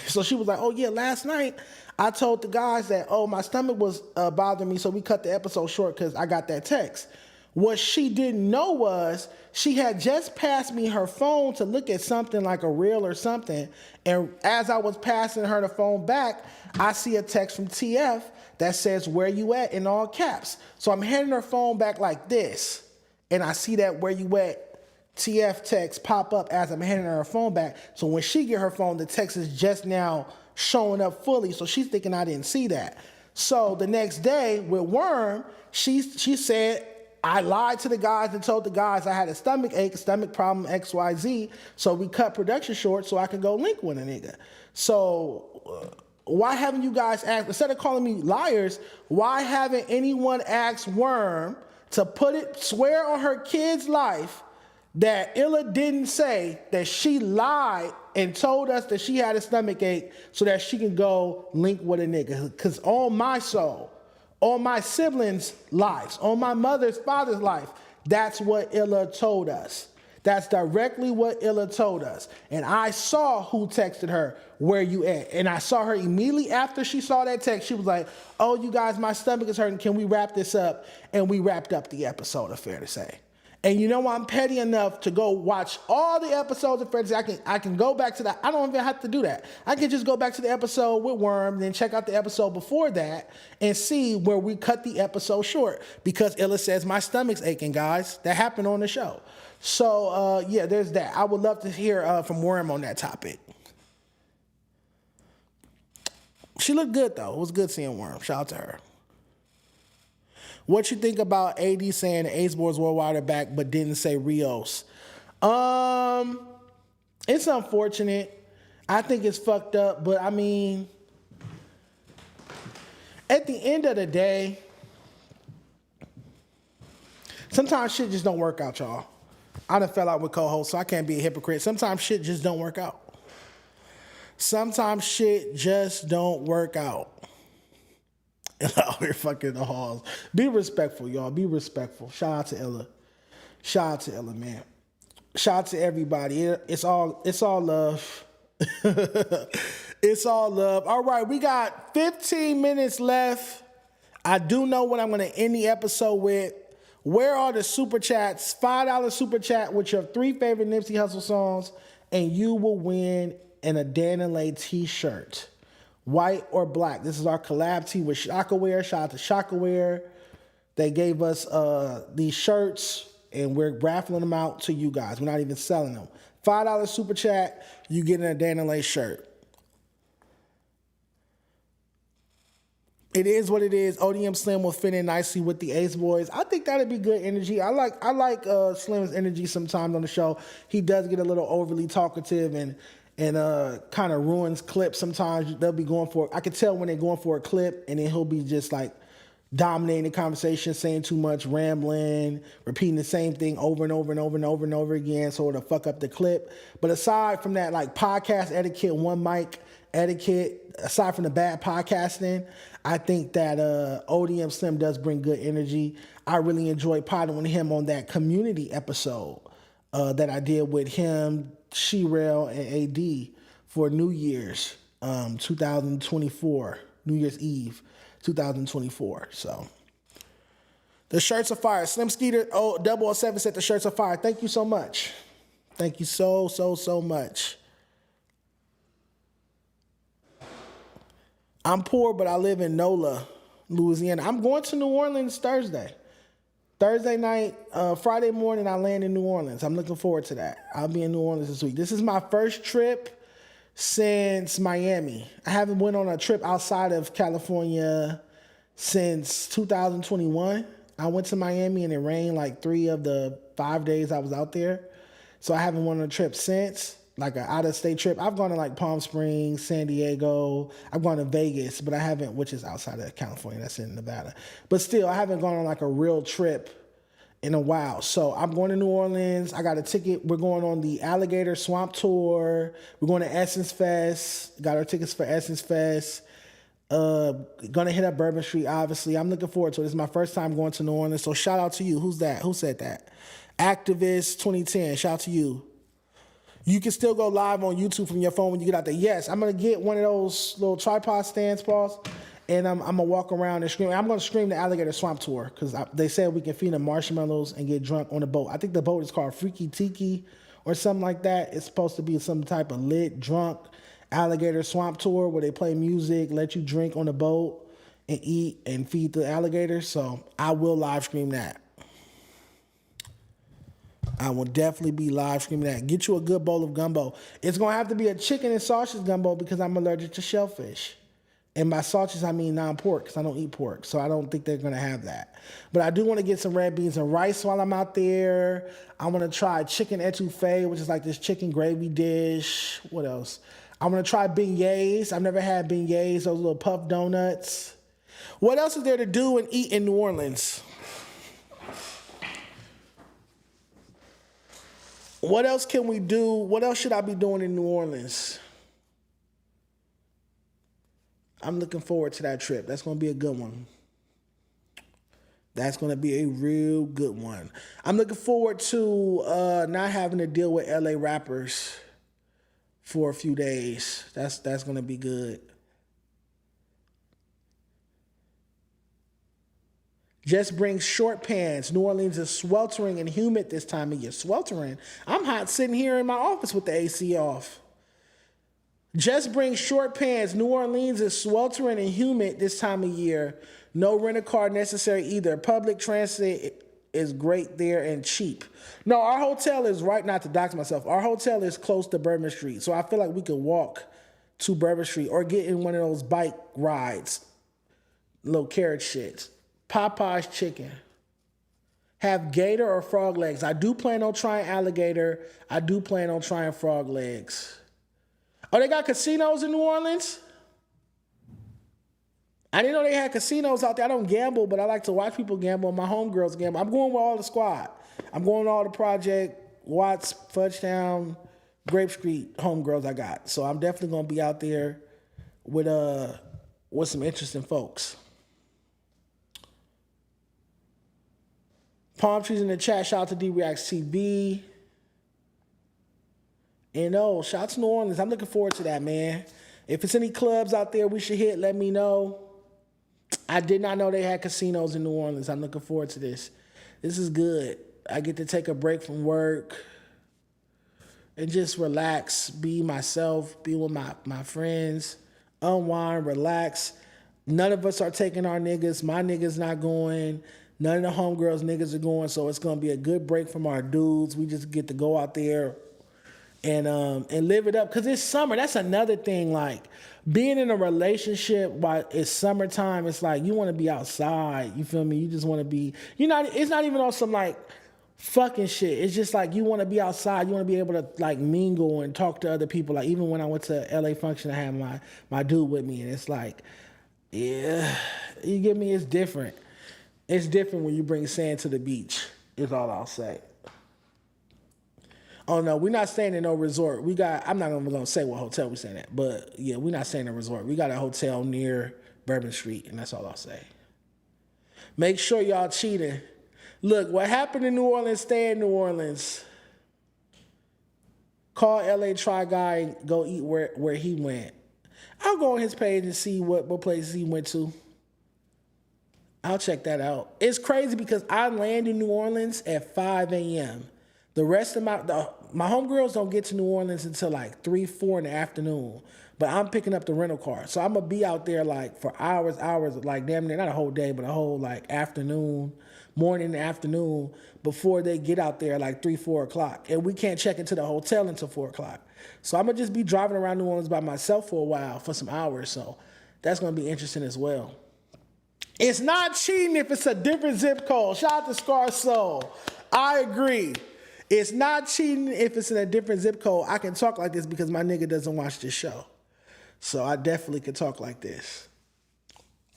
So she was like, oh, yeah, last night I told the guys that, oh, my stomach was bothering me. So we cut the episode short because I got that text. What she didn't know was she had just passed me her phone to look at something like a reel or something. And as I was passing her the phone back, I see a text from TF that says, where you at, in all caps. So I'm handing her phone back like this. And I see that where you at TF text pop up as I'm handing her phone back. So when she get her phone, the text is just now showing up fully. So she's thinking I didn't see that. So the next day with Worm, she said, I lied to the guys and told the guys I had a stomach ache, stomach problem, XYZ. So we cut production short so I could go link with a nigga. So why haven't you guys asked, instead of calling me liars, why haven't anyone asked Worm to swear on her kid's life that Illa didn't say that she lied and told us that she had a stomach ache so that she can go link with a nigga? Because on my soul, on my siblings' lives, on my father's life, That's what Illa told us. That's directly what Illa told us. And I saw who texted her, where you at? And I saw her immediately after she saw that text. She was like, oh, you guys, my stomach is hurting. Can we wrap this up? And we wrapped up the episode, fair to say. And you know, I'm petty enough to go watch all the episodes of Fair to Say. I can go back to that. I don't even have to do that. I can just go back to the episode with Worm, then check out the episode before that and see where we cut the episode short. Because Illa says, my stomach's aching, guys. That happened on the show. So, yeah, there's that. I would love to hear from Worm on that topic. She looked good, though. It was good seeing Worm. Shout out to her. What you think about AD saying the Ace Boys Worldwide are back, but didn't say Rios? It's unfortunate. I think it's fucked up, but I mean, at the end of the day, sometimes shit just don't work out, y'all. I done fell out with co-hosts, so I can't be a hypocrite. Sometimes shit just don't work out. Sometimes shit just don't work out. Out here fucking the halls. Be respectful, y'all. Be respectful. Shout out to Illa. Shout out to Illa, man. Shout out to everybody. It's all love. It's all love. All right, we got 15 minutes left. I do know what I'm going to end the episode with. Where are the super chats? $5 super chat with your 3 favorite Nipsey Hussle songs, and you will win an Adanale t-shirt. White or black. This is our collab tee with Shockaware. Shout out to Shockaware. They gave us these shirts, and we're raffling them out to you guys. We're not even selling them. $5 super chat, you get an Adanale shirt. It is what it is. ODM Slim will fit in nicely with the Ace Boys. I think that'd be good energy. I like Slim's energy sometimes on the show. He does get a little overly talkative and kind of ruins clips sometimes. They'll be going for, I can tell when they're going for a clip, and then he'll be just like dominating the conversation, saying too much, rambling, repeating the same thing over and over and over and over and over again, so it'll fuck up the clip. But aside from that, like podcast etiquette, one mic etiquette, aside from the bad podcasting, I think that ODM Slim does bring good energy. I really enjoyed potting with him on that community episode that I did with him, She-Rail, and AD for New Year's 2024, New Year's Eve 2024. So the shirts are fire. Slim Skeeter 007 said the shirts are fire. Thank you so much. Thank you so much. I'm poor, but I live in NOLA, Louisiana. I'm going to New Orleans Thursday. Thursday night, Friday morning, I land in New Orleans. I'm looking forward to that. I'll be in New Orleans this week. This is my first trip since Miami. I haven't went on a trip outside of California since 2021. I went to Miami and it rained like 3 of the 5 days I was out there. So I haven't went on a trip since, like an out-of-state trip. I've gone to like Palm Springs, San Diego. I've gone to Vegas, but I haven't, which is outside of California. That's in Nevada. But still, I haven't gone on like a real trip in a while. So I'm going to New Orleans. I got a ticket. We're going on the Alligator Swamp Tour. We're going to Essence Fest. Got our tickets for Essence Fest. Gonna hit up Bourbon Street, obviously. I'm looking forward to it. This is my first time going to New Orleans. So shout out to you. Who's that? Who said that? Activist 2010. Shout out to you. You can still go live on YouTube from your phone when you get out there. Yes, I'm going to get one of those little tripod stands, Pauls, and I'm going to walk around and scream. I'm going to scream the Alligator Swamp Tour because they said we can feed them marshmallows and get drunk on the boat. I think the boat is called Freaky Tiki or something like that. It's supposed to be some type of lit, drunk Alligator Swamp Tour where they play music, let you drink on the boat and eat and feed the alligators. So I will live stream that. I will definitely be live streaming that. Get you a good bowl of gumbo. It's going to have to be a chicken and sausage gumbo because I'm allergic to shellfish. And by sausage, I mean non-pork because I don't eat pork. So I don't think they're going to have that. But I do want to get some red beans and rice while I'm out there. I want to try chicken etouffee, which is like this chicken gravy dish. What else? I want to try beignets. I've never had beignets, those little puff donuts. What else is there to do and eat in New Orleans? What else can we do? What else should I be doing in New Orleans? I'm looking forward to that trip. That's going to be a good one. That's going to be a real good one. I'm looking forward to not having to deal with LA rappers for a few days. That's going to be good. Just bring short pants. New Orleans is sweltering and humid this time of year. Sweltering? I'm hot sitting here in my office with the AC off. Just bring short pants. New Orleans is sweltering and humid this time of year. No rental car necessary either. Public transit is great there and cheap. No, our hotel is right, not to dox myself, our hotel is close to Bourbon Street. So I feel like we could walk to Bourbon Street or get in one of those bike rides. Little carrot shits. Popeye's chicken. Have gator or frog legs. I do plan on trying alligator. I do plan on trying frog legs. Oh, they got casinos in New Orleans? I didn't know they had casinos out there. I don't gamble, but I like to watch people gamble. My homegirls gamble. I'm going with all the squad. I'm going to all the Project, Watts, Fudgetown, Grape Street homegirls I got. So I'm definitely going to be out there with some interesting folks. Palm Trees in the chat. Shout out to D-Reacts TV. And shout out to New Orleans. I'm looking forward to that, man. If it's any clubs out there we should hit, let me know. I did not know they had casinos in New Orleans. I'm looking forward to this. This is good. I get to take a break from work and just relax, be myself, be with my friends, unwind, relax. None of us are taking our niggas. My niggas not going. None of the homegirls niggas are going, so it's going to be a good break from our dudes. We just get to go out there and live it up because it's summer. That's another thing. Like being in a relationship while it's summertime, it's like you want to be outside. You feel me? You just want to be. It's not even on some like fucking shit. It's just like you want to be outside. You want to be able to like mingle and talk to other people. Like even when I went to LA function, I had my dude with me, and it's like, yeah, you get me? It's different. It's different when you bring sand to the beach, is all I'll say. Oh, no, we're not staying in no resort. I'm not even going to say what hotel we're staying at, but yeah, we're not staying in a resort. We got a hotel near Bourbon Street, and that's all I'll say. Make sure y'all cheating. Look, what happened in New Orleans, stay in New Orleans. Call LA Try Guy and go eat where he went. I'll go on his page and see what places he went to. I'll check that out. It's crazy because I land in New Orleans at 5 a.m. The rest of my homegirls don't get to New Orleans until like 3, 4 in the afternoon. But I'm picking up the rental car. So I'm going to be out there like for hours, like damn near, not a whole day, but a whole like afternoon, morning and afternoon before they get out there like 3, 4 o'clock. And we can't check into the hotel until 4 o'clock. So I'm going to just be driving around New Orleans by myself for a while, for some hours. So that's going to be interesting as well. It's not cheating if it's a different zip code. Shout out to Scar Soul. I agree. It's not cheating if it's in a different zip code. I can talk like this because my nigga doesn't watch this show. So I definitely can talk like this.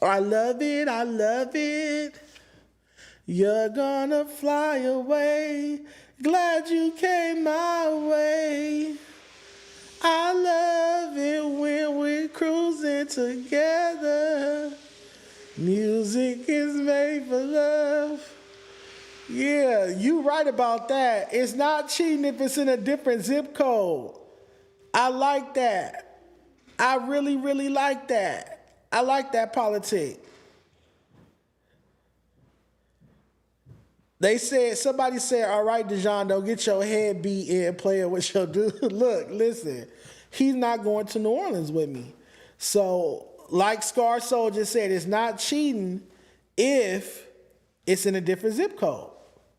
I love it. I love it. You're gonna fly away. Glad you came my way. I love it when we're cruising together. Music is made for love. Yeah, you right about that. It's not cheating if it's in a different zip code. I like that. I really, really like that. I like that politic. Somebody said, all right, Dejon, don't get your head beat in playing with your dude. Look, listen, he's not going to New Orleans with me. So, like Scar Soul just said, it's not cheating if it's in a different zip code.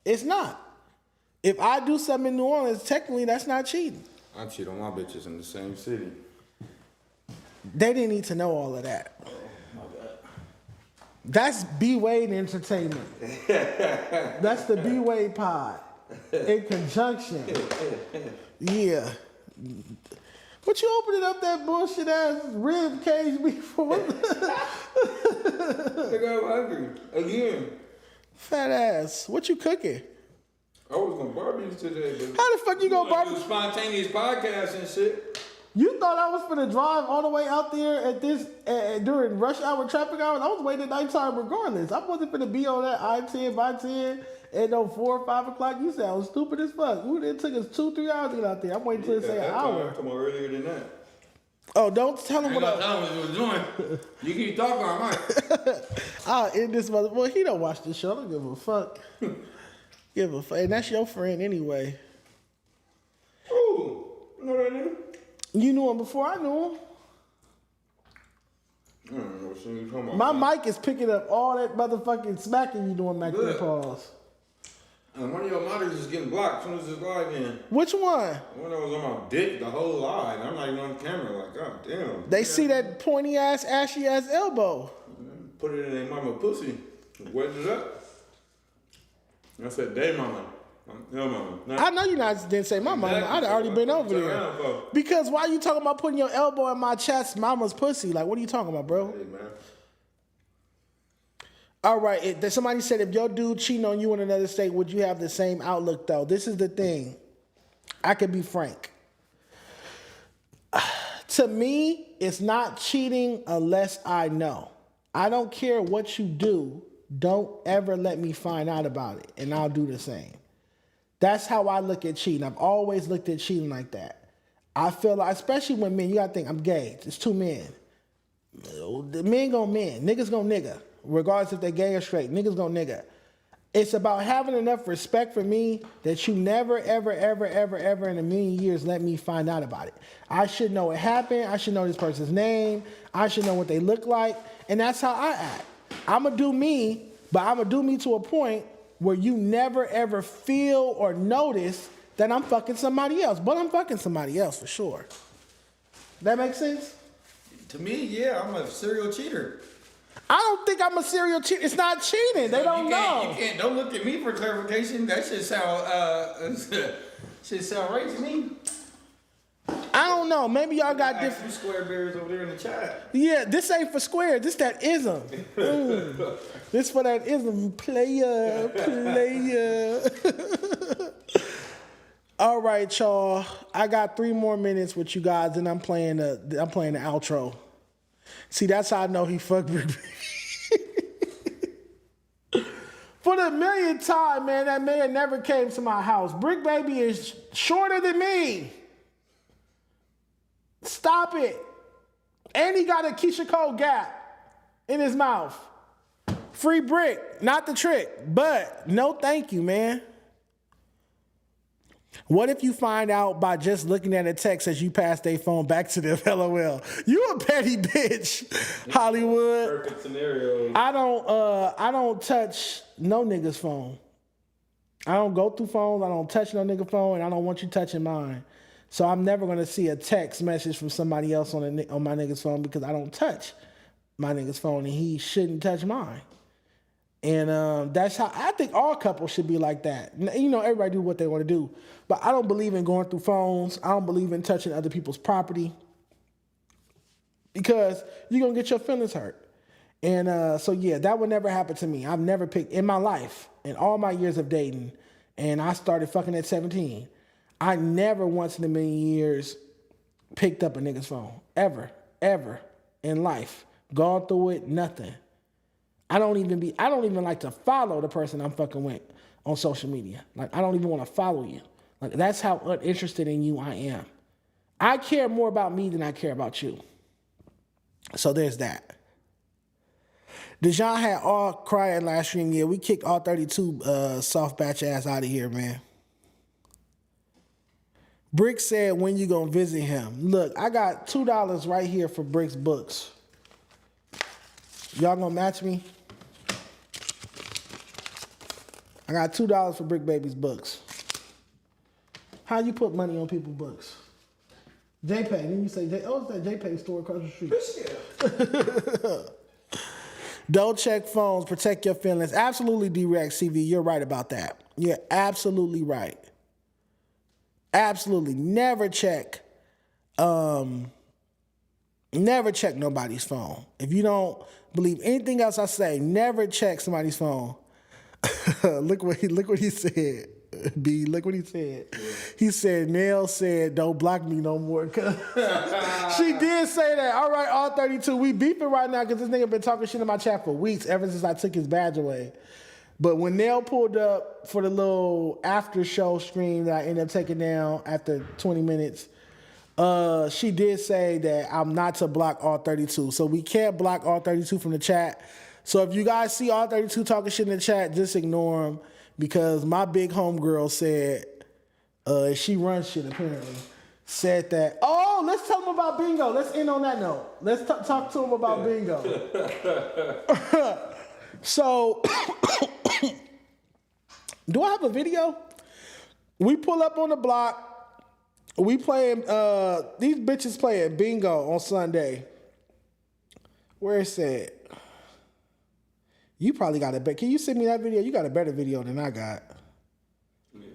It's not. If I do something in New Orleans, technically that's not cheating. I cheat on my bitches in the same city. They didn't need to know all of that. Oh, my God. That's B-Wade Entertainment. That's the B-Wade pod. In conjunction. Yeah. But you opening up that bullshit ass rib cage before. Nigga, I'm hungry. Again. Fat ass. What you cooking? I was gonna barbecue today, but how the fuck you gonna barbecue? Do spontaneous podcasts and shit. You thought I was finna drive all the way out there at this during rush hour traffic hours? I was waiting at nighttime regardless. I wasn't finna be on that I-10 by 10 at no 4 or 5 o'clock. You said I was stupid as fuck. It took us 2-3 hours to get out there. I'm waiting till it say an hour. Come on earlier than that. Oh, don't tell him I what ain't gonna tell him what he was doing. You keep talking, I might. I'll end this mother. Well, he don't watch this show. I don't give a fuck. Give a fuck. And that's your friend anyway. Ooh, you know that nigga? You knew him before I knew him. I don't know what you talking about. My mic is picking up all that motherfucking smacking you doing back there, pause. One of your monitors is getting blocked as soon as it's live in. Which one? One that was on my dick the whole live. I'm not even on camera. Like, god damn. They see that pointy ass, ashy ass elbow. Put it in their mama pussy. Wet it up. I said, they mama. Your mama. I know you not didn't say my mama. I'd already been over there. Because why you talking about putting your elbow in my chest, mama's pussy? Like, what are you talking about, bro? Hey, man. All right, somebody said if your dude cheating on you in another state, would you have the same outlook, though? This is the thing. I could be frank. To me, it's not cheating unless I know. I don't care what you do. Don't ever let me find out about it, and I'll do the same. That's how I look at cheating. I've always looked at cheating like that. I feel like, especially when men, you gotta think, I'm gay. It's 2 men. The men gon' men. Niggas gon' nigga. Regardless if they gay or straight. Niggas gon' nigga. It's about having enough respect for me that you never, ever, ever, ever, ever in a million years let me find out about it. I should know it happened. I should know this person's name. I should know what they look like. And that's how I act. I'ma do me, but I'ma do me to a point where you never, ever feel or notice that I'm fucking somebody else. But I'm fucking somebody else for sure. That makes sense? To me, yeah, I'm a serial cheater. I don't think I'm a serial cheater. It's not cheating. They don't know. You can't. Don't look at me for clarification. That should sound right to me. I don't know. Maybe y'all got different square bears over there in the chat. Yeah, this ain't for square. This that ism. This for that ism. Player. All right, y'all. I got 3 more minutes with you guys, and I'm playing the outro. See, that's how I know he fucked Brick Baby. For the millionth time, man, that man never came to my house. Brick Baby is shorter than me. Stop it. And he got a Keisha Cole gap in his mouth. Free Brick, not the trick, but no thank you, man. What if you find out by just looking at a text as you pass their phone back to them? LOL. You a petty bitch, Hollywood. Perfect scenario. I don't touch no nigga's phone. I don't go through phones. I don't touch no nigga phone, and I don't want you touching mine. So I'm never gonna see a text message from somebody else on my nigga's phone because I don't touch my nigga's phone, and he shouldn't touch mine. And that's how I think all couples should be like that. You know, everybody do what they want to do. But I don't believe in going through phones. I don't believe in touching other people's property. Because you're going to get your feelings hurt. And so, yeah, that would never happen to me. I've never picked, in my life, in all my years of dating, and I started fucking at 17, I never once in a million years picked up a nigga's phone. Ever in life. Gone through it, nothing. I don't even like to follow the person I'm fucking with on social media. Like, I don't even want to follow you. Like, that's how uninterested in you I am. I care more about me than I care about you. So there's that. Dejon had all crying last stream. Yeah, we kicked all 32 soft batch ass out of here, man. Brick said, when you gonna visit him? Look, I got $2 right here for Brick's books. Y'all gonna match me? I got $2 for Brick Baby's books. How you put money on people's books? JPay. Then you say, it's that JPay store across the street. Don't check phones. Protect your feelings. Absolutely, D-Rex CV. You're right about that. You're absolutely right. Absolutely. Never check nobody's phone. If you don't believe anything else I say, never check somebody's phone. Look what he said. B, look what he said. He said, Nell said, don't block me no more. She did say that. All right, all 32. We beefing right now because this nigga been talking shit in my chat for weeks, ever since I took his badge away. But when Nell pulled up for the little after show stream that I ended up taking down after 20 minutes, she did say that I'm not to block all 32. So we can't block all 32 from the chat. So if you guys see all 32 talking shit in the chat, just ignore them because my big homegirl said, she runs shit apparently, said that, oh, let's tell them about bingo. Let's end on that note. Let's talk to them about bingo. So, do I have a video? We pull up on the block. We playing, these bitches playing bingo on Sunday. Where is it? You probably got a better. Can you send me that video? You got a better video than I got. Yeah.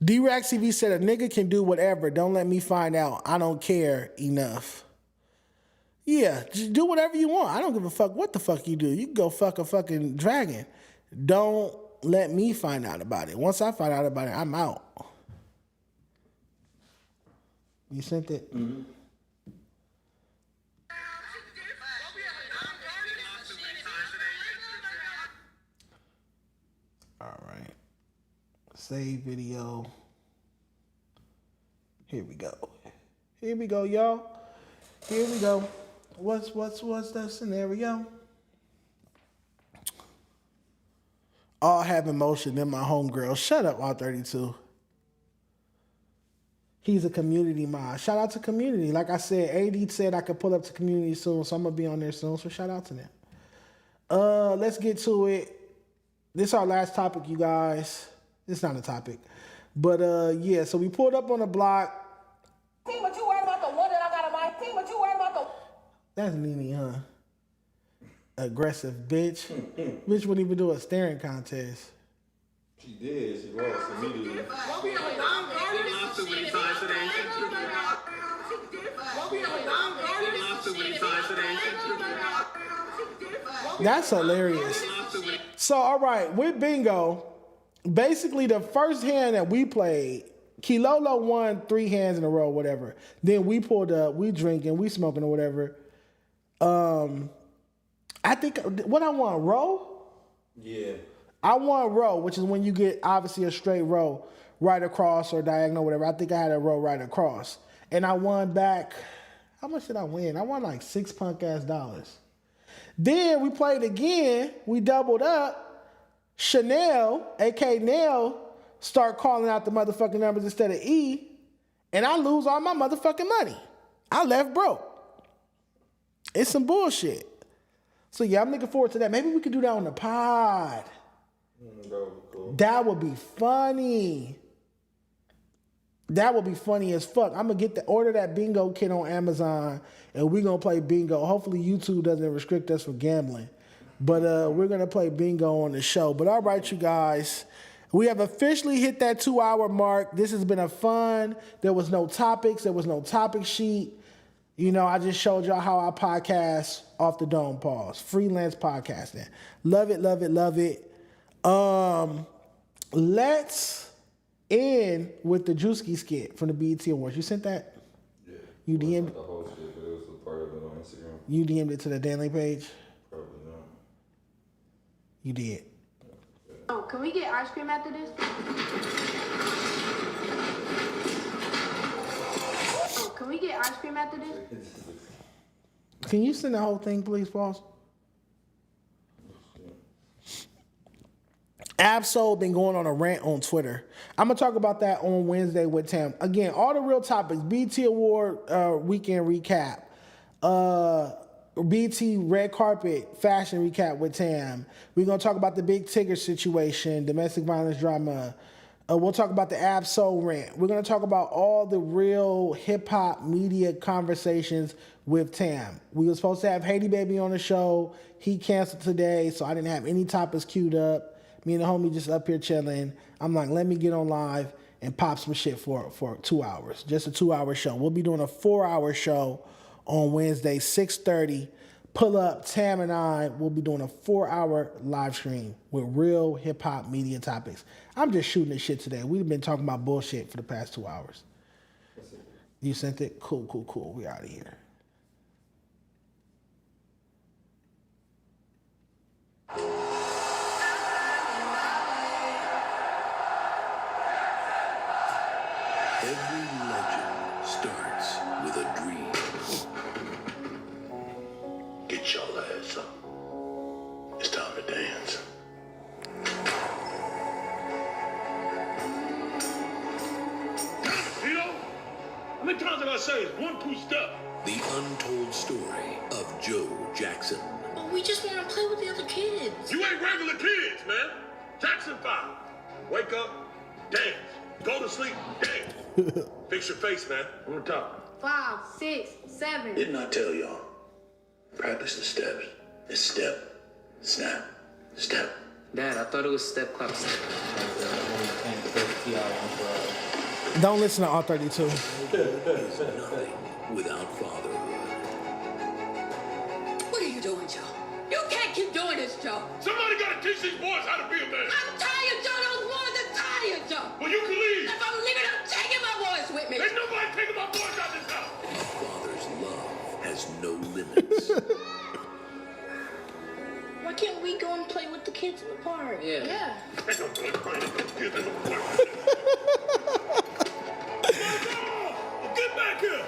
D-Rax TV said a nigga can do whatever. Don't let me find out. I don't care enough. Yeah, just do whatever you want. I don't give a fuck what the fuck you do. You can go fuck a fucking dragon. Don't let me find out about it. Once I find out about it, I'm out. You sent it? Mm-hmm. All right. Save video. Here we go. Here we go, y'all. Here we go. What's the scenario? All have emotion in my homegirl. Shut up, R32. He's a community mod. Shout out to community. Like I said, AD said I could pull up to community soon, so I'm going to be on there soon, so shout out to them. Let's get to it. This is our last topic, you guys. It's not a topic. But, yeah, so we pulled up on the block. Team, but you worried about the one that I got on my team, but you worried about the... That's Nene, huh? Aggressive bitch. Bitch wouldn't even do a staring contest. She did. She lost immediately. That's hilarious. So, all right, with bingo, basically the first hand that we played, Kilolo won 3 hands in a row, whatever. Then we pulled up, we drinking, we smoking or whatever. I think, what I won, row? Yeah. I won row, which is when you get obviously a straight row right across or diagonal, whatever. I think I had a row right across. And I won back, how much did I win? I won like $6 punk ass dollars. Then we played again, we doubled up. Chanel, aka Nell, start calling out the motherfucking numbers instead of E, and I lose all my motherfucking money. I left broke. It's some bullshit. So yeah, I'm looking forward to that. Maybe we could do that on the pod. That would be cool. That would be funny. That would be funny as fuck. I'm gonna order that bingo kit on Amazon, and we're gonna play bingo. Hopefully YouTube doesn't restrict us from gambling. But we're gonna play bingo on the show. But all right, you guys. We have officially hit that 2-hour mark. This has been a fun. There was no topics. There was no topic sheet. You know, I just showed y'all how I podcast off the dome. Pause. Freelance podcasting. Love it, love it, love it. Let's end with the Drewski skit from the BET Awards. You sent that? Yeah. You DM'd? The whole shit, but it was a part of it on Instagram. You DM'd it to the Danley page? Probably not. You did. Oh, can we get ice cream after this? Oh, can we get ice cream after this? Can you send the whole thing, please, Pauls? Absol been going on a rant on Twitter. I'm going to talk about that on Wednesday with Tam. Again, all the real topics. BT Award weekend recap. BT red carpet fashion recap with Tam. We're going to talk about the Big Tigger situation, domestic violence drama. We'll talk about the Absol rant. We're going to talk about all the real hip-hop media conversations with Tam. We were supposed to have Haiti Baby on the show. He canceled today, so I didn't have any topics queued up. Me and the homie just up here chilling. I'm like, let me get on live and pop some shit for 2 hours. Just a 2-hour show. We'll be doing a 4-hour show on Wednesday, 6:30. Pull up. Tam and I will be doing a 4-hour live stream with real hip hop media topics. I'm just shooting this shit today. We've been talking about bullshit for the past 2 hours. You sent it? Cool. We out of here. Every legend starts with a dream. Get y'all ass up. It's time to dance. Tito, how many times did I say it's 1, 2 step? The untold story of Joe Jackson. But we just want to play with the other kids. You ain't regular kids, man. Jackson 5. Wake up, dance. Go to sleep, dance. Fix your face, man. On the top. 5, 6, 7. Didn't I tell y'all? Practice the steps. It's step, snap, step. Dad, I thought it was step, clap, step. Don't listen to R32. Is nothing without fatherhood. What are you doing, Joe? You can't keep doing this, Joe. Somebody gotta teach these boys how to be a man. I'm tired, Joe. Those boys are tired, Joe. Well, you can leave. If I'm leaving, I'm taking my boys with me. Ain't nobody taking my boys out this house. A father's love has no limits. Why can't we go and play with the kids in the park? Yeah. Ain't nobody playing with those kids in the park. Get back here.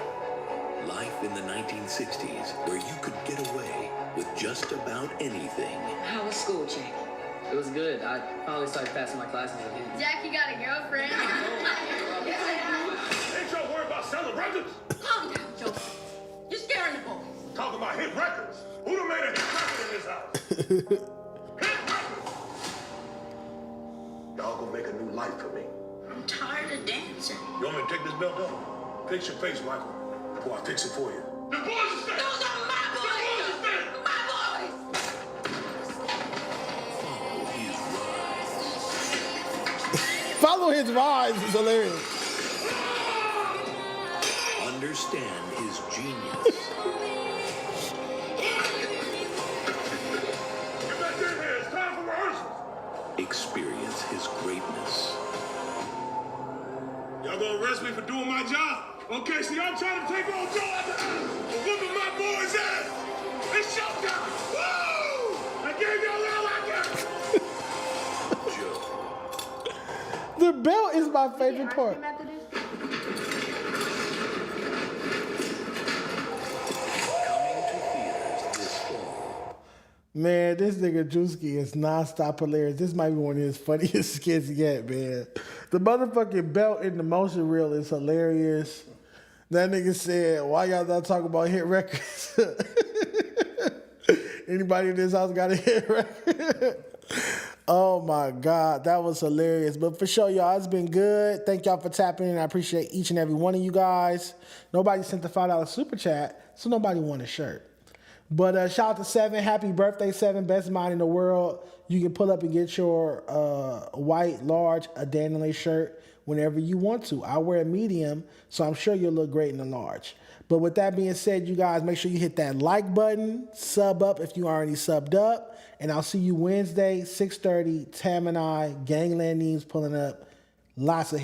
Life in the 1960s, where you could get away with just about anything. How was school, Jake? It was good. I finally started passing my classes again. Jackie got a girlfriend. Ain't y'all worried about selling records? Calm down, Joe. You're scaring the boys. Talking about hit records. Who done made a hit record in this house? Hit records. Y'all gonna make a new life for me. I'm tired of dancing. You want me to take this belt off? Fix your face, Michael, before I fix it for you. The boys are staying. Those are my boys. The boys are staying. My boys. Follow his rise is hilarious. Understand his genius. Get back in here. It's time for rehearsals. Experience his greatness. Y'all gonna arrest me for doing my job? Okay, so y'all trying to take on Joe out the house. Whooping my boy's ass. It's showtime. Woo! I gave y'all all I got. The belt is my favorite part. Man, this nigga Drewski is non-stop hilarious. This might be one of his funniest skits yet, man. The motherfucking belt in the motion reel is hilarious. That nigga said, why y'all not talking about hit records? Anybody in this house got a hit record? Oh my God, that was hilarious. But for sure, y'all, it's been good. Thank y'all for tapping in. I appreciate each and every one of you guys. Nobody sent the $5 super chat, so nobody won a shirt. But shout out to Seven. Happy birthday, Seven. Best mind in the world. You can pull up and get your white, large, a Dan and Lay shirt whenever you want to. I wear a medium, so I'm sure you'll look great in a large. But with that being said, you guys, make sure you hit that like button, sub up if you already subbed up, and I'll see you Wednesday, 6:30, Tam and I, Gangland Needs pulling up. Lots of